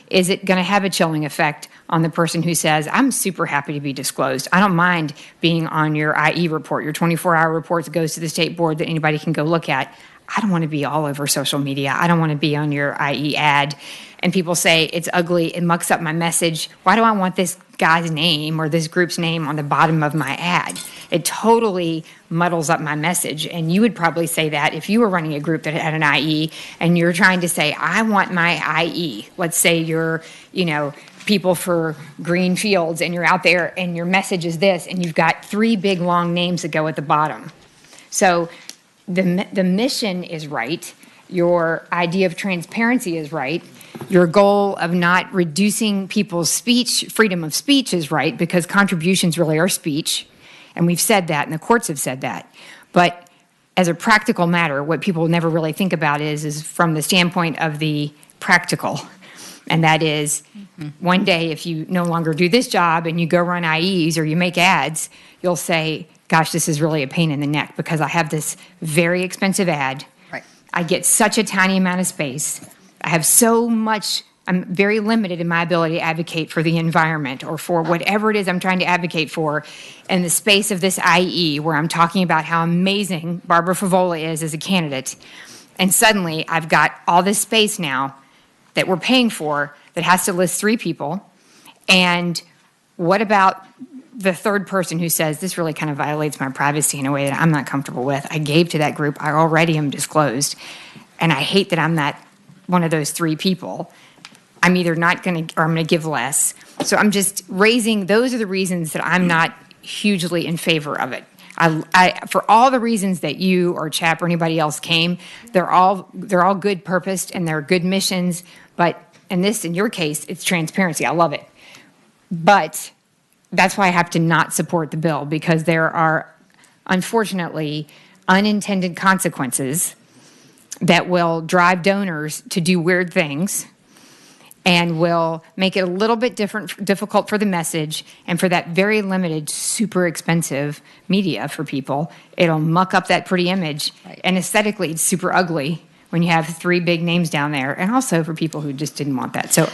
Is it going to have a chilling effect on the person who says, I'm super happy to be disclosed. I don't mind being on your IE report, your 24-hour report that goes to the state board that anybody can go look at. I don't want to be all over social media. I don't want to be on your IE ad. And people say, it's ugly, it mucks up my message. Why do I want this guy's name or this group's name on the bottom of my ad? It totally muddles up my message. And you would probably say that if you were running a group that had an IE and you're trying to say, I want my IE. Let's say you're, people for green fields and you're out there and your message is this and you've got three big long names that go at the bottom. So the mission is right. Your idea of transparency is right. Your goal of not reducing people's freedom of speech is right, because contributions really are speech. And we've said that, and the courts have said that. But as a practical matter, what people never really think about is from the standpoint of the practical. And that is, one day if you no longer do this job and you go run IEs or you make ads, you'll say, gosh, this is really a pain in the neck because I have this very expensive ad. Right. I get such a tiny amount of space. I have so much, I'm very limited in my ability to advocate for the environment or for whatever it is I'm trying to advocate for in the space of this IE where I'm talking about how amazing Barbara Favola is as a candidate. And suddenly I've got all this space now that we're paying for that has to list three people. And what about the third person who says, this really kind of violates my privacy in a way that I'm not comfortable with? I gave to that group. I already am disclosed. And I hate that I'm not one of those three people. I'm either not going to, or I'm going to give less. So I'm just raising, those are the reasons that I'm not hugely in favor of it. For all the reasons that you or Chap or anybody else came, they're all good purposed and they're good missions. But in your case, it's transparency. I love it. But that's why I have to not support the bill, because there are, unfortunately, unintended consequences that will drive donors to do weird things and will make it a little bit difficult for the message and for that very limited, super expensive media for people. It'll muck up that pretty image. Right. And aesthetically, it's super ugly when you have three big names down there, and also for people who just didn't want that. So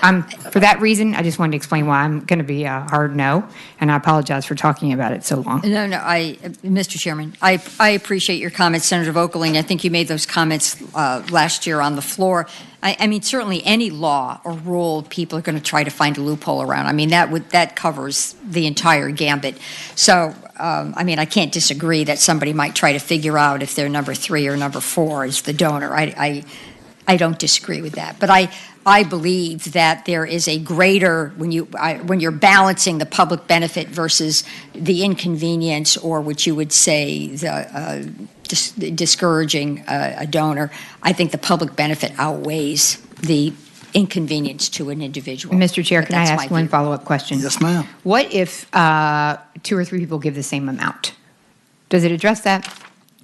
for that reason, I just wanted to explain why I'm going to be a hard no, and I apologize for talking about it so long. No, Mr. Chairman, I appreciate your comments, Senator Vogelin. I think you made those comments last year on the floor. I mean, certainly any law or rule, people are going to try to find a loophole around. I mean, that covers the entire gambit. So, I mean, I can't disagree that somebody might try to figure out if they're number 3 or number 4 is the donor. I don't disagree with that. But I believe that there is a greater, when you're balancing the public benefit versus the inconvenience, or what you would say the discouraging a donor, I think the public benefit outweighs the inconvenience to an individual. Mr. Chair, But can I that's ask my one view. follow-up question? Yes, ma'am. What if 2 or 3 people give the same amount? Does it address that?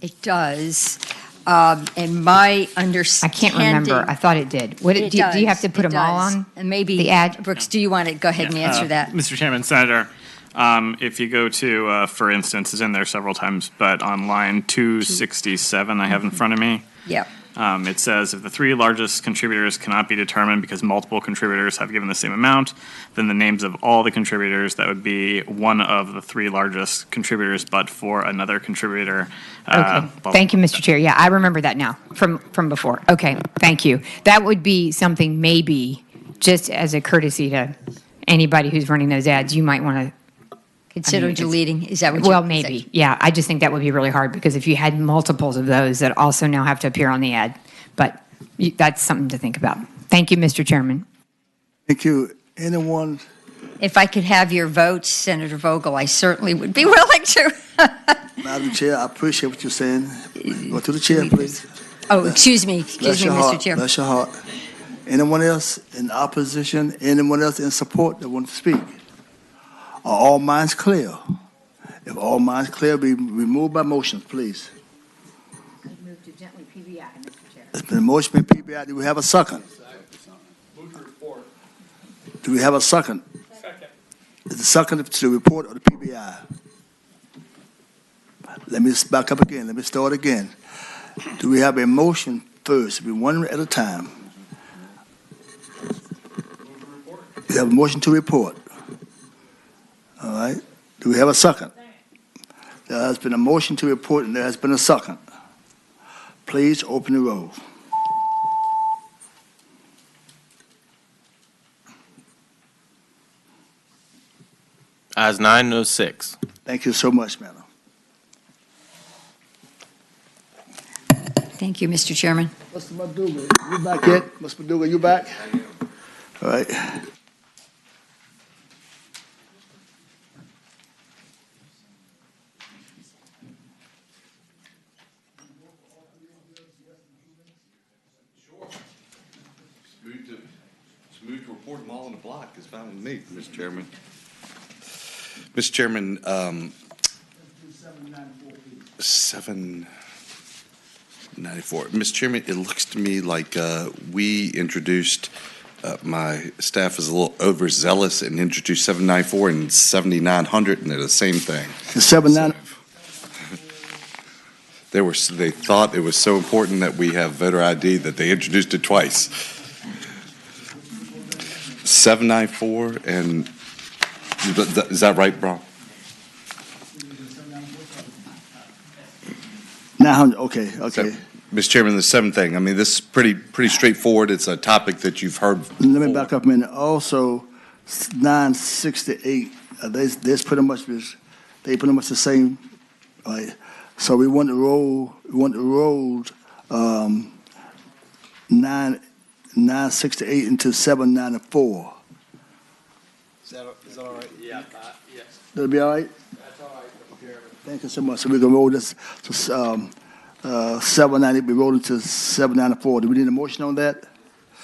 It does. And my understanding. I can't remember. I thought it did. Do you have to put them all on And maybe, the ad? Brooks, do you want to go ahead and answer that? Mr. Chairman, Senator, if you go to, for instance, it's in there several times, but on line 267 I have in front of me, Yeah. it says if the 3 largest contributors cannot be determined because multiple contributors have given the same amount, then the names of all the contributors, that would be one of the 3 largest contributors, but for another contributor. Okay. Thank you, Mr. Chair. Yeah, I remember that now from before. Okay, thank you. That would be something maybe, just as a courtesy to anybody who's running those ads, you might want to Consider deleting. Is that what you're Well, maybe. Yeah, I just think that would be really hard, because if you had multiples of those that also now have to appear on the ad, but that's something to think about. Thank you, Mr. Chairman. Thank you. Anyone? If I could have your votes, Senator Vogel, I certainly would be willing to. Madam Chair, I appreciate what you're saying. Go to the chair, please. Oh, excuse me, Mr. Chair. Bless your heart. Anyone else in opposition? Anyone else in support that wants to speak? Are all minds clear? If all minds clear, be removed by motion, please. Move to gently PBI, Mr. Chair. It's been a motion by PBI. Do we have a second? Do we have a second? Second. Is the second to the report of the PBI? Let me back up again. Let me start again. Do we have a motion first? Be one at a time. We have a motion to report. All right. Do we have a second? There has been a motion to report, and there has been a second. Please open the roll. Ayes 9, no 6. Thank you so much, madam. Thank you, Mr. Chairman. Mr. Maduga, you back yet? Mr. Maduga, you back? All right. Move to report them all in the block is fine with me, Mr. Chairman. Mr. Chairman, 794. Mr. Chairman, it looks to me like we introduced, my staff is a little overzealous and introduced 794 and 7900, and they're the same thing. The 79. They thought it was so important that we have voter ID that they introduced it twice. 794, and is that right, Bron? 900, okay. So, Mr. Chairman, the seventh thing, I mean, this is pretty straightforward. It's a topic that you've heard before. Let me back up a minute. Also, 968, they pretty much the same, right? So we want to roll 968 into 794. Is that all right? Yeah. Yes. That'll be all right? That's all right, Mr. Chairman. Thank you so much. So we're going to roll this to 790, be rolled into 794. Do we need a motion on that?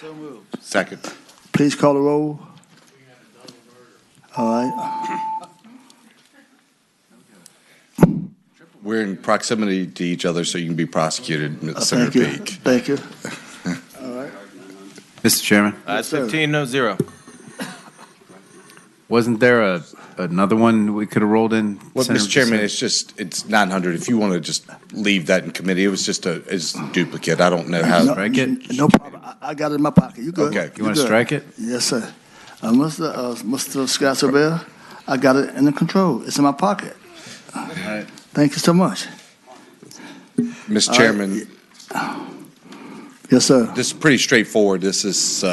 So moved. Second. Please call the roll. All right. We're in proximity to each other, so you can be prosecuted, Senator Peake. Thank you. All right. Mr. Chairman? Ayes 15, no 0. Wasn't there another one we could have rolled in? Well, Senator Mr. Chairman, Vicente? it's 900. If you want to just leave that in committee, it was just it's duplicate. I don't know how. Strike it? No problem. I got it in my pocket. You good? Okay. You want to strike it? Yes, sir. Mr. Scott Surveyor, I got it in the control. It's in my pocket. All right. Thank you so much. Mr. Chairman. Yes, sir. This is pretty straightforward. This is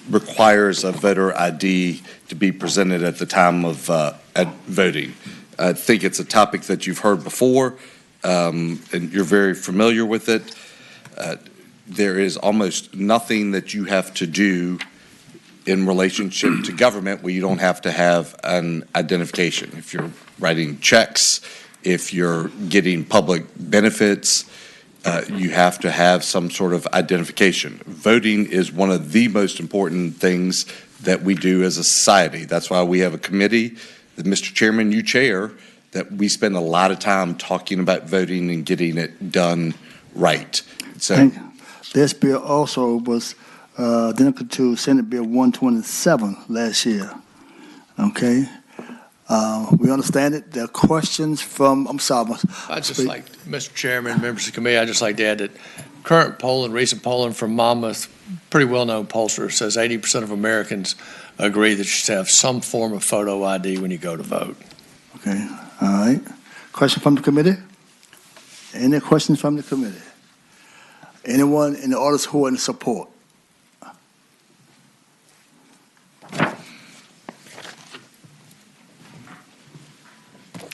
requires a voter ID to be presented at the time of at voting. I think it's a topic that you've heard before, and you're very familiar with it. There is almost nothing that you have to do in relationship to government where you don't have to have an identification. If you're writing checks, if you're getting public benefits, you have to have some sort of identification. Voting is one of the most important things that we do as a society. That's why we have a committee that, Mr. Chairman, you chair, that we spend a lot of time talking about voting and getting it done right. So, this bill also was identical to Senate Bill 127 last year. Okay? We understand it. There are questions from, I'm sorry. I'd just like, Mr. Chairman, members of the committee, I'd just like to add that current polling, recent polling from Monmouth, pretty well-known pollster, says 80% of Americans agree that you should have some form of photo ID when you go to vote. Okay, all right. Question from the committee? Any questions from the committee? Anyone in the audience who are in support?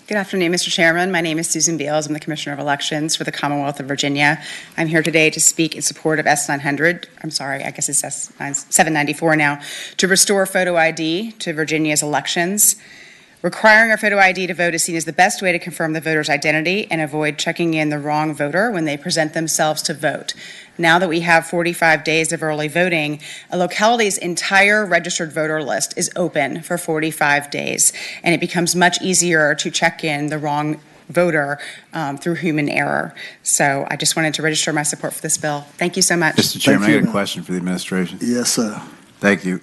Good afternoon, Mr. Chairman. My name is Susan Beals. I'm the Commissioner of Elections for the Commonwealth of Virginia. I'm here today to speak in support of S900. I'm sorry, I guess it's S794 now, to restore photo ID to Virginia's elections. Requiring our photo ID to vote is seen as the best way to confirm the voter's identity and avoid checking in the wrong voter when they present themselves to vote. Now that we have 45 days of early voting, a locality's entire registered voter list is open for 45 days, and it becomes much easier to check in the wrong voter through human error. So I just wanted to register my support for this bill. Thank you so much. Mr. Chairman, I got a question for the administration. Yes, sir. Thank you.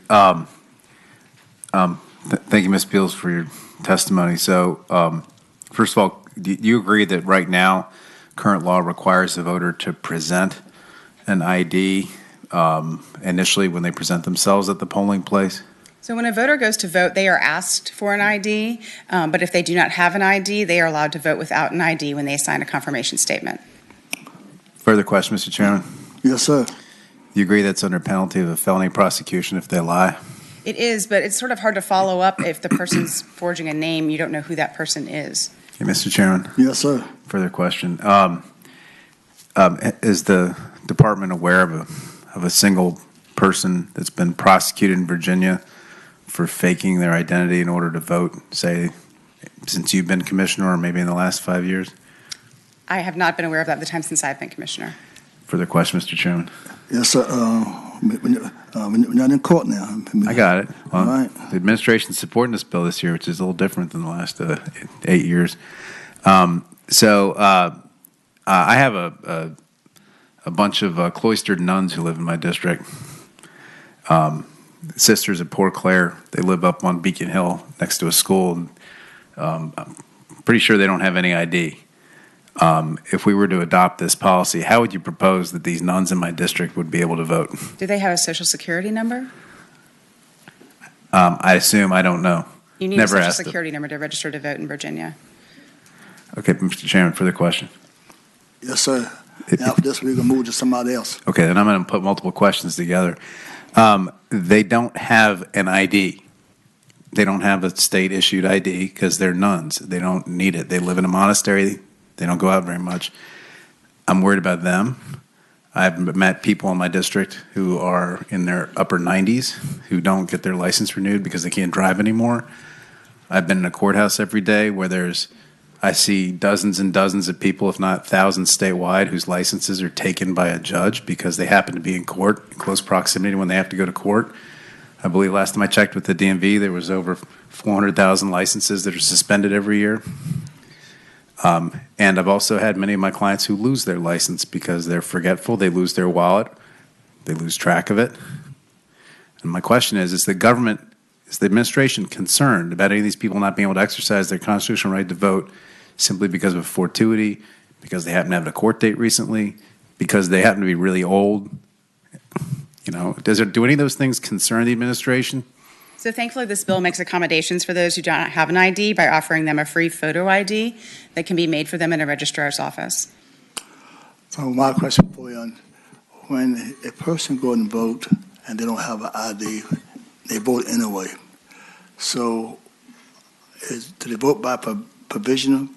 Thank you, Ms. Beals, for your testimony. So, first of all, do you agree that right now current law requires the voter to present an ID initially when they present themselves at the polling place? So when a voter goes to vote, they are asked for an ID, but if they do not have an ID, they are allowed to vote without an ID when they sign a confirmation statement. Further question, Mr. Chairman? Yes, sir. Do you agree that's under penalty of a felony prosecution if they lie? It is, but it's sort of hard to follow up if the person's forging a name, you don't know who that person is. Okay, Mr. Chairman? Yes, sir. Further question. Is the department aware of a single person that's been prosecuted in Virginia for faking their identity in order to vote, say, since you've been commissioner or maybe in the last 5 years? I have not been aware of that the time since I've been commissioner. Further question, Mr. Chairman? Yes, sir. We're not in court now. I got it. Well, All right. the administration's supporting this bill this year, which is a little different than the last 8 years. I have a bunch of cloistered nuns who live in my district. Sisters at Port Clare, they live up on Beacon Hill next to a school. I'm pretty sure they don't have any ID. If we were to adopt this policy, how would you propose that these nuns in my district would be able to vote? Do they have a social security number? I assume, I don't know. You need Never a social asked them. security number to register to vote in Virginia. Okay, Mr. Chairman, further question. Yes, sir. After this, we're going to move to somebody else. Okay, then I'm going to put multiple questions together. They don't have an ID. They don't have a state-issued ID because they're nuns. They don't need it. They live in a monastery. They don't go out very much. I'm worried about them. I've met people in my district who are in their upper 90s who don't get their license renewed because they can't drive anymore. I've been in a courthouse every day where I see dozens and dozens of people, if not thousands statewide, whose licenses are taken by a judge because they happen to be in court in close proximity to when they have to go to court. I believe last time I checked with the DMV, there was over 400,000 licenses that are suspended every year. And I've also had many of my clients who lose their license because they're forgetful, they lose their wallet, they lose track of it. And my question is the government Is the administration concerned about any of these people not being able to exercise their constitutional right to vote simply because of a fortuity, because they happen to have a court date recently, because they happen to be really old? Do any of those things concern the administration? So thankfully, this bill makes accommodations for those who do not have an ID by offering them a free photo ID that can be made for them in a registrar's office. So my question for you, when a person go and vote and they don't have an ID, they vote anyway. So do they vote by provisional?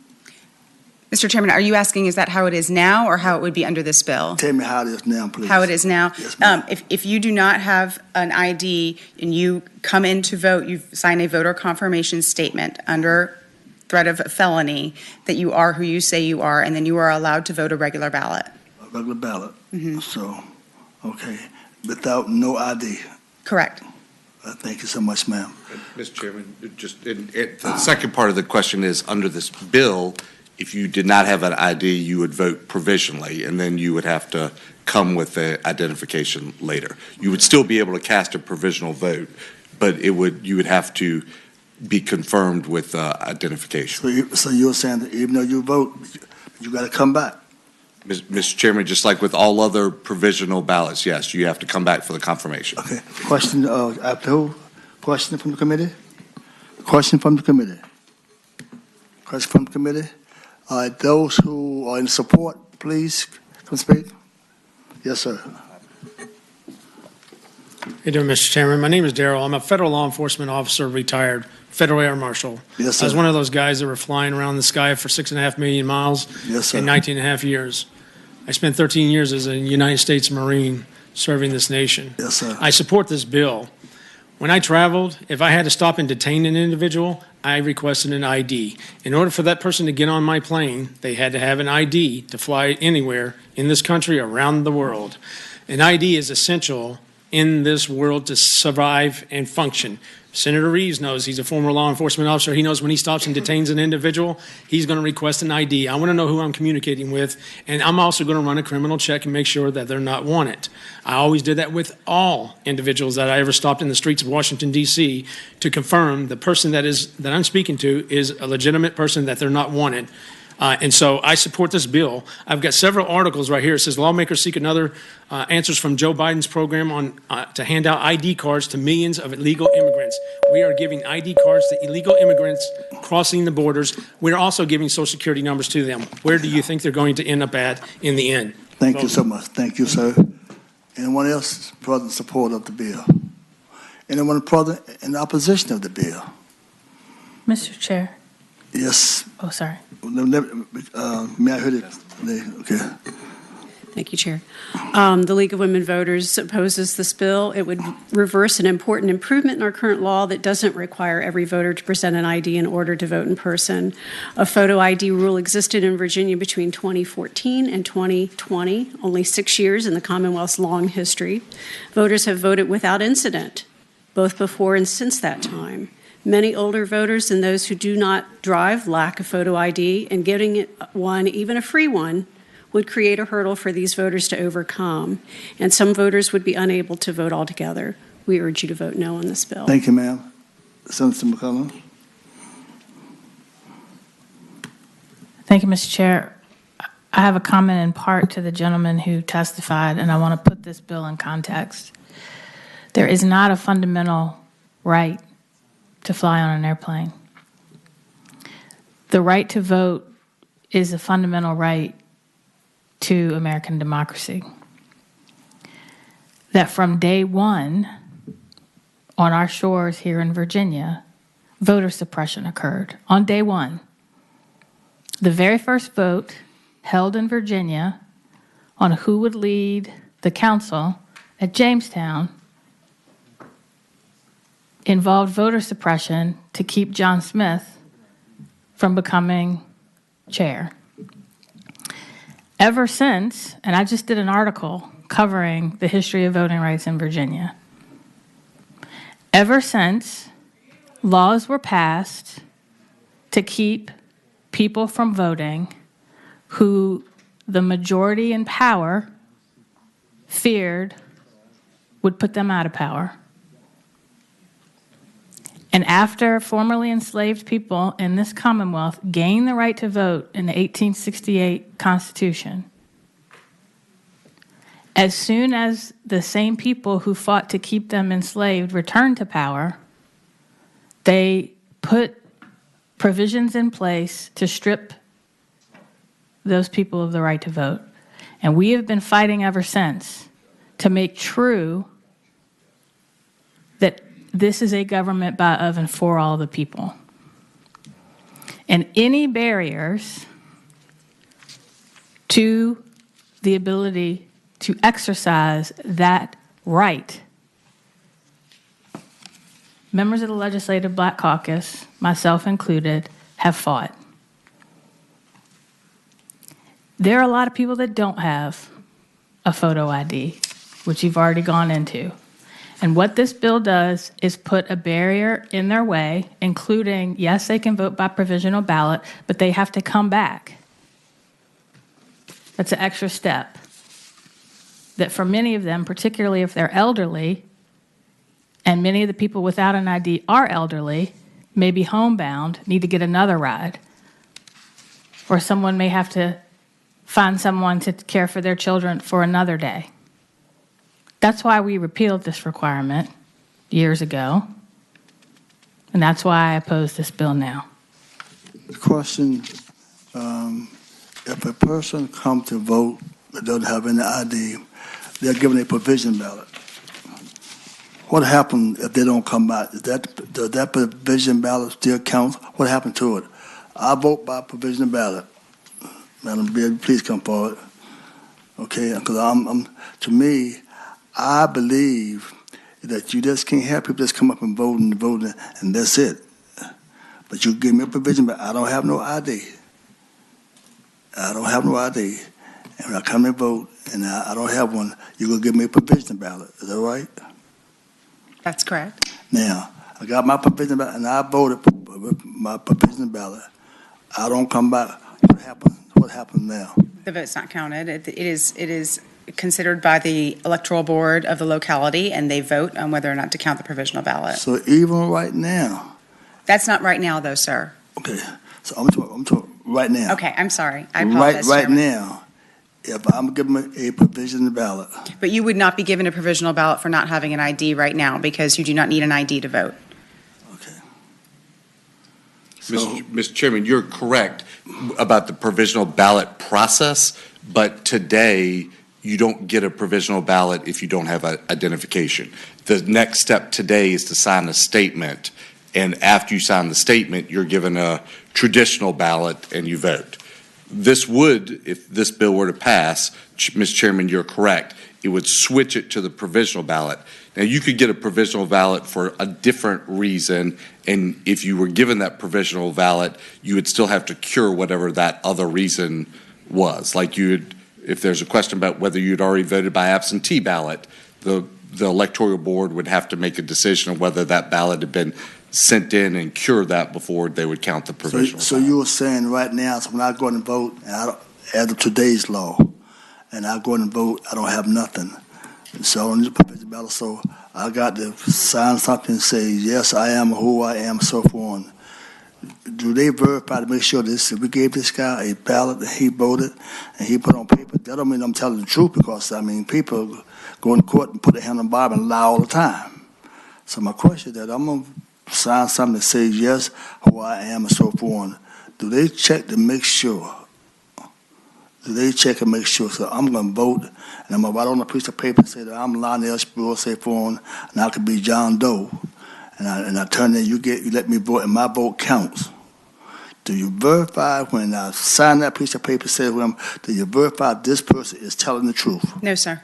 Mr. Chairman, are you asking, is that how it is now or how it would be under this bill? Tell me how it is now, please. How it is now? Yes, ma'am. If you do not have an ID and you come in to vote, you sign a voter confirmation statement under threat of a felony that you are who you say you are, and then you are allowed to vote a regular ballot. A regular ballot. So, okay, without no ID. Correct. Thank you so much, ma'am. Mr. Chairman, the second part of the question is, under this bill, if you did not have an ID, you would vote provisionally, and then you would have to come with the identification later. You would still be able to cast a provisional vote, but you would have to be confirmed with identification. So you're saying that even though you vote, you got to come back? Mr. Chairman, just like with all other provisional ballots, yes, you have to come back for the confirmation. Okay. Question, question from the committee? Question from the committee? Question from the committee? Those who are in support, please come speak. Yes, sir. How you doing, Mr. Chairman? My name is Darrell. I'm a federal law enforcement officer, retired federal air marshal. Yes, sir. I was one of those guys that were flying around the sky for 6.5 million miles Yes, sir. in 19.5 years. I spent 13 years as a United States Marine serving this nation. Yes, sir. I support this bill. When I traveled, if I had to stop and detain an individual, I requested an ID. In order for that person to get on my plane, they had to have an ID to fly anywhere in this country, around the world. An ID is essential in this world to survive and function. Senator Reeves knows, he's a former law enforcement officer. He knows when he stops and detains an individual, he's going to request an ID. I want to know who I'm communicating with, and I'm also going to run a criminal check and make sure that they're not wanted. I always did that with all individuals that I ever stopped in the streets of Washington, D.C. to confirm the person that I'm speaking to is a legitimate person, that they're not wanted. And so I support this bill. I've got several articles right here. It says lawmakers seek another answers from Joe Biden's program on to hand out ID cards to millions of illegal immigrants. We are giving ID cards to illegal immigrants crossing the borders. We're also giving Social Security numbers to them. Where do you think they're going to end up at in the end? Thank you so much. Thank you, sir. Anyone else in support of the bill? Anyone in opposition of the bill? Mr. Chair. Yes. Oh, sorry. May I hear it? Okay. Thank you, Chair. The League of Women Voters opposes this bill. It would reverse an important improvement in our current law that doesn't require every voter to present an ID in order to vote in person. A photo ID rule existed in Virginia between 2014 and 2020, only 6 years in the Commonwealth's long history. Voters have voted without incident, both before and since that time. Many older voters and those who do not drive lack a photo ID, and getting one, even a free one, would create a hurdle for these voters to overcome. And some voters would be unable to vote altogether. We urge you to vote no on this bill. Thank you, ma'am. Senator McCollum. Thank you, Mr. Chair. I have a comment in part to the gentleman who testified, and I want to put this bill in context. There is not a fundamental right to fly on an airplane. The right to vote is a fundamental right to American democracy. That from day one, on our shores here in Virginia, voter suppression occurred. On day one, the very first vote held in Virginia on who would lead the council at Jamestown involved voter suppression to keep John Smith from becoming chair. Ever since, and I just did an article covering the history of voting rights in Virginia. Ever since, laws were passed to keep people from voting who the majority in power feared would put them out of power. And after formerly enslaved people in this Commonwealth gained the right to vote in the 1868 Constitution, as soon as the same people who fought to keep them enslaved returned to power, they put provisions in place to strip those people of the right to vote. And we have been fighting ever since to make true that this is a government by, of, and for all the people. And any barriers to the ability to exercise that right, members of the Legislative Black Caucus, myself included, have fought. There are a lot of people that don't have a photo ID, which you've already gone into. And what this bill does is put a barrier in their way, including, yes, they can vote by provisional ballot, but they have to come back. That's an extra step that for many of them, particularly if they're elderly, and many of the people without an ID are elderly, may be homebound, need to get another ride. Or someone may have to find someone to care for their children for another day. That's why we repealed this requirement years ago, and that's why I oppose this bill now. The question, if a person comes to vote that doesn't have any ID, they're given a provision ballot. What happens if they don't come back? Does that provision ballot still count? What happened to it? I vote by provision ballot. Madam Beard, please come forward. Okay, because to me, I believe that you just can't have people just come up and vote, and that's it. But you give me a provision, but I don't have no ID. I don't have no ID. And when I come and vote, and I don't have one, you're going to give me a provision ballot. Is that right? That's correct. Now, I got my provision ballot, and I voted with my provision ballot. I don't come back. What happened? What happened now? The vote's not counted. It is considered by the electoral board of the locality, and they vote on whether or not to count the provisional ballot. So even right now. That's not right now, though, sir. Okay, so I'm talking right now. Okay, I'm sorry. I apologize. Right Chairman. now, if I'm given a provisional ballot. But you would not be given a provisional ballot for not having an ID right now because you do not need an ID to vote. Mr. Chairman, you're correct about the provisional ballot process, but today you don't get a provisional ballot if you don't have an identification. The next step today is to sign a statement, and after you sign the statement, you're given a traditional ballot and you vote. This would, if this bill were to pass, Mr. Chairman, you're correct, it would switch it to the provisional ballot. Now, you could get a provisional ballot for a different reason, and if you were given that provisional ballot, you would still have to cure whatever that other reason was. Like if there's a question about whether you'd already voted by absentee ballot, the electoral board would have to make a decision on whether that ballot had been sent in and cure that before they would count the provisional. So you were saying right now, so when I go and vote, as of today's law, and I go and vote, I don't have nothing. So on this provisional ballot, so I got to sign something and say, yes, I am who I am, so forth on. Do they verify to make sure this? If we gave this guy a ballot and he voted and he put on paper, that don't mean I'm telling the truth, because I mean people go in court and put their hand on the Bible and lie all the time. So my question is that I'm gonna sign something that says yes, who I am, and so forth on. Do they check to make sure? Do they check and make sure? So I'm going to vote, and I'm going to write on a piece of paper and say that I'm Lionel Spruill, say forth, and I could be John Doe, and I turn in, you let me vote, and my vote counts. Do you verify when I sign that piece of paper, say to them, do you verify this person is telling the truth? No, sir.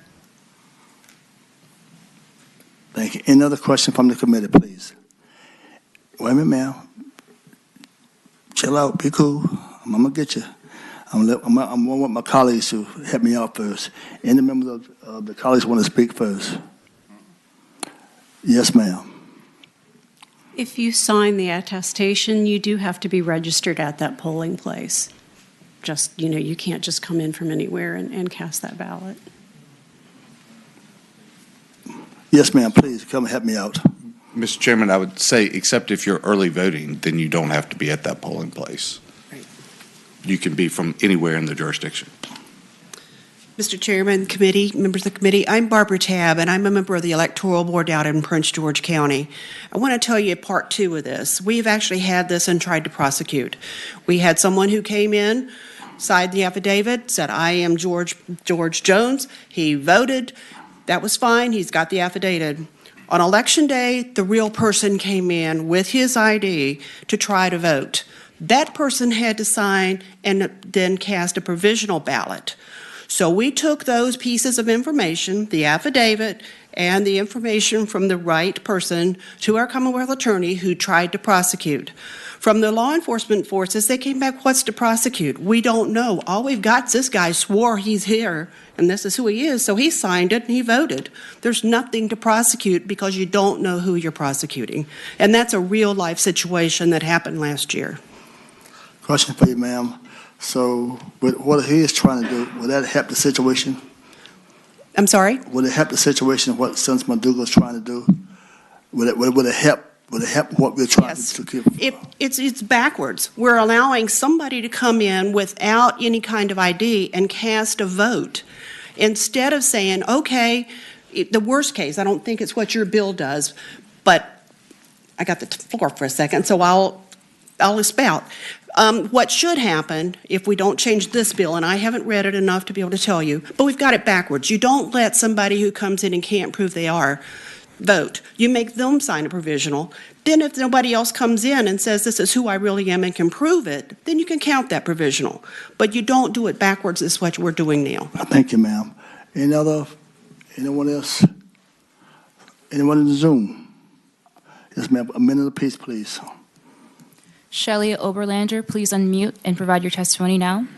Thank you. Any other question from the committee, please? Wait a minute, ma'am. Chill out. Be cool. I'm going to get you. I'm going to want my colleagues to help me out first. Any members of the colleagues want to speak first? Yes, ma'am. If you sign the attestation, you do have to be registered at that polling place. Just, you can't just come in from anywhere and cast that ballot. Yes, ma'am. Please come and help me out. Mr. Chairman, I would say, except if you're early voting, then you don't have to be at that polling place. You can be from anywhere in the jurisdiction. Mr. Chairman, committee, members of the committee, I'm Barbara Tabb, and I'm a member of the Electoral Board out in Prince George County. I want to tell you part two of this. We've actually had this and tried to prosecute. We had someone who came in, signed the affidavit, said, I am George Jones. He voted. That was fine. He's got the affidavit. On Election Day, the real person came in with his ID to try to vote. That person had to sign and then cast a provisional ballot. So we took those pieces of information, the affidavit and the information from the right person, to our Commonwealth attorney who tried to prosecute. From the law enforcement forces, they came back, what's to prosecute? We don't know. All we've got is this guy swore he's here, and this is who he is, so he signed it and he voted. There's nothing to prosecute because you don't know who you're prosecuting. And that's a real-life situation that happened last year. Question for you, ma'am. So with what he is trying to do, will that help the situation? I'm sorry? Will it help the situation, what Senator McDougal is trying to do? Will it help? Will it help what we're trying to keep? It's backwards. We're allowing somebody to come in without any kind of ID and cast a vote. Instead of saying, okay, the worst case, I don't think it's what your bill does, but I got the floor for a second, so I'll spout. What should happen if we don't change this bill, and I haven't read it enough to be able to tell you, but we've got it backwards. You don't let somebody who comes in and can't prove they are vote. You make them sign a provisional. Then if nobody else comes in and says this is who I really am and can prove it, then you can count that provisional. But you don't do it backwards. This is what we're doing now. Thank you, ma'am. Anyone else? Anyone in the Zoom? Yes, ma'am. A minute apiece, please. Shelley Oberlander, please unmute and provide your testimony now.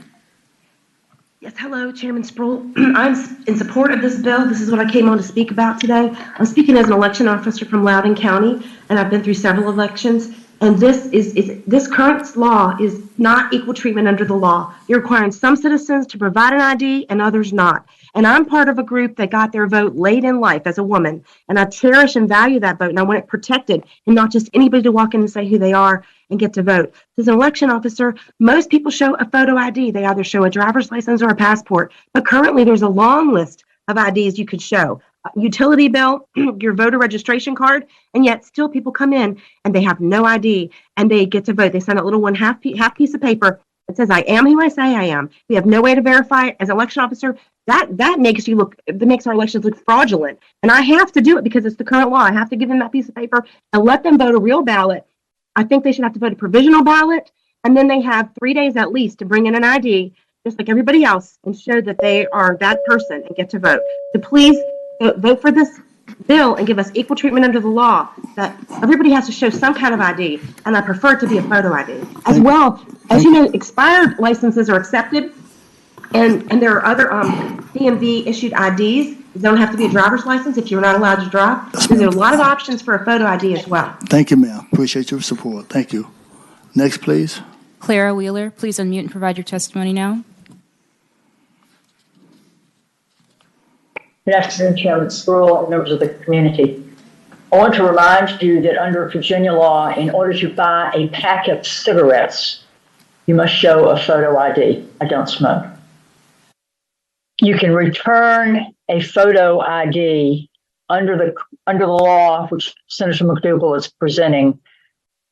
Yes, hello, Chairman Sproul. I'm in support of this bill. This is what I came on to speak about today. I'm speaking as an election officer from Loudoun County, and I've been through several elections. And this current law is not equal treatment under the law. You're requiring some citizens to provide an ID and others not. And I'm part of a group that got their vote late in life as a woman. And I cherish and value that vote, and I want it protected and not just anybody to walk in and say who they are and get to vote. As an election officer, most people show a photo ID. They either show a driver's license or a passport. But currently there's a long list of IDs you could show. Utility bill, your voter registration card, and yet still people come in and they have no ID and they get to vote. They sign a little half piece of paper that says, I am who I say I am. We have no way to verify it. As an election officer, that makes our elections look fraudulent. And I have to do it because it's the current law. I have to give them that piece of paper and let them vote a real ballot. I think they should have to vote a provisional ballot, and then they have 3 days at least to bring in an ID, just like everybody else, and show that they are that person and get to vote. So please vote for this bill and give us equal treatment under the law, that everybody has to show some kind of ID, and I prefer it to be a photo ID. As well, as you know, expired licenses are accepted, and there are other DMV issued IDs. You don't have to be a driver's license if you're not allowed to drive. There's a lot of options for a photo ID as well. Thank you, ma'am. Appreciate your support. Thank you. Next, please. Clara Wheeler, please unmute and provide your testimony now. Good afternoon, Chairman Sproul and members of the community. I want to remind you that under Virginia law, in order to buy a pack of cigarettes, you must show a photo ID. I don't smoke. You can return a photo ID under the law, which Senator McDougal is presenting.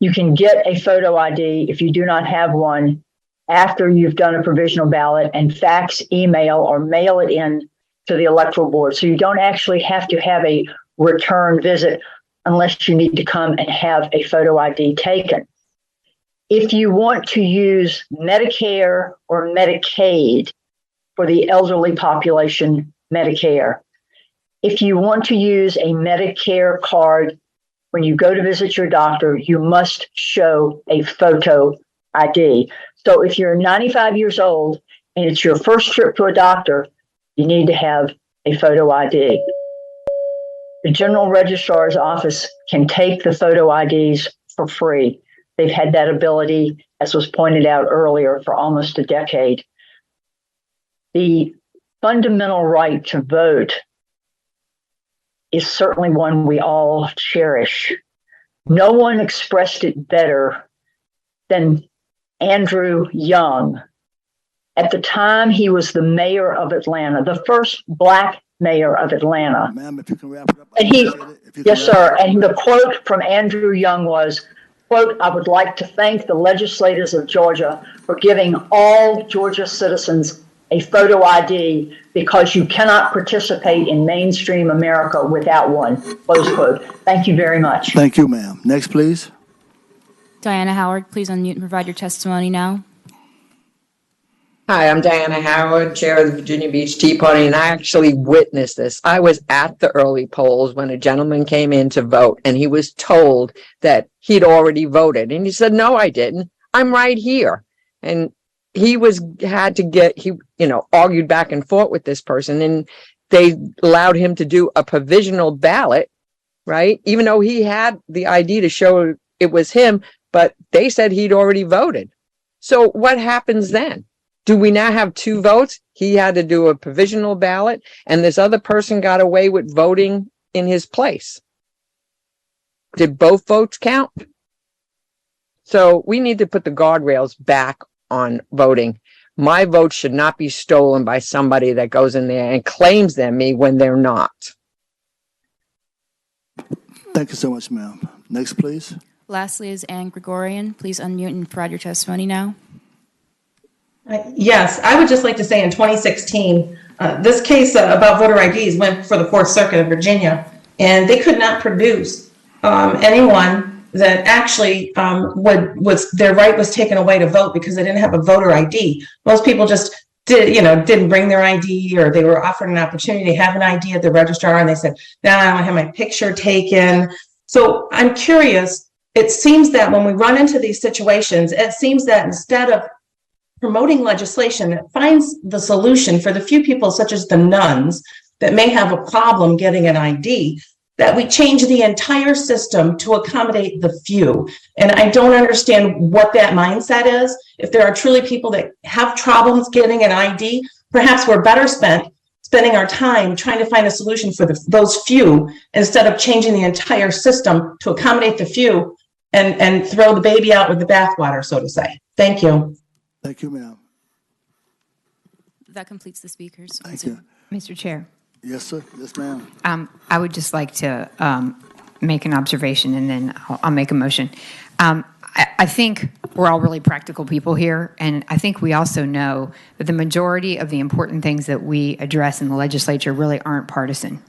You can get a photo ID if you do not have one after you've done a provisional ballot and fax, email, or mail it in to the electoral board. So you don't actually have to have a return visit unless you need to come and have a photo ID taken. If you want to use Medicare or Medicaid for the elderly population, Medicare, if you want to use a Medicare card when you go to visit your doctor, you must show a photo ID. So if you're 95 years old and it's your first trip to a doctor, you need to have a photo ID. The General Registrar's Office can take the photo IDs for free. They've had that ability, as was pointed out earlier, for almost a decade. The fundamental right to vote is certainly one we all cherish. No one expressed it better than Andrew Young. At the time, he was the mayor of Atlanta, the first black mayor of Atlanta. Ma'am, if you can wrap it up. And yes, sir. And the quote from Andrew Young was, quote, "I would like to thank the legislators of Georgia for giving all Georgia citizens a photo ID because you cannot participate in mainstream America without one," close quote. Thank you very much. Thank you, ma'am. Next, please. Diana Howard, please unmute and provide your testimony now. Hi, I'm Diana Howard, chair of the Virginia Beach Tea Party, and I actually witnessed this. I was at the early polls when a gentleman came in to vote, and he was told that he'd already voted. And he said, "No, I didn't. I'm right here." And he argued back and forth with this person, and they allowed him to do a provisional ballot, right? Even though he had the ID to show it was him, but they said he'd already voted. So what happens then? Do we now have two votes? He had to do a provisional ballot, and this other person got away with voting in his place. Did both votes count? So we need to put the guardrails back on voting. My vote should not be stolen by somebody that goes in there and claims they're me when they're not. Thank you so much, ma'am. Next, please. Lastly is Anne Gregorian. Please unmute and provide your testimony now. Yes, I would just like to say in 2016, this case about voter IDs went for the Fourth Circuit of Virginia, and they could not produce anyone that actually their right was taken away to vote because they didn't have a voter ID. Most people just didn't bring their ID, or they were offered an opportunity to have an ID at the registrar, and they said, "No, I want to have my picture taken." So I'm curious. It seems that when we run into these situations, it seems that instead of promoting legislation that finds the solution for the few people, such as the nuns, that may have a problem getting an ID, that we change the entire system to accommodate the few. And I don't understand what that mindset is. If there are truly people that have problems getting an ID, perhaps we're better spending our time trying to find a solution for those few instead of changing the entire system to accommodate the few and throw the baby out with the bathwater, so to say. Thank you. Thank you, ma'am. That completes the speakers. Thank you. Mr. Chair, Yes, sir. Yes, ma'am. I would just like to make an observation, and then I'll make a motion. I think we're all really practical people here, and I think we also know that the majority of the important things that we address in the legislature really aren't partisan.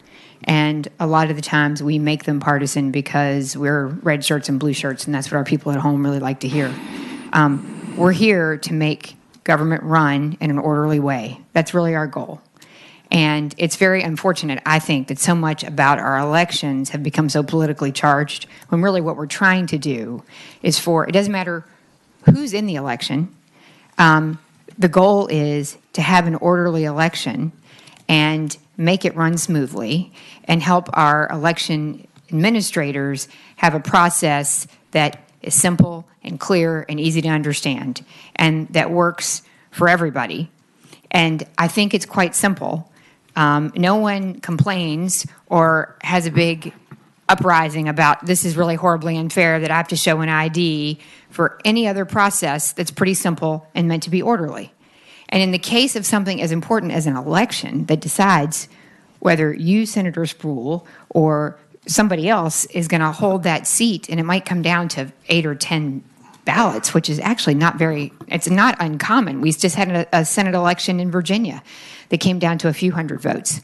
And a lot of the times we make them partisan because we're red shirts and blue shirts, and that's what our people at home really like to hear. We're here to make government run in an orderly way. That's really our goal. And it's very unfortunate, I think, that so much about our elections have become so politically charged, when really what we're trying to do is it doesn't matter who's in the election, the goal is to have an orderly election and make it run smoothly and help our election administrators have a process that is simple and clear and easy to understand and that works for everybody. And I think it's quite simple. No one complains or has a big uprising about this is really horribly unfair that I have to show an ID for any other process that's pretty simple and meant to be orderly. And in the case of something as important as an election that decides whether you, Senator Spruill, or somebody else is going to hold that seat, and it might come down to 8 or 10 ballots, which is actually it's not uncommon. We just had a Senate election in Virginia that came down to a few hundred votes.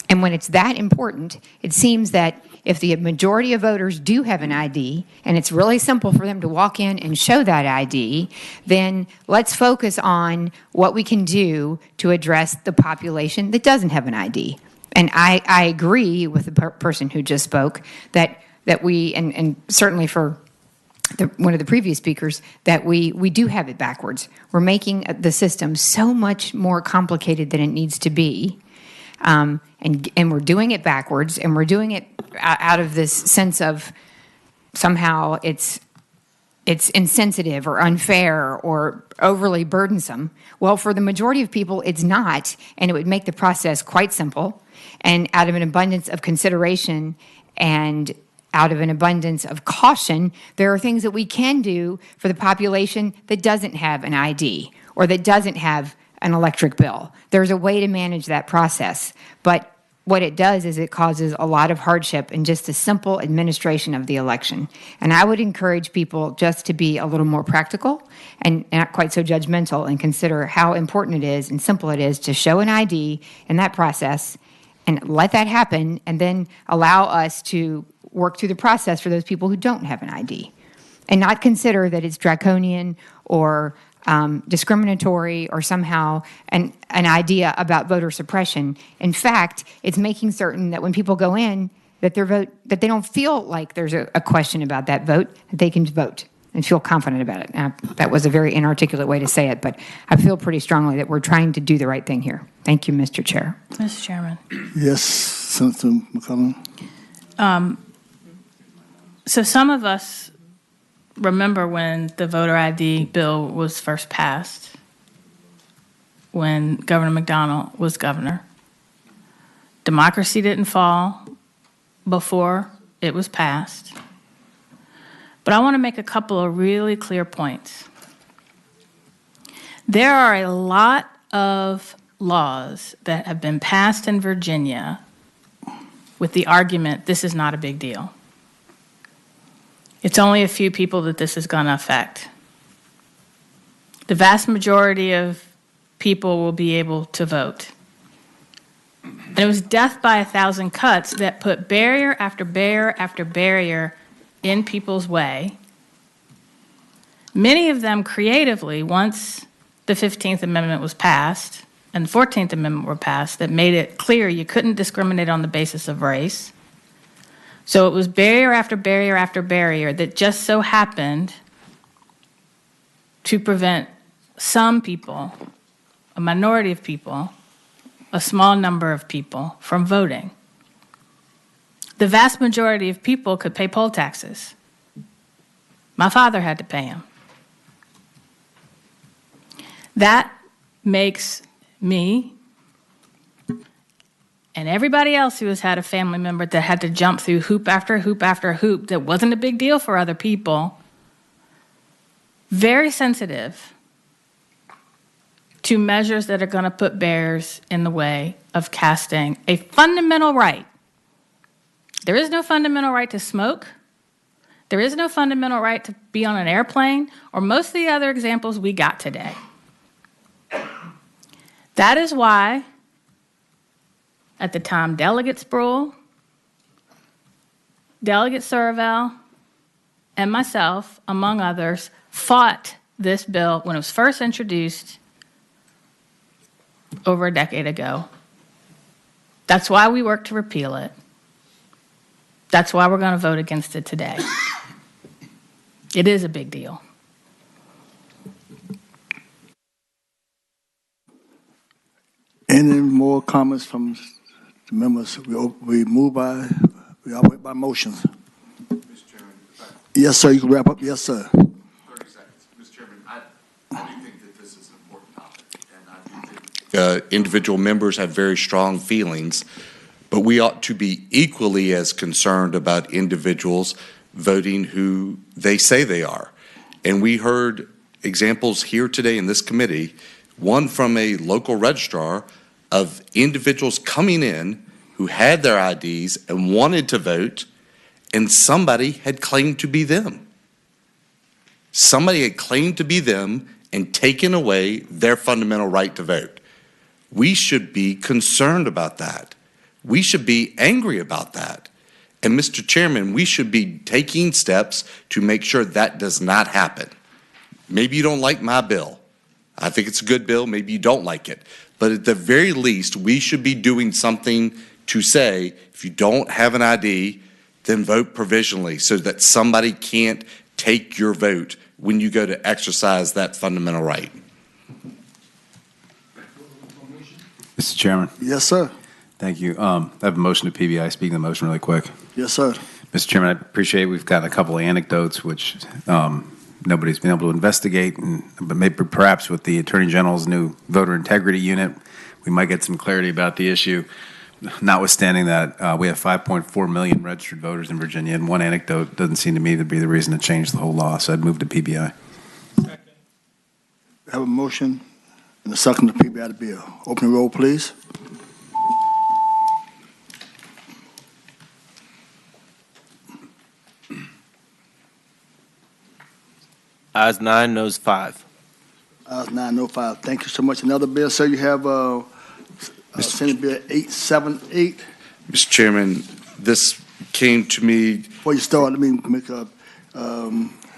And when it's that important, it seems that if the majority of voters do have an ID, and it's really simple for them to walk in and show that ID, then let's focus on what we can do to address the population that doesn't have an ID. And I agree with the person who just spoke that we, and certainly for one of the previous speakers, that we do have it backwards. We're making the system so much more complicated than it needs to be. And we're doing it backwards, and we're doing it out of this sense of somehow it's insensitive or unfair or overly burdensome. Well, for the majority of people, it's not, and it would make the process quite simple. And out of an abundance of consideration and out of an abundance of caution, there are things that we can do for the population that doesn't have an ID or that doesn't have an electric bill. There's a way to manage that process. But what it does is it causes a lot of hardship in just the simple administration of the election. And I would encourage people just to be a little more practical and not quite so judgmental and consider how important it is and simple it is to show an ID in that process and let that happen and then allow us to work through the process for those people who don't have an ID and not consider that it's draconian or discriminatory or somehow an idea about voter suppression. In fact, it's making certain that when people go in, that their vote, that they don't feel like there's a question about that vote, that they can vote and feel confident about it. Now, that was a very inarticulate way to say it, but I feel pretty strongly that we're trying to do the right thing here. Thank you, Mr. Chair. Mr. Chairman. Yes, Senator McCollum. So some of us remember when the voter ID bill was first passed, when Governor McDonnell was governor. Democracy didn't fall before it was passed. But I want to make a couple of really clear points. There are a lot of laws that have been passed in Virginia with the argument this is not a big deal. It's only a few people that this is going to affect. The vast majority of people will be able to vote. And it was death by 1,000 cuts that put barrier after barrier after barrier in people's way. Many of them creatively, once the 15th Amendment was passed and the 14th Amendment were passed, that made it clear you couldn't discriminate on the basis of race. So it was barrier after barrier after barrier that just so happened to prevent some people, a minority of people, a small number of people from voting. The vast majority of people could pay poll taxes. My father had to pay them. That makes me and everybody else who has had a family member that had to jump through hoop after hoop after hoop that wasn't a big deal for other people, very sensitive to measures that are going to put barriers in the way of casting a fundamental right. There is no fundamental right to smoke. There is no fundamental right to be on an airplane or most of the other examples we got today. That is why, at the time, Delegate Sproul, Delegate Serval, and myself, among others, fought this bill when it was first introduced over a decade ago. That's why we worked to repeal it. That's why we're going to vote against it today. It is a big deal. Any more comments from the members? We operate by motions. Mr. Chairman, Yes, sir. You can wrap up. Yes, sir. 30 seconds. Mr. Chairman, I do think that this is an important topic, and I do think individual members have very strong feelings, but we ought to be equally as concerned about individuals voting who they say they are. And we heard examples here today in this committee, one from a local registrar of individuals coming in who had their IDs and wanted to vote, and somebody had claimed to be them. Somebody had claimed to be them and taken away their fundamental right to vote. We should be concerned about that. We should be angry about that. And Mr. Chairman, we should be taking steps to make sure that does not happen. Maybe you don't like my bill. I think it's a good bill. Maybe you don't like it. But at the very least, we should be doing something to say, if you don't have an ID, then vote provisionally so that somebody can't take your vote when you go to exercise that fundamental right. Mr. Chairman. Yes, sir. Thank you. I have a motion to PBI. Speaking of the motion really quick. Yes, sir. Mr. Chairman, I appreciate we've gotten a couple of anecdotes which nobody's been able to investigate, but maybe perhaps with the Attorney General's new voter integrity unit, we might get some clarity about the issue. notwithstanding that, we have 5.4 million registered voters in Virginia, and one anecdote doesn't seem to me to be the reason to change the whole law, so I'd move to PBI. Have a motion and a second to PBI the bill. Open the roll, please. Ayes 9, noes 5. Ayes 9, no 5. Thank you so much. Another bill, sir, you have Senate Bill 878. Mr. Chairman, this came to me. Before you start, let me make a,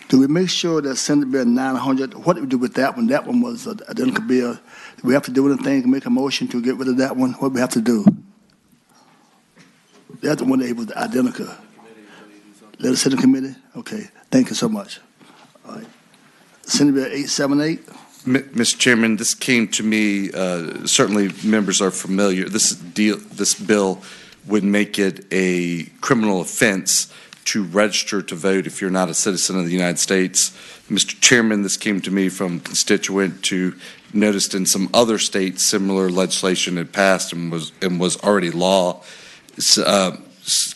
do we make sure that Senate Bill 900, what do we do with that one? That one was an identical bill. Do we have to do anything to make a motion to get rid of that one? What do we have to do? That's the one that was identical. Let it sit in committee? Okay, thank you so much. All right. Senate Bill 878. Mr. Chairman, this came to me, certainly members are familiar, this bill would make it a criminal offense to register to vote if you're not a citizen of the United States. Mr. Chairman, this came to me from a constituent who noticed in some other states similar legislation had passed and was already law.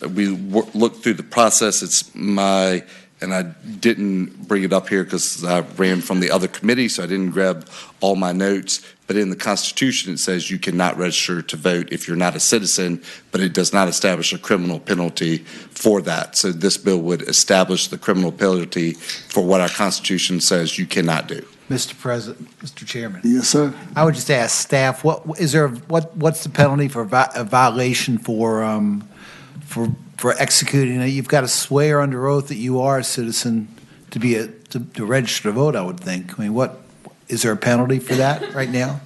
We looked through the process. It's my, and I didn't bring it up here because I ran from the other committee, so I didn't grab all my notes. But in the Constitution, it says you cannot register to vote if you're not a citizen, but it does not establish a criminal penalty for that. So this bill would establish the criminal penalty for what our Constitution says you cannot do. Mr. President, Mr. Chairman. Yes, sir. I would just ask staff, what's the penalty for a violation for executing it? You've got to swear under oath that you are a citizen to register to vote, I would think. I mean, is there a penalty for that right now?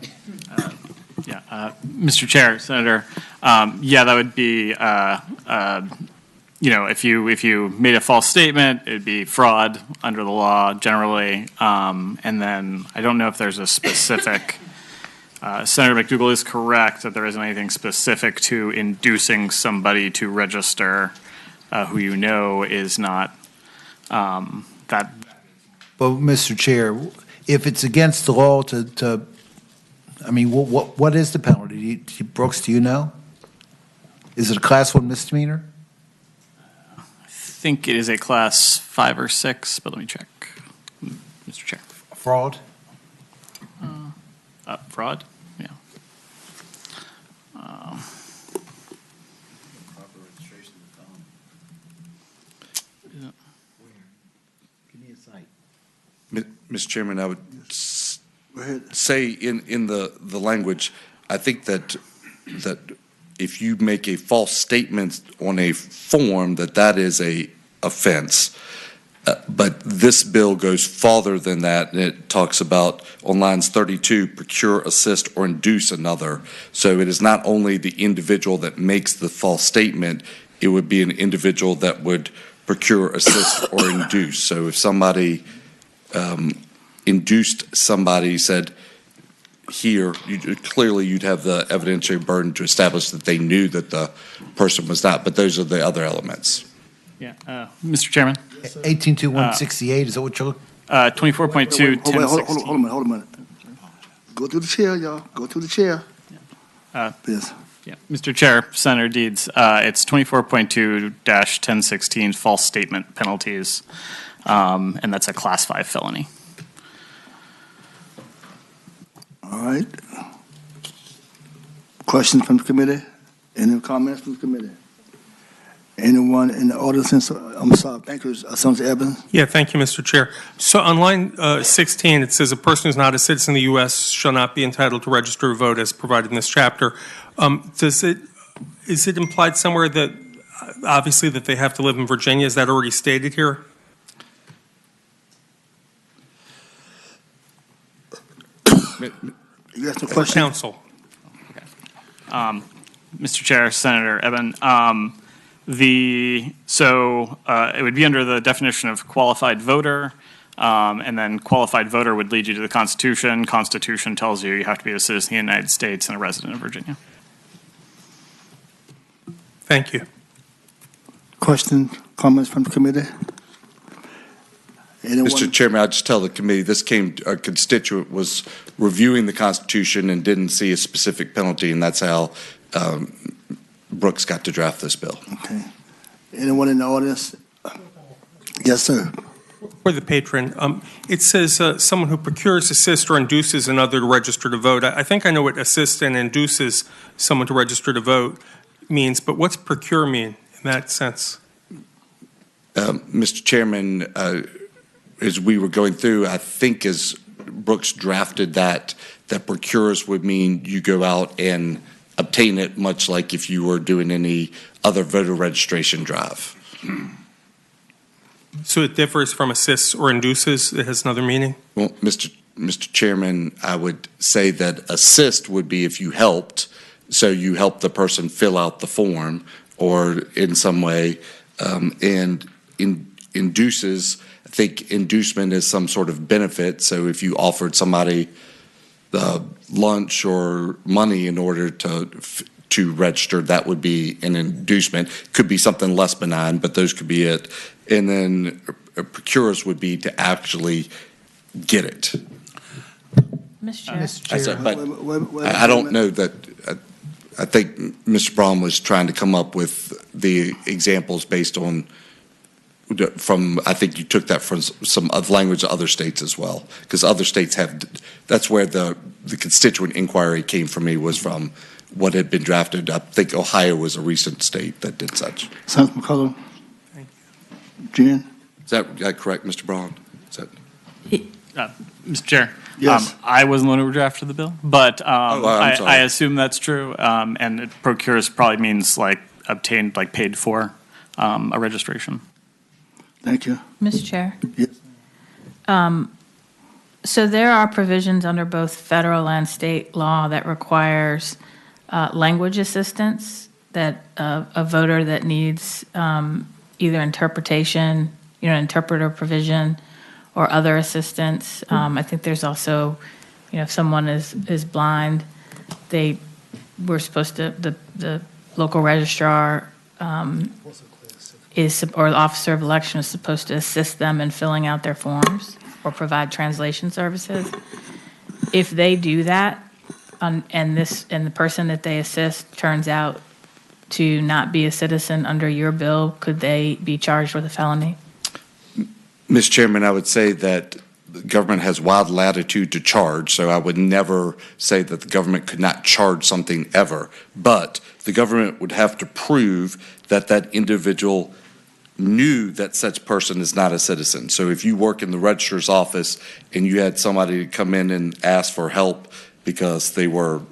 Mr. Chair, Senator, that would be, if you made a false statement, it'd be fraud under the law generally. And then I don't know if there's a specific, Senator McDougall is correct that there isn't anything specific to inducing somebody to register who you know is not that. Well, Mr. Chair, if it's against the law what is the penalty? Brooks, do you know? Is it a Class 1 misdemeanor? I think it is a Class 5 or 6, but let me check, Mr. Chair. Fraud? Fraud? Yeah. Give me a cite. Mr. Chairman, I would say in the language, I think that if you make a false statement on a form, that is a offense. But this bill goes farther than that, and it talks about, on lines 32, procure, assist, or induce another. So it is not only the individual that makes the false statement, it would be an individual that would procure, assist, or induce. So if somebody induced somebody, said, here, clearly you'd have the evidentiary burden to establish that they knew that the person was not, but those are the other elements. Yeah, Mr. Chairman. 182168, is that what you're looking? 24.2. Hold a minute. Go through the chair, y'all. Go through the chair. Yes. Yeah, Mr. Chair, Senator Deeds, it's 24.2-1016 false statement penalties, and that's a Class 5 felony. All right. Questions from the committee? Any comments from the committee? Anyone in the audience? I'm sorry. Thank you, Senator Evans. Yeah, thank you, Mr. Chair. So on line 16, it says a person who is not a citizen of the U.S. shall not be entitled to register to vote as provided in this chapter. Is it implied somewhere that obviously that they have to live in Virginia? Is that already stated here? You asked a question. Council. Okay. Mr. Chair, Senator Eben, it would be under the definition of qualified voter, and then qualified voter would lead you to the Constitution. Constitution tells you have to be a citizen of the United States and a resident of Virginia. Thank you. Questions, comments from the committee? Anyone? Mr. Chairman, I'll just tell the committee, a constituent was reviewing the Constitution and didn't see a specific penalty, and that's how Brooks got to draft this bill. Okay. Anyone in the audience? Yes, sir. For the patron, it says someone who procures, assists, or induces another to register to vote. I think I know what assist and induces someone to register to vote means, but what's procure mean in that sense? Mr. Chairman, as we were going through, I think as Brooks drafted that procures would mean you go out and obtain it, much like if you were doing any other voter registration drive. So it differs from assists or induces? It has another meaning? Well, Mr. Chairman, I would say that assist would be if you helped, so you help the person fill out the form or in some way, and induces, I think inducement is some sort of benefit. So if you offered somebody lunch or money in order to register, that would be an inducement. Could be something less benign, but those could be it. And then procures would be to actually get it. Mr. Chair. But I don't know that. I think Mr. Braun was trying to come up with the examples based on I think you took that from some other language of other states as well, because other states have, that's where the constituent inquiry came from me, was from what had been drafted. I think Ohio was a recent state that did such. Senator McCullough. Jen? Is that correct, Mr. Braun? Is that? Mr. Chair. Yes. I wasn't the one who drafted the bill, but I'm sorry. I assume that's true. And it procures probably means like obtained, like paid for a registration. Thank you. Mr. Chair. Yes. So there are provisions under both federal and state law that requires language assistance, that a voter that needs either interpretation, interpreter provision, or other assistance. I think there's also, if someone is blind, we're supposed to, the local registrar or the officer of election is supposed to assist them in filling out their forms or provide translation services. If they do that, and the person that they assist turns out to not be a citizen under your bill, could they be charged with a felony? Mr. Chairman, I would say that the government has wide latitude to charge, so I would never say that the government could not charge something ever. But the government would have to prove that that individual knew that such person is not a citizen. So if you work in the registrar's office and you had somebody come in and ask for help because they were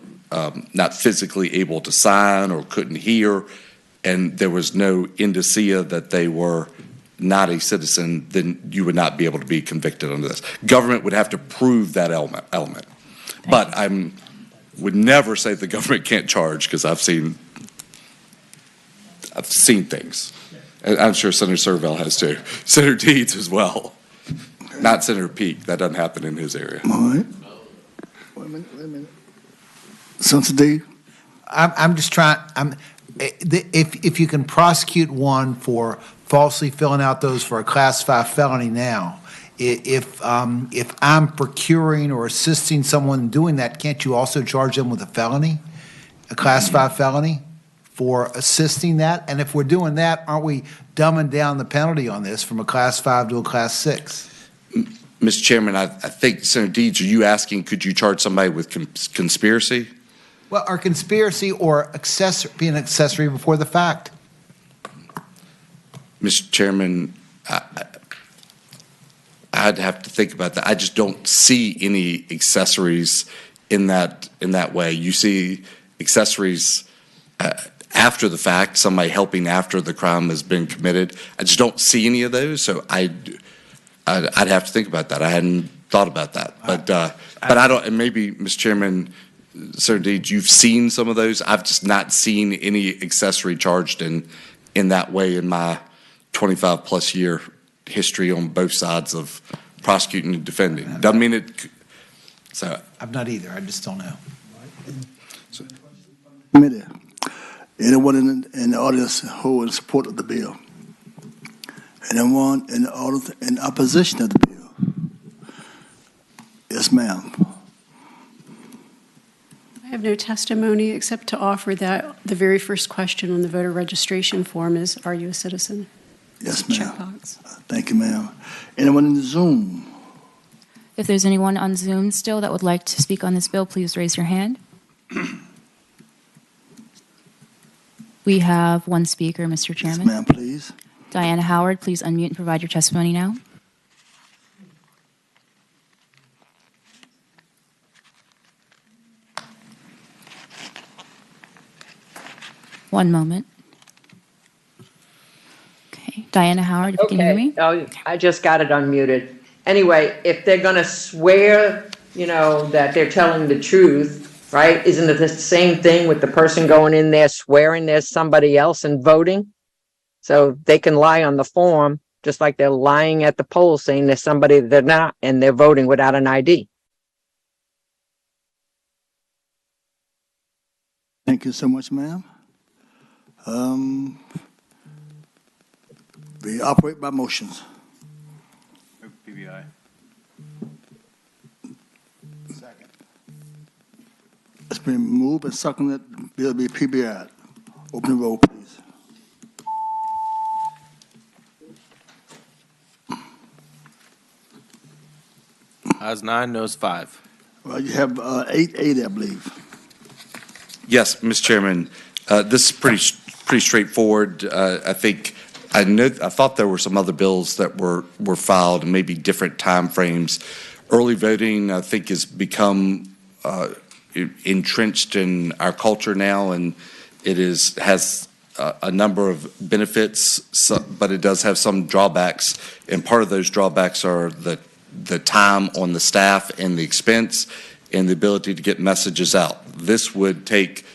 not physically able to sign or couldn't hear, and there was no indicia that they were not a citizen, then you would not be able to be convicted under this. Government would have to prove that element. But I would never say the government can't charge, because I've seen things. And I'm sure Senator Servell has too. Senator Deeds as well. Not Senator Peake. That doesn't happen in his area. All right. Wait a minute. Senator Deeds? I'm just trying, if you can prosecute one for falsely filling out those for a Class 5 felony now, if I'm procuring or assisting someone in doing that, can't you also charge them with a felony, a Class 5 felony for assisting that? And if we're doing that, aren't we dumbing down the penalty on this from a Class 5 to a Class 6? Mr. Chairman, I think, Senator Deeds, are you asking, could you charge somebody with conspiracy? Well, or conspiracy or be an accessory before the fact. Mr. Chairman, I'd have to think about that. I just don't see any accessories in that way. You see accessories after the fact, somebody helping after the crime has been committed. I just don't see any of those, so I'd have to think about that. I hadn't thought about that, but I don't. And maybe, Mr. Chairman, Senator Deeds, you've seen some of those. I've just not seen any accessory charged in that way in my 25-plus year history on both sides of prosecuting and defending. Doesn't mean it. So I'm not either. I just don't know. Committee. Anyone in the audience who is in support of the bill? Anyone in the audience in opposition of the bill? Yes, ma'am. I have no testimony except to offer that the very first question on the voter registration form is, are you a citizen? Yes, ma'am. Checkbox. Thank you, ma'am. Anyone in the Zoom? If there's anyone on Zoom still that would like to speak on this bill, please raise your hand. We have one speaker, Mr. Chairman. Yes, ma'am, please. Diana Howard, please unmute and provide your testimony now. One moment. Okay, Diana Howard, if you can hear me. Oh, I just got it unmuted. Anyway, if they're gonna swear, that they're telling the truth, right? Isn't it the same thing with the person going in there swearing there's somebody else and voting? So they can lie on the form, just like they're lying at the poll saying there's somebody they're not, and they're voting without an ID. Thank you so much, ma'am. We operate by motions. PBI. Second. It's been moved and seconded. Bill be PBI. Open the roll, please. Ayes 9, noes 5. Well, you have 8-8, I believe. Yes, Mr. Chairman, this is pretty straightforward. I thought there were some other bills that were filed and maybe different timeframes. Early voting, I think, has become entrenched in our culture now, and it has a number of benefits, but it does have some drawbacks. And part of those drawbacks are the time on the staff and the expense and the ability to get messages out. This would take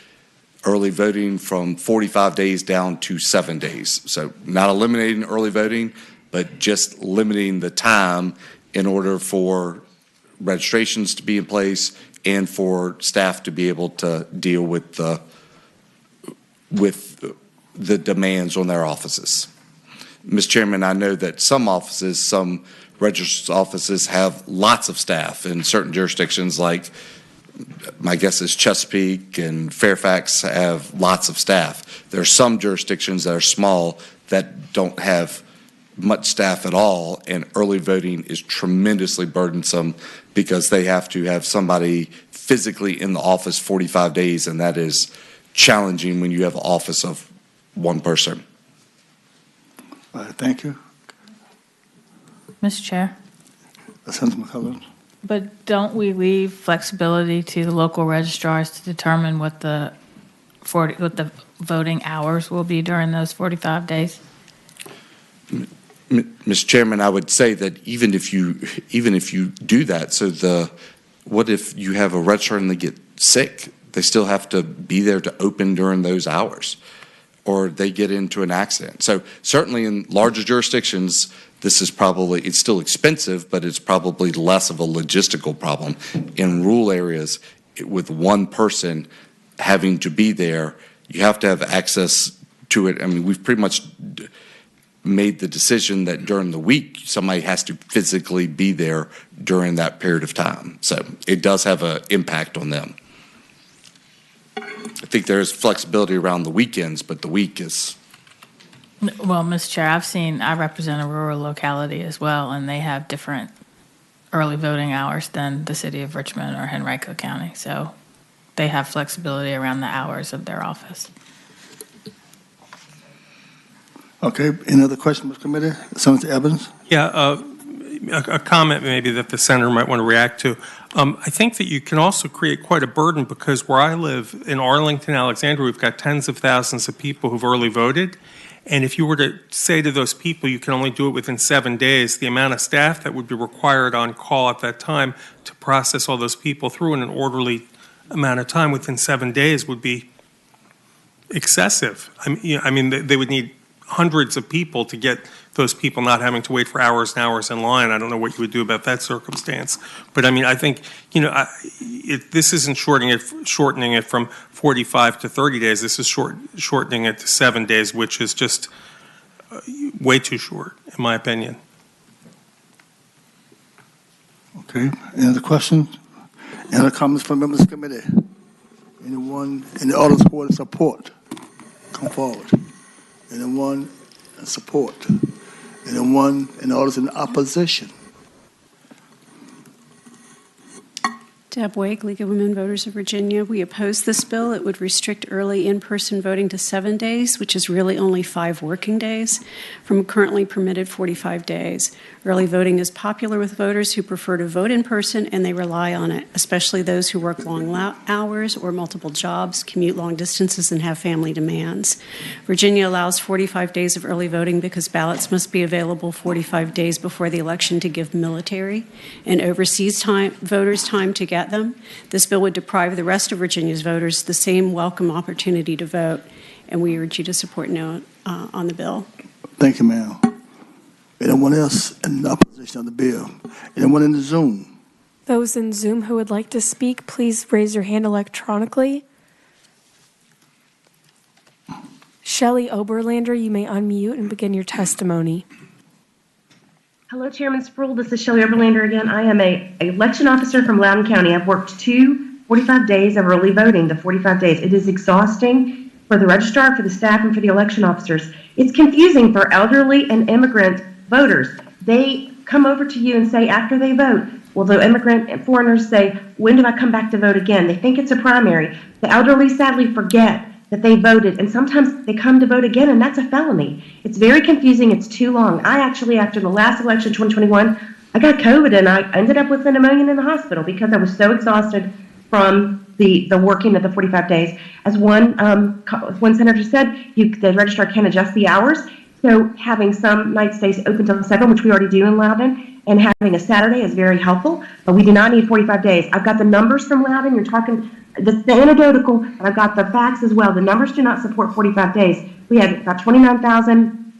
early voting from 45 days down to 7 days. So not eliminating early voting, but just limiting the time in order for registrations to be in place and for staff to be able to deal with the demands on their offices. Mr. Chairman, I know that some registrar's offices have lots of staff in certain jurisdictions, like my guess is Chesapeake and Fairfax have lots of staff. There are some jurisdictions that are small that don't have much staff at all, and early voting is tremendously burdensome because they have to have somebody physically in the office 45 days, and that is challenging when you have an office of one person. All right, thank you. Mr. Chair, Senator McCullough. but don't we leave flexibility to the local registrars to determine what the voting hours will be during those 45 days? Mr. Chairman, I would say that even if you do that, what if you have a registrar and they get sick? They still have to be there to open during those hours, or they get into an accident. So certainly in larger jurisdictions, it's still expensive, but it's probably less of a logistical problem. In rural areas, with one person having to be there, you have to have access to it. I mean, we've pretty much made the decision that during the week, somebody has to physically be there during that period of time. So it does have an impact on them. I think there is flexibility around the weekends, but the week is... Well, Ms. Chair, I represent a rural locality as well, and they have different early voting hours than the city of Richmond or Henrico County. So they have flexibility around the hours of their office. Okay, any other questions, Mr. Committee? Senator Evans? Yeah, a comment maybe that the senator might want to react to. I think that you can also create quite a burden because where I live in Arlington, Alexandria, we've got tens of thousands of people who've early voted. And if you were to say to those people you can only do it within 7 days, the amount of staff that would be required on call at that time to process all those people through in an orderly amount of time within 7 days would be excessive. I mean, they would need hundreds of people to get those people not having to wait for hours and hours in line. I don't know what you would do about that circumstance. But I mean, I think, this isn't shortening it from 45 to 30 days. This is shortening it to 7 days, which is just way too short, in my opinion. Okay, any other questions? Any other comments from members of the committee? Anyone in the audience for the support? Come forward. Anyone in support? Anyone in the audience in opposition? Deb Wake, League of Women Voters of Virginia. We oppose this bill. It would restrict early in-person voting to 7 days, which is really only 5 working days, from currently permitted 45 days. Early voting is popular with voters who prefer to vote in person, and they rely on it, especially those who work long hours or multiple jobs, commute long distances, and have family demands. Virginia allows 45 days of early voting because ballots must be available 45 days before the election to give military and overseas voters time to get them. This bill would deprive the rest of Virginia's voters the same welcome opportunity to vote, and we urge you to support no on the bill. Thank you, ma'am. Anyone else in opposition of the bill? Anyone in the Zoom? Those in Zoom who would like to speak, please raise your hand electronically. Shelley Oberlander, you may unmute and begin your testimony. Hello, Chairman Sproul. This is Shelley Oberlander again. I am an election officer from Loudoun County. I've worked 45 days of early voting, the 45 days. It is exhausting for the registrar, for the staff, and for the election officers. It's confusing for elderly and immigrant voters. They come over to you and say after they vote, well, the immigrant and foreigners say, when do I come back to vote again? They think it's a primary. The elderly sadly forget that they voted, and sometimes they come to vote again, and that's a felony. It's very confusing. It's too long. I actually, after the last election, 2021, I got COVID, and I ended up with a pneumonia in the hospital because I was so exhausted from the working of the 45 days. As one senator said, the registrar can adjust the hours. So having some night stays open till 7, which we already do in Loudoun, and having a Saturday is very helpful. But we do not need 45 days. I've got the numbers from Loudoun. You're talking the anecdotal, and I've got the facts as well. The numbers do not support 45 days. We had about 29,000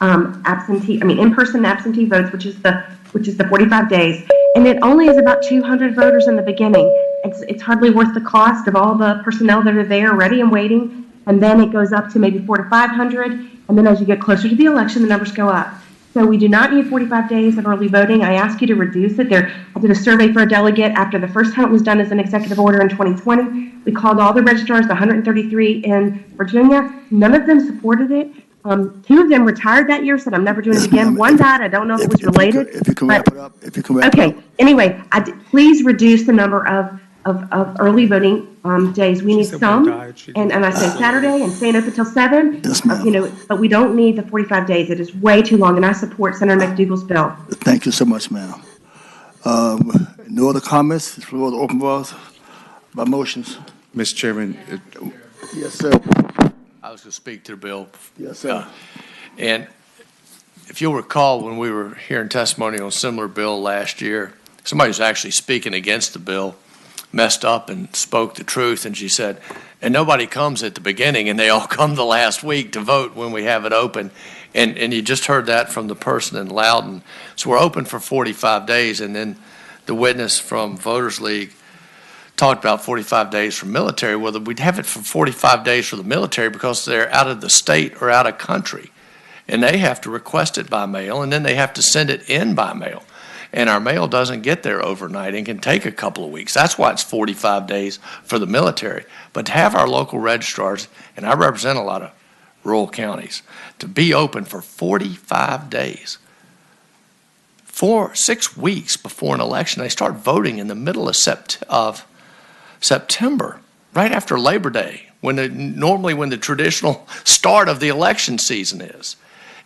in-person absentee votes, which is the 45 days, and it only is about 200 voters in the beginning. It's hardly worth the cost of all the personnel that are there ready and waiting, and then it goes up to maybe 400 to 500, and then as you get closer to the election, the numbers go up. So we do not need 45 days of early voting. I ask you to reduce it. I did a survey for a delegate after the first time it was done as an executive order in 2020. We called all the registrars, the 133 in Virginia. None of them supported it. 2 of them retired that year, said I'm never doing it again. One died. I don't know if it was related. If you can wrap it up. Okay. Anyway, please reduce the number of early voting days. We need some, and I say Saturday and staying open until 7. Yes, ma'am. But we don't need the 45 days. It is way too long, and I support Senator McDougal's bill. Thank you so much, ma'am. No other comments? The floor is open for us by motions. Mr. Chairman. Yes, sir. I was going to speak to the bill. Yes, sir. And if you'll recall, when we were hearing testimony on a similar bill last year, somebody was actually speaking against the bill, messed up and spoke the truth, and she said, and nobody comes at the beginning, and they all come the last week to vote when we have it open. And you just heard that from the person in Loudoun. So we're open for 45 days, and then the witness from Voters League talked about 45 days for military. Well, we'd have it for 45 days for the military because they're out of the state or out of country, and they have to request it by mail, and then they have to send it in by mail. And our mail doesn't get there overnight and can take a couple of weeks. That's why it's 45 days for the military. But to have our local registrars, and I represent a lot of rural counties, to be open for 45 days, 6 weeks before an election. They start voting in the middle of September, right after Labor Day, normally when the traditional start of the election season is.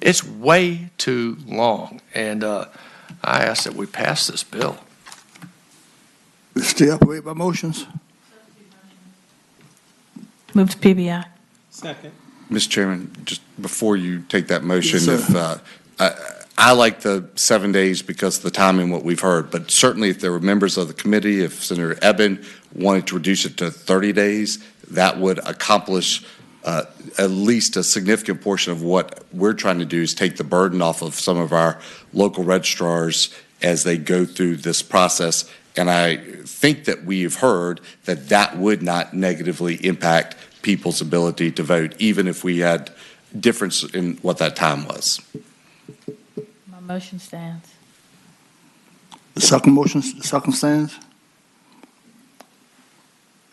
It's way too long, and I ask that we pass this bill. We stay up, wait by motions. Move to PBI. Second. Mr. Chairman, just before you take that motion, Yes, I like the 7 days because of the timing, what we've heard, but certainly if there were members of the committee, if Senator Eben wanted to reduce it to 30 days, that would accomplish at least a significant portion of what we're trying to do, is take the burden off of some of our local registrars as they go through this process. And I think that we've heard that that would not negatively impact people's ability to vote, even if we had difference in what that time was. My motion stands. The second motion, the second stands.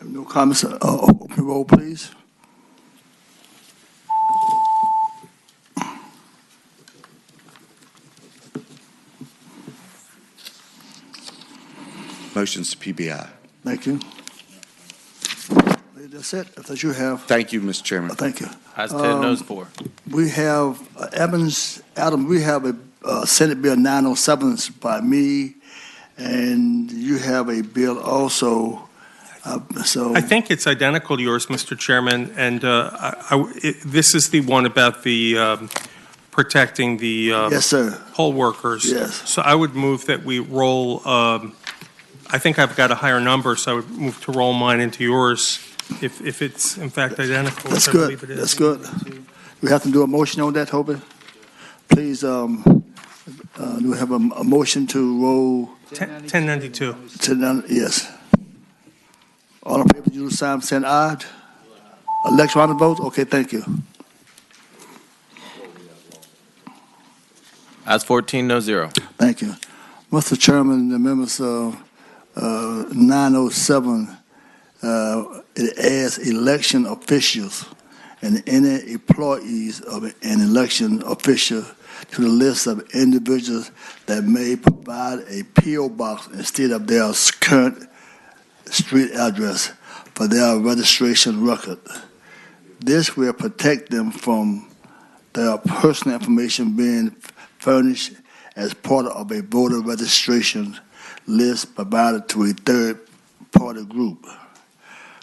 No comments. Open the roll, please. Motions to PBI. Thank you. That's it. That's you have. Thank you, Mr. Chairman. Thank you. Ayes 10, noes 4. We have Adam, we have a Senate Bill 907 by me, and you have a bill also. So I think it's identical to yours, Mr. Chairman, and this is the one about the protecting the yes, sir. poll workers. Yes. So I would move that we roll, I think I've got a higher number, so I would move to roll mine into yours if it's in fact identical. That's which I good. believe it is. That's good. We have to do a motion on that, Hobie? Please, do we have a motion to roll? 1092. Yes. All in favor, use sign saying aye. Electronic vote? Okay, thank you. Ayes 14, no 0. Thank you. Mr. Chairman, the members of 907, it adds election officials and any employees of an election official to the list of individuals that may provide a P.O. box instead of their current street address for their registration record. This will protect them from their personal information being furnished as part of a voter registration list provided to a third-party group.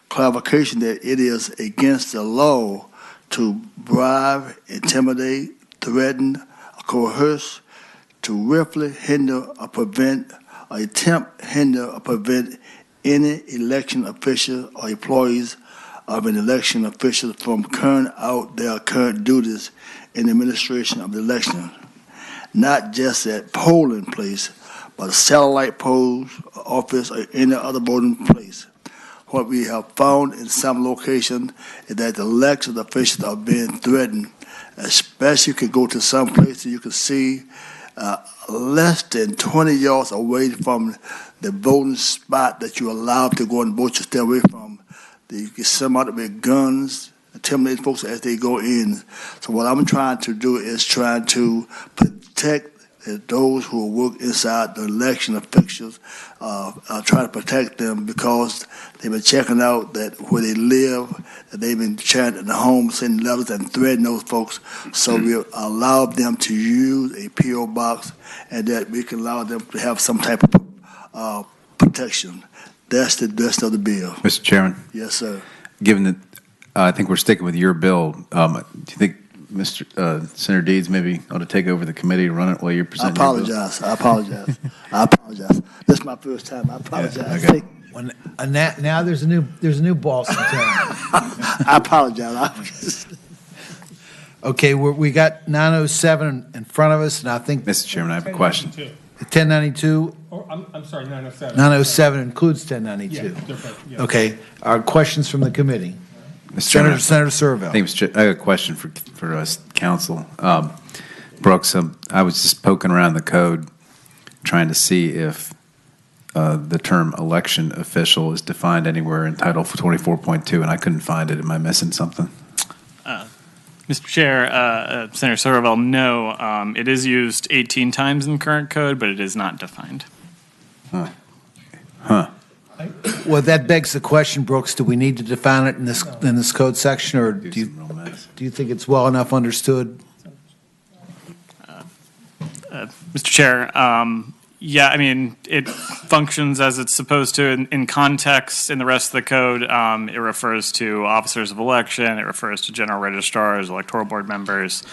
Clarification that it is against the law to bribe, intimidate, threaten, or coerce, to willfully hinder or prevent, or attempt hinder or prevent any election official or employees of an election official from carrying out their current duties in the administration of the election, not just at polling place, but satellite polls, office, or any other voting place. What we have found in some locations is that the election officials are being threatened, especially you can go to some places you can see less than 20 yards away from the voting spot that you're allowed to go and vote, you stay away from. You can somebody with guns, intimidate folks as they go in. So what I'm trying to do is trying to protect those who work inside the election officials, try to protect them because they've been checking out that where they live, that they've been chatting in the home, sending letters and threatening those folks. So we allow them to use a P.O. box and that we can allow them to have some type of protection. That's the rest of the bill. Mr. Chairman? Yes, sir. Given that I think we're sticking with your bill, do you think Mr. Senator Deeds maybe ought to take over the committee and run it while you're presenting your bill? I apologize. This is my first time. I apologize. Okay. Now there's a new boss in town. I apologize. Okay, we got 907 in front of us, and I think Mr. Chairman, I have a question. 1092. I'm sorry, 907. 907 includes 1092. Yeah, different, yeah. Okay. Our questions from the committee. Senator Servo. I have a question for us, council. Brooks, I was just poking around the code trying to see if the term election official is defined anywhere in Title 24.2, and I couldn't find it. Am I missing something? Mr. Chair, Senator Sorrell, no, it is used 18 times in the current code, but it is not defined. Huh. Well, that begs the question, Brooks, do we need to define it in this code section, or do you think it's well enough understood? Mr. Chair, yeah, I mean, it functions as it's supposed to in context in the rest of the code. It refers to officers of election. It refers to general registrars, electoral board members.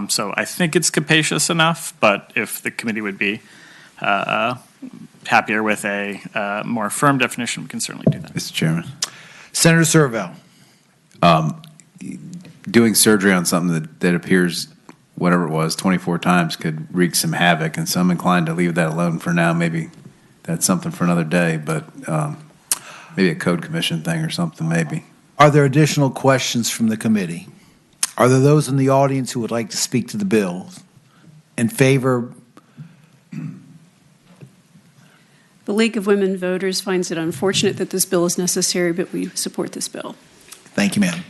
So I think it's capacious enough, but if the committee would be happier with a more firm definition, we can certainly do that. Mr. Chairman. Senator Servo. Doing surgery on something that appears, whatever it was, 24 times could wreak some havoc, and so I'm inclined to leave that alone for now. Maybe that's something for another day, but maybe a code commission thing or something, maybe. Are there additional questions from the committee? Are there those in the audience who would like to speak to the bill? In favor? The The League of Women Voters finds it unfortunate that this bill is necessary, but we support this bill. Thank you, ma'am.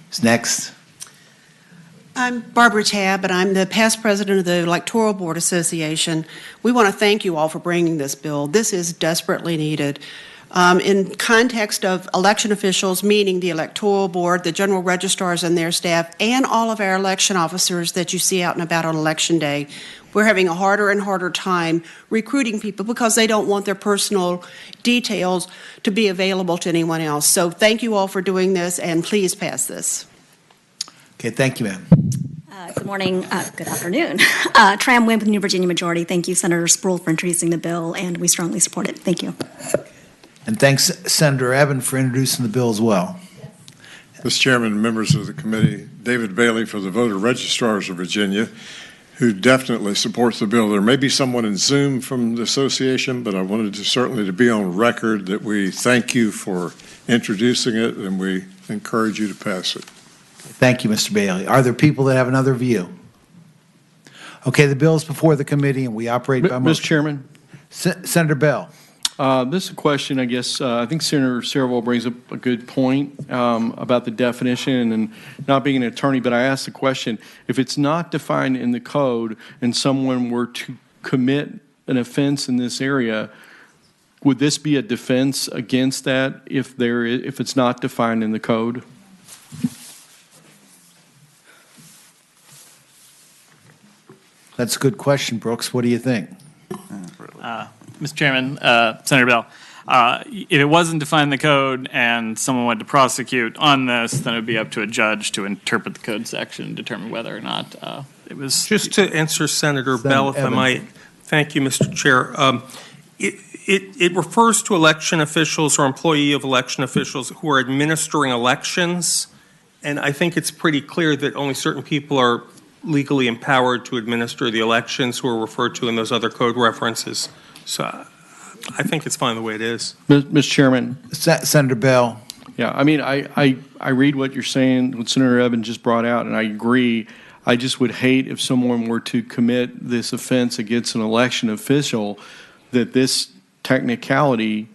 Who's next? I'm Barbara Tabb, and I'm the past president of the Electoral Board Association. We want to thank you all for bringing this bill. This is desperately needed. In context of election officials, meaning the Electoral Board, the general registrars and their staff, and all of our election officers that you see out and about on Election Day, we're having a harder and harder time recruiting people because they don't want their personal details to be available to anyone else. So thank you all for doing this, and please pass this. Okay, thank you, ma'am. Good morning, good afternoon. Tram Wimp with New Virginia Majority. Thank you, Senator Sproul, for introducing the bill, and we strongly support it. Thank you. And thanks, Senator Evan, for introducing the bill as well. Mr. Chairman, members of the committee, David Bailey for the Voter Registrars of Virginia, who definitely supports the bill. There may be someone in Zoom from the association, but I wanted to certainly to be on record that we thank you for introducing it, and we encourage you to pass it. Thank you, Mr. Bailey. Are there people that have another view? Okay, the bill is before the committee, and we operate by motion. Mr. Chairman. Senator Bell. This is a question, I guess, I think Senator Serval brings up a good point about the definition and not being an attorney, but I asked the question, if it's not defined in the code and someone were to commit an offense in this area, would this be a defense against that if it's not defined in the code? That's a good question, Brooks. What do you think? Mr. Chairman, Senator Bell, if it wasn't defined in the code and someone wanted to prosecute on this, then it would be up to a judge to interpret the code section and determine whether or not it was. Just to answer Senator Bell, if I might. Thank you, Mr. Chair. It refers to election officials or employee of election officials who are administering elections, and I think it's pretty clear that only certain people are legally empowered to administer the elections who are referred to in those other code references. So I think it's fine the way it is. Mr. Chairman. Senator Bell. Yeah, I mean, I read what you're saying, what Senator Evans just brought out, and I agree. I just would hate if someone were to commit this offense against an election official, that this technicality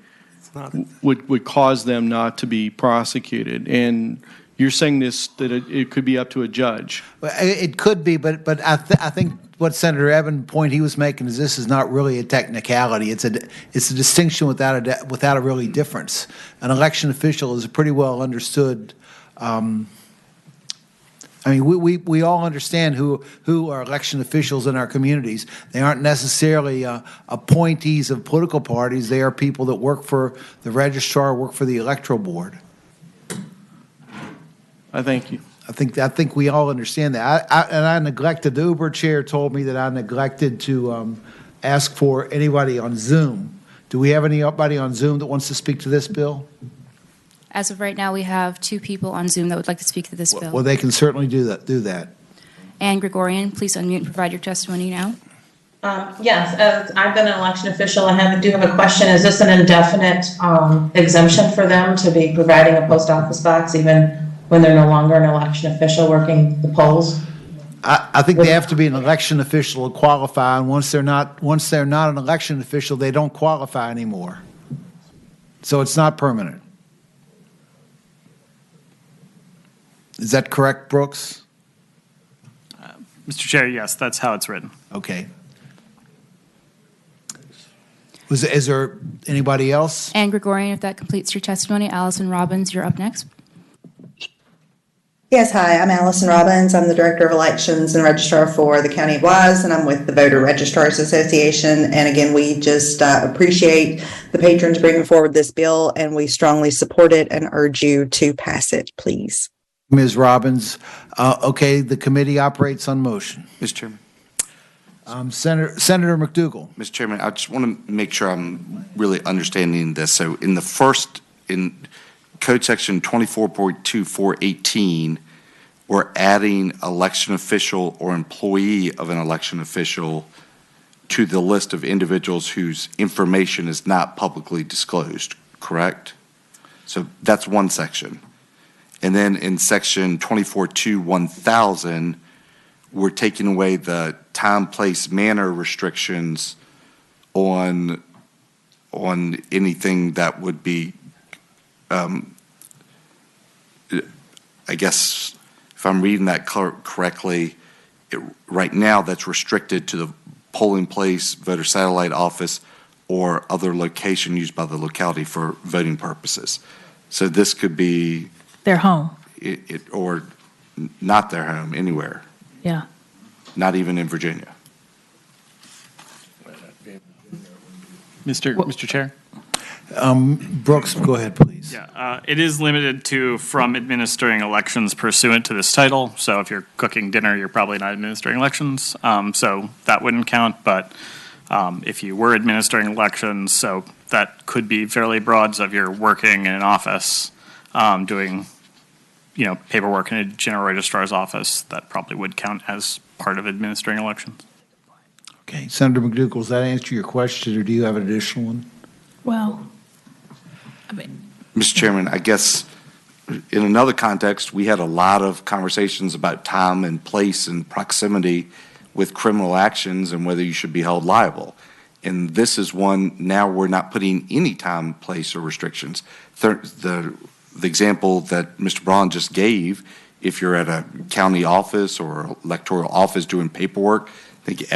would cause them not to be prosecuted. And you're saying this, that it could be up to a judge. Well, it could be, but I think what Senator Evans' point he was making is this is not really a technicality. It's a distinction without a really difference. An election official is a pretty well understood. I mean, we all understand who are election officials in our communities. They aren't necessarily appointees of political parties. They are people that work for the registrar, work for the electoral board. I thank you. I think we all understand that. I neglected, the Uber chair told me that I neglected to ask for anybody on Zoom. Do we have anybody on Zoom that wants to speak to this bill? As of right now, we have 2 people on Zoom that would like to speak to this bill. Well, they can certainly do that. Ann Gregorian, please unmute and provide your testimony now. Yes, I've been an election official. I do have a question. Is this an indefinite exemption for them to be providing a post office box even when they're no longer an election official working the polls? I think they have to be an election official to qualify, and once they're not an election official, they don't qualify anymore. So it's not permanent. Is that correct, Brooks? Mr. Chair, yes, that's how it's written. Okay. Is there anybody else? Ann Gregorian, if that completes your testimony. Allison Robbins, you're up next. Yes, hi, I'm Allison Robbins. I'm the Director of Elections and Registrar for the County of Wise, and I'm with the Voter Registrars Association. And again, we just appreciate the patrons bringing forward this bill, and we strongly support it and urge you to pass it, please. Ms. Robbins, okay, the committee operates on motion. Mr. Chairman. Senator McDougall. Mr. Chairman, I just want to make sure I'm really understanding this. So in Code Section 24.2418, we're adding election official or employee of an election official to the list of individuals whose information is not publicly disclosed, correct? So that's one section. And then in Section 24.2.1000, we're taking away the time, place, manner restrictions on on anything that would be, I guess, if I'm reading that correctly, right now that's restricted to the polling place, voter satellite office, or other location used by the locality for voting purposes. So this could be Their home. or not their home anywhere, Yeah. not even in Virginia. Mr. Chair? Brooks, go ahead, please. Yeah, it is limited to from administering elections pursuant to this title. So if you're cooking dinner, you're probably not administering elections. So that wouldn't count. But if you were administering elections, so that could be fairly broad. So if you're working in an office doing, paperwork in a general registrar's office, that probably would count as part of administering elections. Okay, Senator McDougall, does that answer your question, or do you have an additional one? Well, Mr. Chairman, I guess in another context, we had a lot of conversations about time and place and proximity with criminal actions and whether you should be held liable. And this is one, now we're not putting any time, place, or restrictions. The example that Mr. Braun just gave, if you're at a county office or electoral office doing paperwork, I think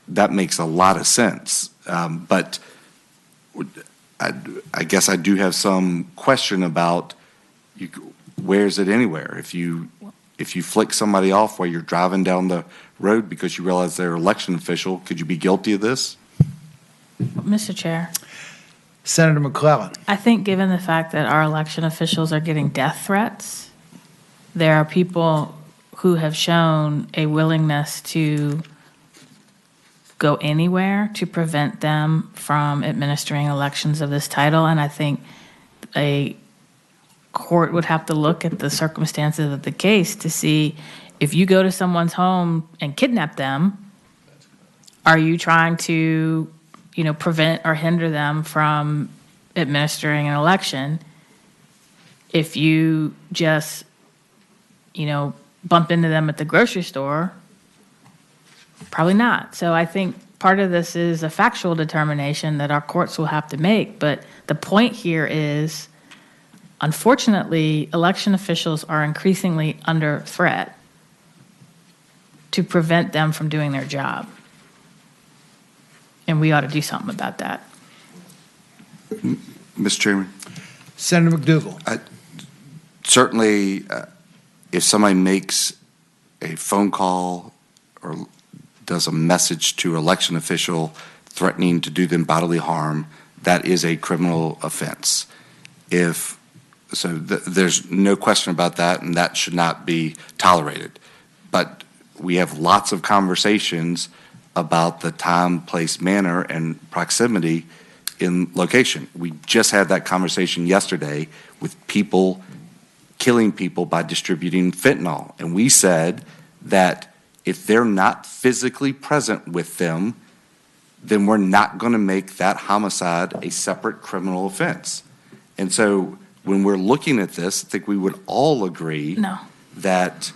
that makes a lot of sense. But I guess I do have some question about where is it anywhere? If you flick somebody off while you're driving down the road because you realize they're an election official, could you be guilty of this? Mr. Chair. Senator McClellan. I think given the fact that our election officials are getting death threats, there are people who have shown a willingness to go anywhere to prevent them from administering elections of this title. And I think a court would have to look at the circumstances of the case to see if you go to someone's home and kidnap them, are you trying to, prevent or hinder them from administering an election? If you just, bump into them at the grocery store, probably not. So I think part of this is a factual determination that our courts will have to make. But the point here is, unfortunately, election officials are increasingly under threat to prevent them from doing their job. And we ought to do something about that. Mr. Chairman? Senator McDougall. Certainly, if somebody makes a phone call or does a message to an election official threatening to do them bodily harm, that is a criminal offense. There's no question about that, and that should not be tolerated. But we have lots of conversations about the time, place, manner, and proximity in location. We just had that conversation yesterday with people killing people by distributing fentanyl. And we said that if they're not physically present with them, then we're not going to make that homicide a separate criminal offense. And so when we're looking at this, I think we would all agree that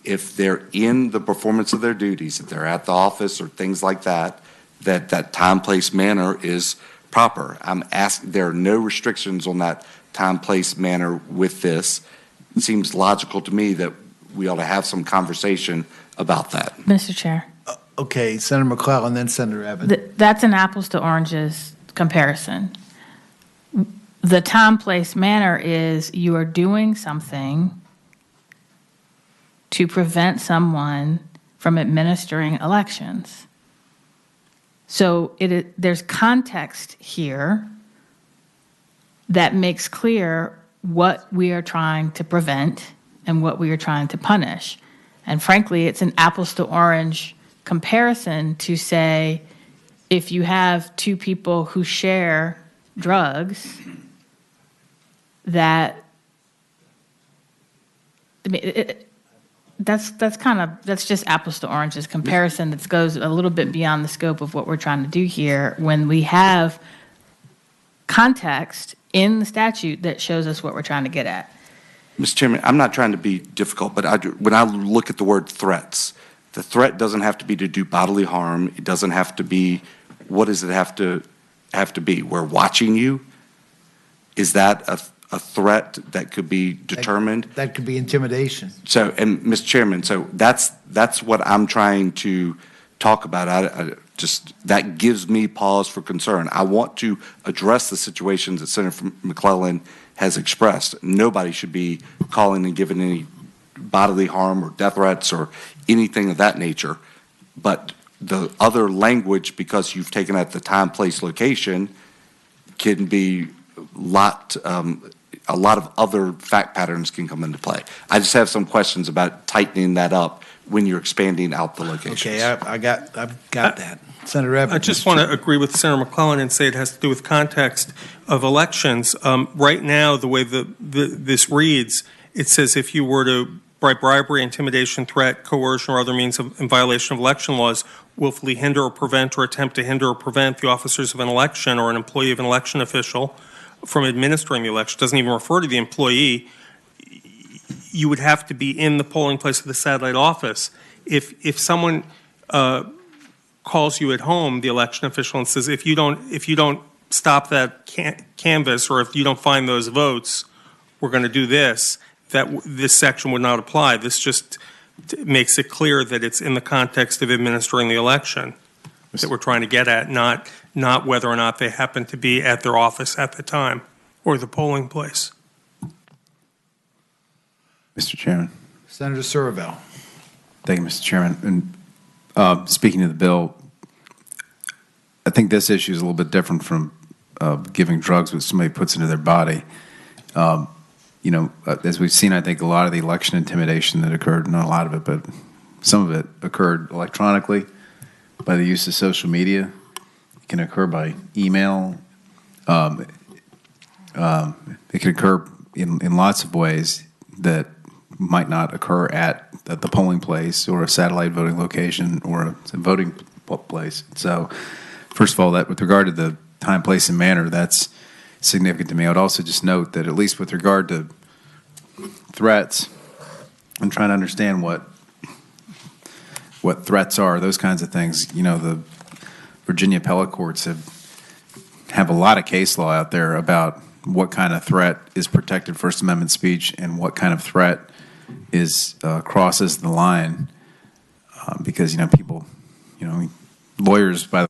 if they're in the performance of their duties, if they're at the office or things like that, that time, place, manner is proper. There are no restrictions on that time, place, manner with this. It seems logical to me that we ought to have some conversation about that. Mr. Chair. Okay, Senator McClellan, then Senator Evans. That's an apples to oranges comparison. The time, place, manner is you are doing something to prevent someone from administering elections. So there's context here that makes clear what we are trying to prevent and what we are trying to punish. And frankly, it's an apples to orange comparison to say, if you have two people who share drugs, that's just apples to oranges comparison that goes a little bit beyond the scope of what we're trying to do here when we have context in the statute that shows us what we're trying to get at. Mr. Chairman, I'm not trying to be difficult, but when I look at the word threats, the threat doesn't have to be to do bodily harm. It doesn't have to be, what does it have to have to be? We're watching you? Is that a threat that could be determined? That could be intimidation. So, and Mr. Chairman, so that's what I'm trying to talk about. I just, that gives me pause for concern. I want to address the situations that Senator McClellan has expressed. Nobody should be calling and giving any bodily harm or death threats or anything of that nature. But the other language, because you've taken out the time, place, location, can be a lot of other fact patterns can come into play. I just have some questions about tightening that up when you're expanding out the locations. Okay, I've got that. Senator Evans. I just want to agree with Senator McClellan and say it has to do with context of elections. Right now, the way this reads, it says if you were to by bribery, intimidation, threat, coercion, or other means in violation of election laws, willfully hinder or prevent or attempt to hinder or prevent the officers of an election or an employee of an election official from administering the election. It doesn't even refer to the employee. You would have to be in the polling place of the satellite office. If someone calls you at home, the election official, and says, if you don't stop that canvass, or if you don't find those votes, we're going to do this, that this section would not apply. This just makes it clear that it's in the context of administering the election that we're trying to get at, not whether or not they happen to be at their office at the time or the polling place. Mr. Chairman. Senator Surville. Thank you, Mr. Chairman. And speaking of the bill, I think this issue is a little bit different from giving drugs that somebody puts into their body. As we've seen, I think a lot of the election intimidation that occurred, not a lot of it, but some of it occurred electronically by the use of social media. It can occur by email. It can occur in lots of ways that might not occur at the polling place or a satellite voting location or a voting place. So, first of all, that with regard to the time, place, and manner, that's significant to me. I would also just note that at least with regard to threats, I'm trying to understand what threats are, those kinds of things. The Virginia appellate courts have a lot of case law out there about what kind of threat is protected First Amendment speech and what kind of threat is crosses the line, because people, lawyers by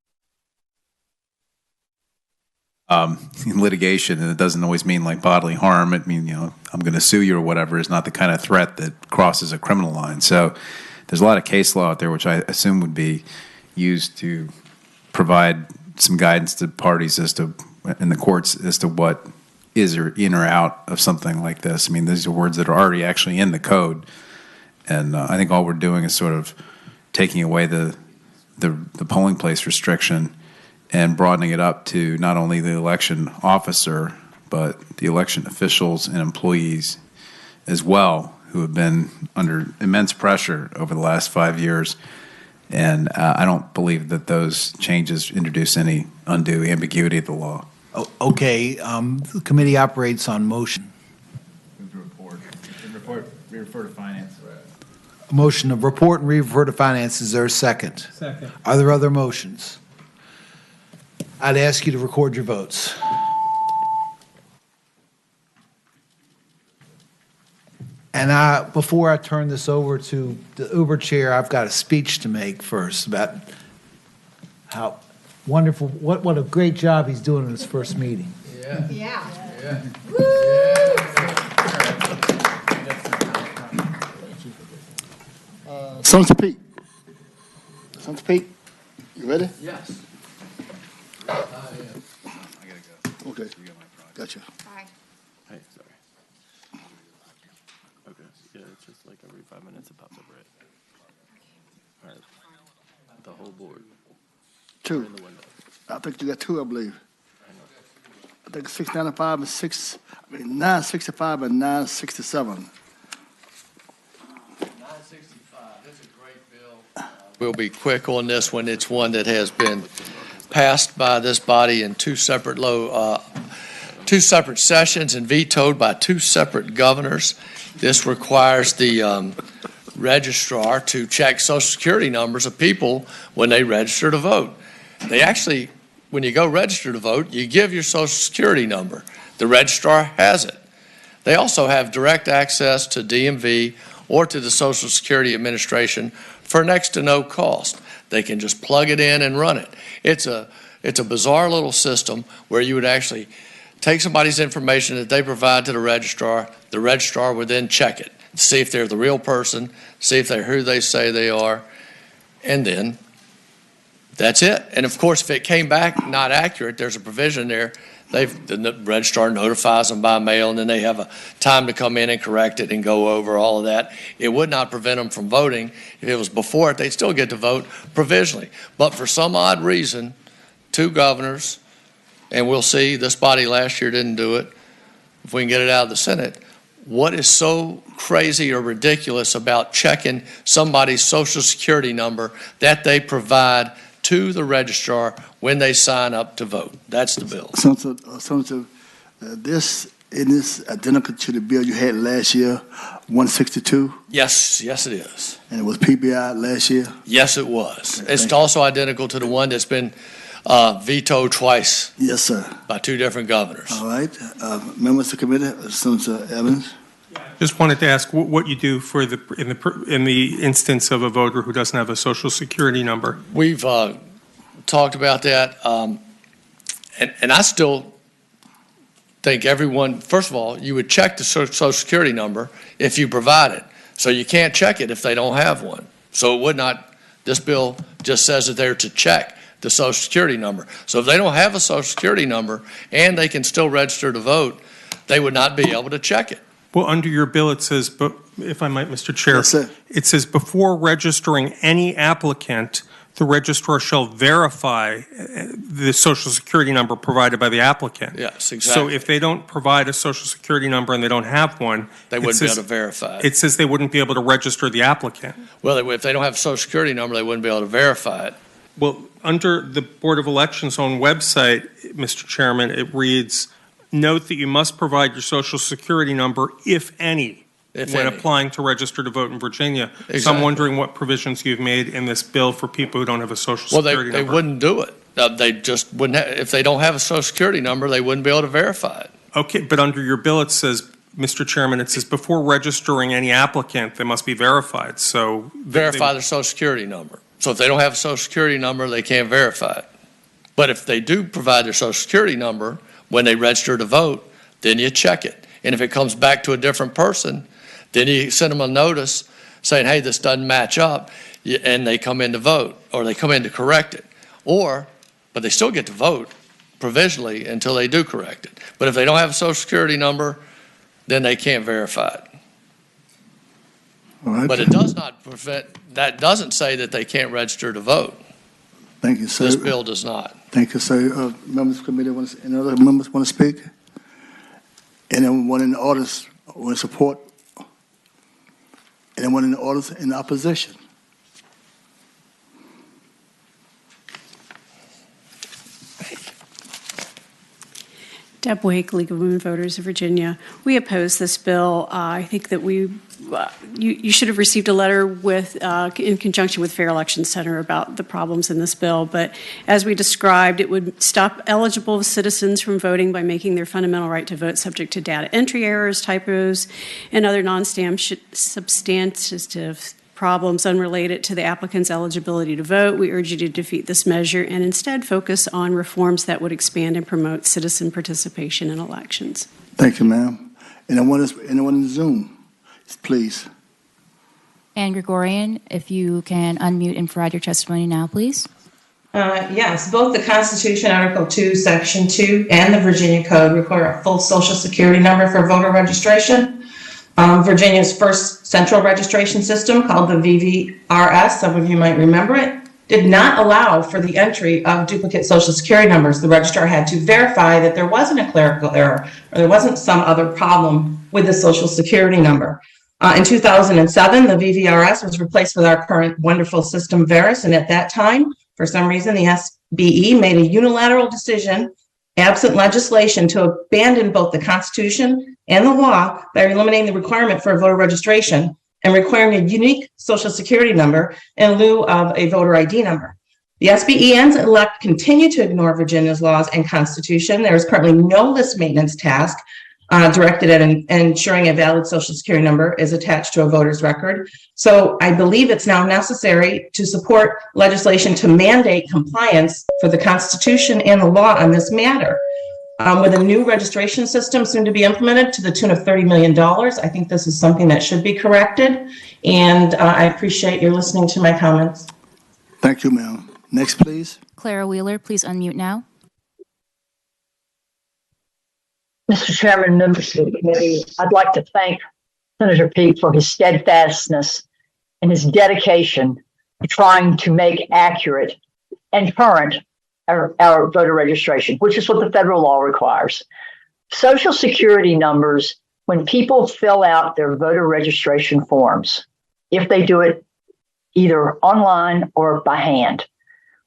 in litigation, and it doesn't always mean like bodily harm. It means I'm going to sue you or whatever is not the kind of threat that crosses a criminal line. So there's a lot of case law out there which I assume would be used to provide some guidance to parties in the courts as to what is or in or out of something like this. I mean, these are words that are already actually in the code, and I think all we're doing is sort of taking away the polling place restriction and broadening it up to not only the election officer, but the election officials and employees as well, who have been under immense pressure over the last 5 years. And I don't believe that those changes introduce any undue ambiguity of the law. Okay, the committee operates on motion. Move to report. Refer to finance. A motion to report and refer to finance. Is there a second? Second. Are there other motions? I'd ask you to record your votes. And before I turn this over to the Uber chair, I've got a speech to make first about how wonderful, what a great job he's doing in his first meeting. Yeah. Senator Pete. Senator Pete, you ready? Yes. I gotta go. Okay. Gotcha. Hey, sorry. Okay, yeah, it's just like every 5 minutes it pops up red. All right, the whole board. Two. In the window. I think you got two, I believe. I think 695 and 965 and 967. 965, that's a great bill. We'll be quick on this one. It's one that has been passed by this body in two separate sessions and vetoed by two separate governors. This requires the registrar to check Social Security numbers of people when they register to vote. They actually when you go register to vote, you give your Social Security number. The registrar has it. They also have direct access to DMV or to the Social Security Administration for next to no cost. They can just plug it in and run it. It's a bizarre little system where you would actually take somebody's information that they provide to the registrar would then check it, see if they're the real person, see if they're who they say they are, and then that's it. And of course, if it came back not accurate, there's a provision there. The registrar notifies them by mail, and then they have a time to come in and correct it and go over all of that. It would not prevent them from voting. If it was before it, they'd still get to vote provisionally. But for some odd reason, 2 governors, and we'll see, this body last year didn't do it, if we can get it out of the Senate. What is so crazy or ridiculous about checking somebody's Social Security number that they provide to the registrar when they sign up to vote? That's the bill. Senator, this is identical to the bill you had last year, 162, Yes, it is. and it was PBI last year. Yes, it was. It's also identical to the one that's been vetoed twice. Yes, sir. By 2 different governors. All right. Members of the committee, Senator Evans. Just wanted to ask what you do for in the instance of a voter who doesn't have a Social Security number. We've talked about that, and I still think everyone, first of all, you would check the Social Security number if you provide it. So you can't check it if they don't have one. So it would not, this bill just says that they're to check the Social Security number. So if they don't have a Social Security number and they can still register to vote, they would not be able to check it. Well, under your bill, it says, but if I might, Mr. Chair, Yes, sir. it says before registering any applicant, the registrar shall verify the Social Security number provided by the applicant. Yes, exactly. So if they don't provide a Social Security number and they don't have one, They wouldn't be able to verify it. It says they wouldn't be able to register the applicant. Well, if they don't have a Social Security number, they wouldn't be able to verify it. Well, under the Board of Elections' own website, Mr. Chairman, it reads, note that you must provide your Social Security number, if any, when applying to register to vote in Virginia. Exactly. So I'm wondering what provisions you've made in this bill for people who don't have a Social Security They number. wouldn't do it. They just wouldn't. If they don't have a Social Security number, they wouldn't be able to verify it. Okay, but under your bill, it says, Mr. Chairman, it says before registering any applicant, they must be verified. So Verify their Social Security number. So if they don't have a Social Security number, they can't verify it. But if they do provide their Social Security number when they register to vote, then you check it. And if it comes back to a different person, then you send them a notice saying, hey, this doesn't match up, and they come in to vote, or they come in to correct it. But they still get to vote provisionally until they do correct it. But if they don't have a Social Security number, then they can't verify it. All right. But it does not prevent, that doesn't say that they can't register to vote. Thank you, sir. This bill does not. Thank you, sir. Members of the committee, any other members want to speak? Anyone in the audience want to support? Anyone in the audience in opposition? Deb Wake, League of Women Voters of Virginia. We oppose this bill. I think that you should have received a letter in conjunction with Fair Election Center about the problems in this bill. But as we described, it would stop eligible citizens from voting by making their fundamental right to vote subject to data entry errors, typos, and other non-substantive problems unrelated to the applicant's eligibility to vote. We urge you to defeat this measure and instead focus on reforms that would expand and promote citizen participation in elections. Thank you, ma'am. Anyone in Zoom, please. Ann Gregorian, if you can unmute and provide your testimony now, please. Yes, both the Constitution, Article 2, Section 2, and the Virginia Code require a full Social Security number for voter registration. Virginia's first central registration system, called the VVRS, some of you might remember it, did not allow for the entry of duplicate Social Security numbers. The registrar had to verify that there wasn't a clerical error or there wasn't some other problem with the Social Security number. In 2007, the VVRS was replaced with our current wonderful system, VERIS, and at that time, for some reason, the SBE made a unilateral decision, absent legislation, to abandon both the Constitution and the law by eliminating the requirement for voter registration and requiring a unique Social Security number in lieu of a voter ID number. The SBE and elect continue to ignore Virginia's laws and Constitution. There is currently no list maintenance task directed at ensuring a valid Social Security number is attached to a voter's record. So I believe it's now necessary to support legislation to mandate compliance for the Constitution and the law on this matter. With a new registration system soon to be implemented to the tune of $30 million, I think this is something that should be corrected. And I appreciate your listening to my comments. Thank you, ma'am. Next, please. Clara Wheeler, please unmute now. Mr. Chairman, members of the committee, I'd like to thank Senator Peake for his steadfastness and his dedication to trying to make accurate and current our voter registration, which is what the federal law requires. Social Security numbers, when people fill out their voter registration forms, if they do it either online or by hand,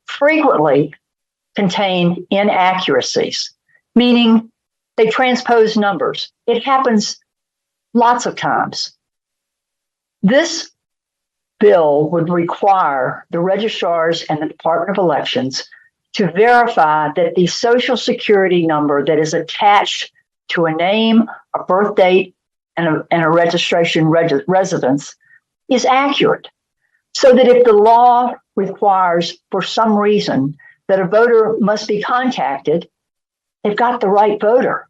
frequently contain inaccuracies, meaning they transpose numbers. It happens lots of times. This bill would require the registrars and the Department of Elections to verify that the Social Security number that is attached to a name, a birth date, and a registration residence is accurate. So that if the law requires, for some reason, that a voter must be contacted, they've got the right voter.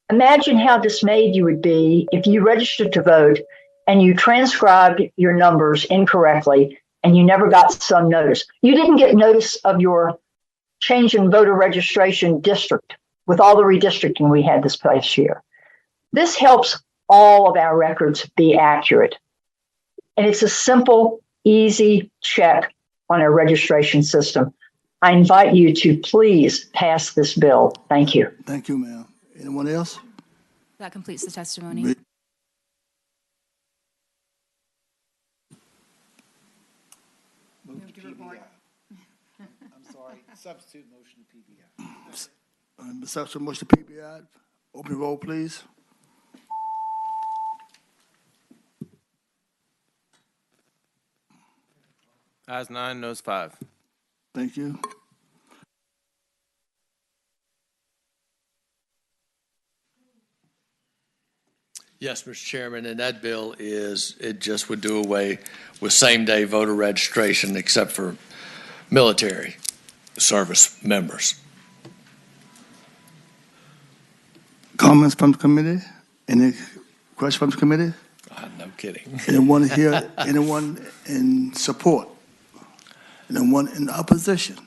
Imagine how dismayed you would be if you registered to vote and you transcribed your numbers incorrectly and you never got some notice. You didn't get notice of your change in voter registration district with all the redistricting we had this past year. This helps all of our records be accurate. And it's a simple, easy check on our registration system. I invite you to please pass this bill. Thank you. Thank you, ma'am. Anyone else? That completes the testimony. I'm sorry, substitute motion to PBI. Substitute motion to PBI. Open roll, please. Ayes 9, noes 5. Thank you. Yes, Mr. Chairman, and that bill it just would do away with same-day voter registration except for military service members. Comments from the committee? Any questions from the committee? No kidding. Anyone here, anyone in support? Anyone in opposition?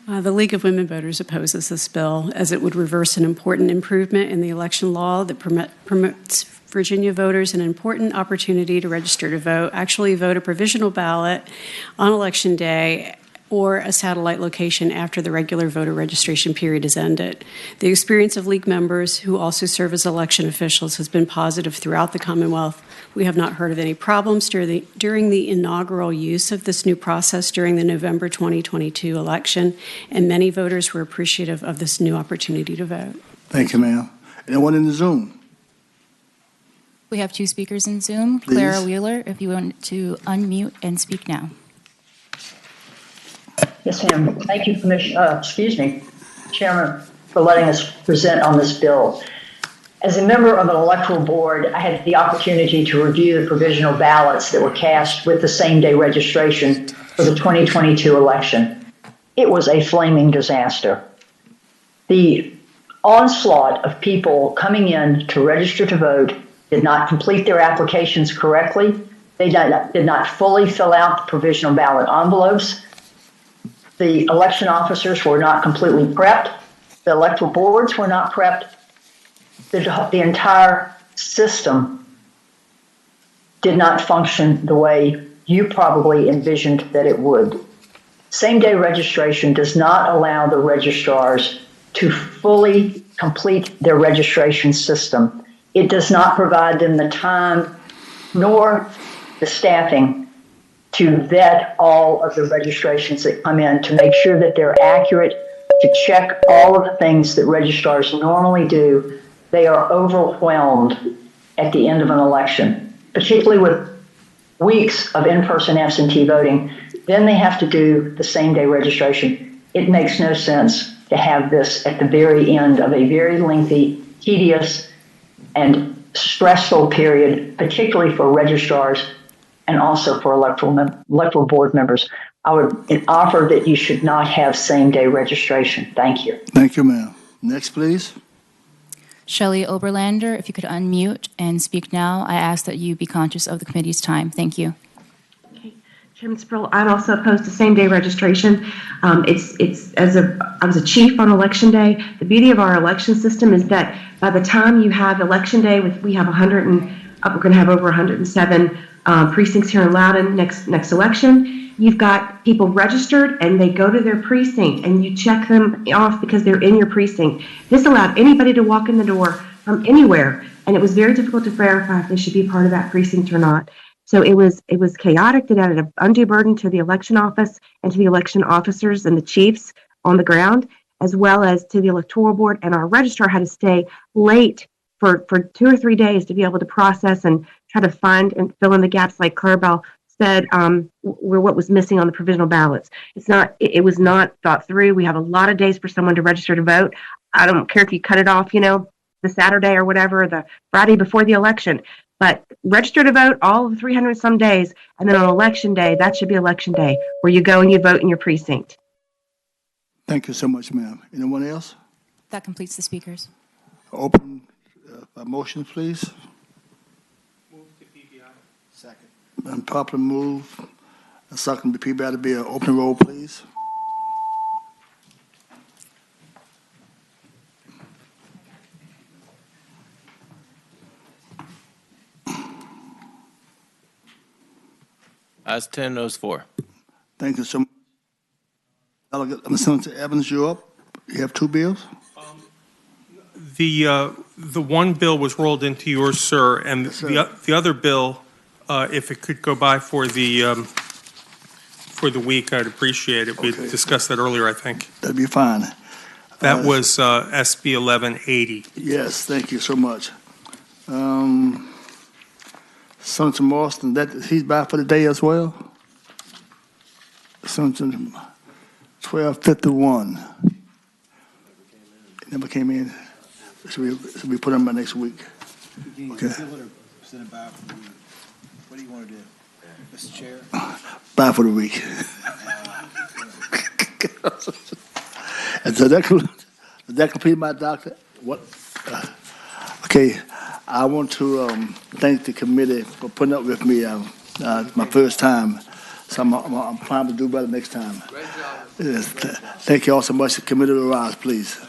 The League of Women Voters opposes this bill as it would reverse an important improvement in the election law that promotes Virginia voters an important opportunity to register to vote, actually vote a provisional ballot on Election Day or a satellite location after the regular voter registration period is ended. The experience of League members who also serve as election officials has been positive throughout the Commonwealth. We have not heard of any problems during the inaugural use of this new process during the November 2022 election, and many voters were appreciative of this new opportunity to vote. Thank you, ma'am. Anyone in the Zoom? We have 2 speakers in Zoom. Please. Clara Wheeler, if you want to unmute and speak now. Yes, ma'am. Thank you, Chairman, for letting us present on this bill. As a member of an electoral board, I had the opportunity to review the provisional ballots that were cast with the same-day registration for the 2022 election. It was a flaming disaster. The onslaught of people coming in to register to vote did not complete their applications correctly. They did not fully fill out the provisional ballot envelopes. The election officers were not completely prepped. The electoral boards were not prepped. The entire system did not function the way you probably envisioned that it would. Same-day registration does not allow the registrars to fully complete their registration system. It does not provide them the time nor the staffing to vet all of the registrations that come in to make sure that they're accurate, to check all of the things that registrars normally do. They are overwhelmed at the end of an election. particularly with weeks of in-person absentee voting. Then they have to do the same-day registration. It makes no sense to have this at the very end of a very lengthy, tedious, and stressful period, particularly for registrars and also for electoral board members. I would offer that you should not have same-day registration. Thank you. Thank you, ma'am. Next, please. Shelley Oberlander, if you could unmute and speak now, I ask that you be conscious of the committee's time. Thank you. Chairman Sproul, I'm also opposed to same-day registration. I was a chief on election day. The beauty of our election system is that by the time you have election day, we have we're going to have over 107 precincts here in Loudoun next election. You've got people registered and they go to their precinct and you check them off because they're in your precinct. This allowed anybody to walk in the door from anywhere, and it was very difficult to verify if they should be part of that precinct or not. So it was chaotic. It added an undue burden to the election office and to the election officers and the chiefs on the ground, as well as to the electoral board. And our registrar had to stay late for 2 or 3 days to be able to process and try to find and fill in the gaps, like Clarabelle said, were what was missing on the provisional ballots. It was not thought through. We have a lot of days for someone to register to vote. I don't care if you cut it off, the Saturday or whatever, the Friday before the election. But register to vote all of 300 some days, and then on election day, that should be election day, where you go and you vote in your precinct. Thank you so much, ma'am. Anyone else? That completes the speakers. Open a motion, please. Move to PBI. Second. And properly move. A second to PBI to be an open roll, please. Ayes 10, noes 4. Thank you so much. Delegate Senator Evans, you're up. You have 2 bills? The one bill was rolled into yours, sir, and Yes, sir. the other bill, if it could go by for the week, I'd appreciate it. We Okay. discussed that earlier, I think. That'd be fine. That was SB 1180. Yes, thank you so much. Senator Marston, he's back for the day as well? Senator 1251. Never came in. Should we put him by next week? Okay. Send it back for the week. What do you want to do, Mr. Chair? Bye for the week. And so that complete my doctor. What? Okay, I want to thank the committee for putting up with me. My first time, so I'm trying to do better next time. Great job. Yes, thank you all so much. The committee will rise, please.